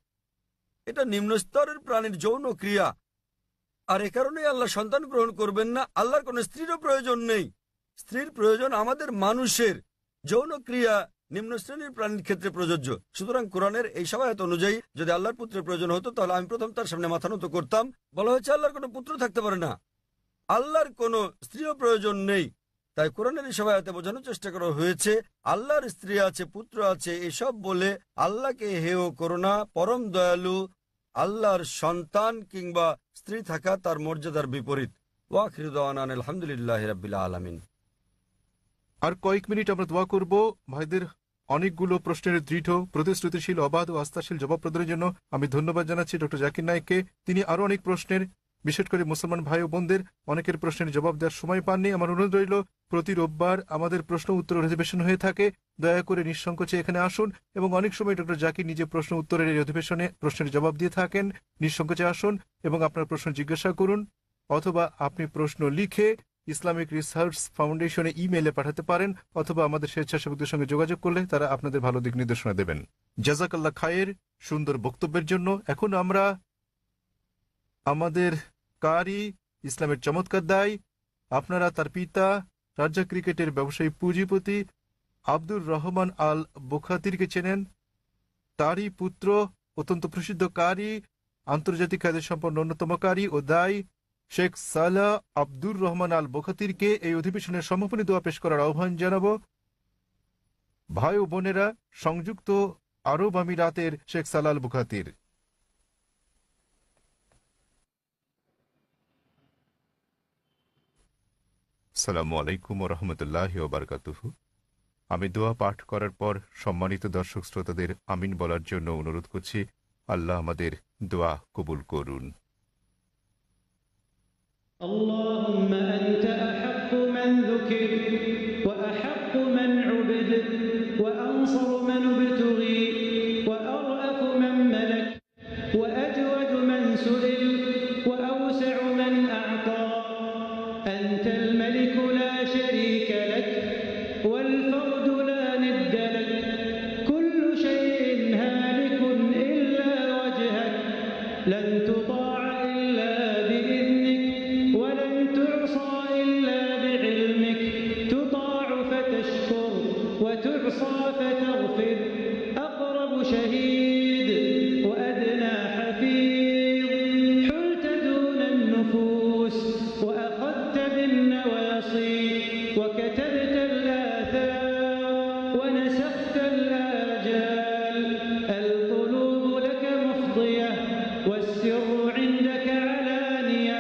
এটা নিম্ন স্তরের প্রাণীর যৌন ক্রিয়া। আর এ কারণেই আল্লাহ সন্তান গ্রহণ করবেন না। আল্লাহর কোনো স্ত্রীরও প্রয়োজন নেই। স্ত্রীর প্রয়োজন আমাদের মানুষের। যৌন ক্রিয়া নিম্ন শ্রেণীর প্রাণীর ক্ষেত্রে প্রযোজ্য। সুতরাং কোরআনের এই সবায়াত অনুযায়ী যদি আল্লাহর পুত্রের প্রয়োজন হতো তাহলে আমি প্রথম তার সামনে মাথা নত করতাম। বলা হয়েছে আল্লাহর কোনো পুত্র থাকতে পারে না, আল্লাহর কোনো স্ত্রীও প্রয়োজন নেই। তাই কোরআনের এই সবায়াতে বোঝানোর চেষ্টা করা হয়েছে আল্লাহর স্ত্রী আছে, পুত্র আছে, এসব বলে আল্লাহকে হেয় করো না। পরম দয়ালু আল্লাহর সন্তান কিংবা স্ত্রী থাকা তার মর্যাদার বিপরীত। ওয়াখিরু দাওয়ানা আলহামদুলিল্লাহি রাব্বিল আলামিন। আর কয়েক মিনিট আমরা দোয়া করব ভাইদের অনেকগুলো প্রশ্নের দৃঢ়, প্রতিশ্রুতিশীল, অবাধ ও আস্থাশীল জবাব প্রদানের জন্য। আমি ধন্যবাদ জানাচ্ছি ডক্টর জাকির নায়েককে। তিনি আরো অনেক প্রশ্নের, বিশেষ করে মুসলমান ভাই ও বোনদের অনেকের প্রশ্নের জবাব দেওয়ার সময় পাননি। আমার অনুরোধ রইল, প্রতি রোববার আমাদের প্রশ্ন উত্তর অধিবেশন হয়ে থাকে, দয়া করে নিঃসংকোচে এখানে আসুন। এবং অনেক সময় ডক্টর জাকির নিজে প্রশ্ন উত্তরের এই অধিবেশনে প্রশ্নের জবাব দিয়ে থাকেন। নিঃসংকোচে আসুন এবং আপনার প্রশ্ন জিজ্ঞাসা করুন, অথবা আপনি প্রশ্ন লিখে ইসলামিক রিসার্চ ফাউন্ডেশনে ইমেইলে পাঠাতে পারেন, অথবা আমাদের স্বেচ্ছাসেবকদের সঙ্গে যোগাযোগ করলে তারা আপনাদের ভালো দিক নির্দেশনা দেবেন। জাজাকাল্লাহ খায়ের সুন্দর বক্তব্যের জন্য। এখন আমরা আমাদের কারি, ইসলামের চমৎকার দায়, আপনারা তার পিতা, রাজ্জাক ক্রিকেটের ব্যবসায়ী পুঁজিপতি আব্দুর রহমান আল বুখাতিরকে চেনেন। তারই পুত্র, অত্যন্ত প্রসিদ্ধ কারি, আন্তর্জাতিক খ্যাতি সম্পন্ন অন্যতম কারি ও দায়ী শেখ সালাহ আব্দুর রহমান আল বুখাতিরকে এই অধিবেশনের সমাপনী দোয়া পেশ করার আহ্বান জানাব। ভাই ও বোনেরা, সংযুক্ত আরব আমিরাতের শেখ সালাহ আল বুখাতির। আসসালামু আলাইকুম ওয়া রাহমাতুল্লাহি ওয়া বারাকাতুহু। আমি দোয়া পাঠ করার পর সম্মানিত দর্শক শ্রোতাদের আমিন বলার জন্য অনুরোধ করছি। আল্লাহ আমাদের দোয়া কবুল করুন। اللهم أنت أحق من ذكر وأحق من عبد وأنصر من ابتغي وأرأف من ملك وأجود من سئل وأوسع من أعطى. أنت الملك لا شريك لك والفرد لا ند لك. كل شيء هالك إلا وجهك لن تطاع إلا بإذنك ولن تعصى إلا بعلمك. تطاع فتشكر وتعصى فتغفر. أقرب شهيد وأدنى حفيظ. حلت دون النفوس وأخذت بالنواصي وكتبت الآثار ونسخت الآجال. القلوب لك مفضية والسر عندك علانية.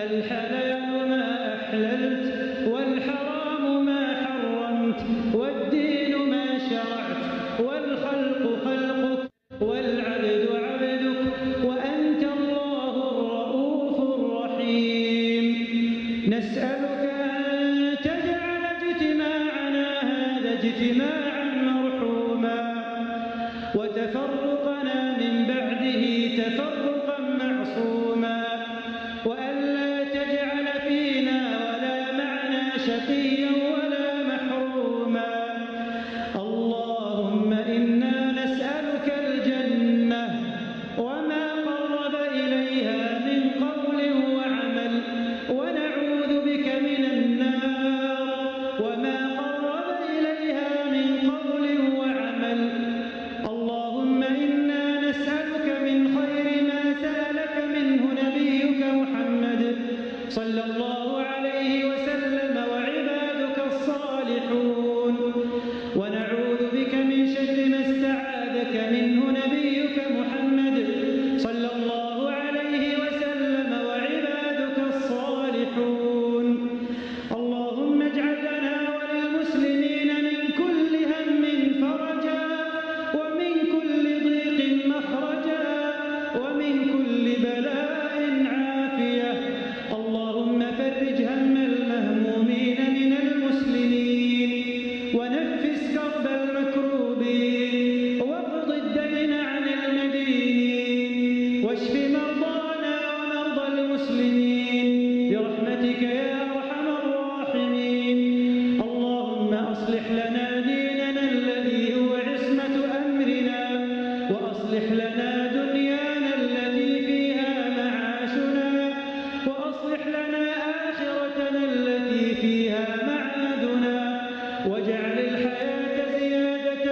الحلال ما أحللت والحرام ما حرمت والدين ما شرعت والخلق خلقك والعبد عبدك وأنت الله الرؤوف الرحيم. نسألك أن تجعل اجتماعنا هذا اجتماعا مرحوما وتفرقنا من بعده تفرقا معصوما وألا تجعل فينا ولا معنا شقيا ولا محروما. اللهم إنا نسألك الجنة وما قرب إليها من قول وعمل ونعوذ بك من النار وما قرب إليها من قول وعمل. اللهم إنا نسألك من خير ما سألك منه نبيك محمد صلى الله عليه وسلم وعبادك الصالحون ونعوذ بك من شر ما استعاذك منه نبيك محمد صلى الله عليه وسلم وعبادك الصالحون. اللهم اجعل لنا وللمسلمين من كل هم فرجا ومن كل ضيق مخرجا ومن كل بلاء عافية. اللهم فرج هم المهمومين من المسلمين ونفس كرب المكروبين واقض الدين عن المدينين واشف مرضانا ومرضى المسلمين برحمتك يا أرحم الراحمين. اللهم أصلح لنا ديننا الذي هو عصمة أمرنا وأصلح لنا دنيانا التي فيها معاشنا وأصلح لنا آخرتنا التي فيها معادنا واجعل الحياة زيادة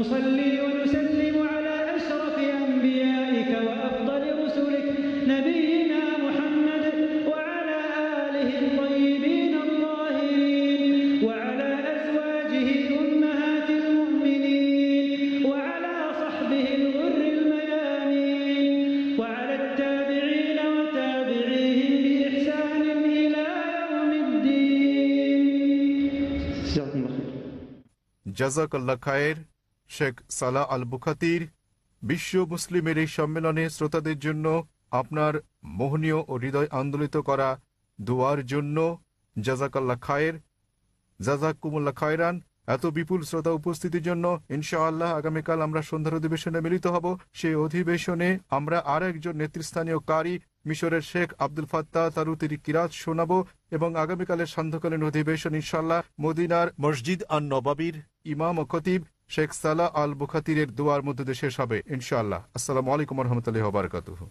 ونصلي ونسلم على أشرف أنبيائك وأفضل رسلك نبينا محمد وعلى آله الطيبين الطاهرين وعلى أزواجه أمهات المؤمنين وعلى صحبه الغر الميامين وعلى التابعين وتابعيهم بإحسان إلى يوم الدين. جزاكم الله خير. জাজাকাল্লাহ খায়ের। শেখ সালাহ আল বুখাতির বিশ্ব মুসলিমের এই সম্মেলনে শ্রোতাদের জন্য আপনার মোহনীয় ও হৃদয় আন্দোলিত করা দোয়ার জন্য জাজাকাল্লাহ খায়ের, জাজাকুমুল্লাহ খায়রান। এত বিপুল শ্রোতা উপস্থিতির জন্য ইনশাআল্লাহ আগামীকাল আমরা সন্ধ্যার অধিবেশনে মিলিত হব। সেই অধিবেশনে আমরা আর একজন নেতৃস্থানীয় কারি মিশরের শেখ আব্দুল ফাত্তাহ তারুতির কিরাত শোনাব এবং আগামীকালের সান্ধ্যকালীন অধিবেশন ইনশাআল্লাহ মদিনার মসজিদ আন নবাবির ইমাম ও খতিব শেখ সালাহ আল বুখাতিরের দোয়ার মধ্যে শেষ হবে ইনশাআল্লাহ। আসসালামু আলাইকুম ওয়া রাহমাতুল্লাহি ওয়া বারাকাতুহু।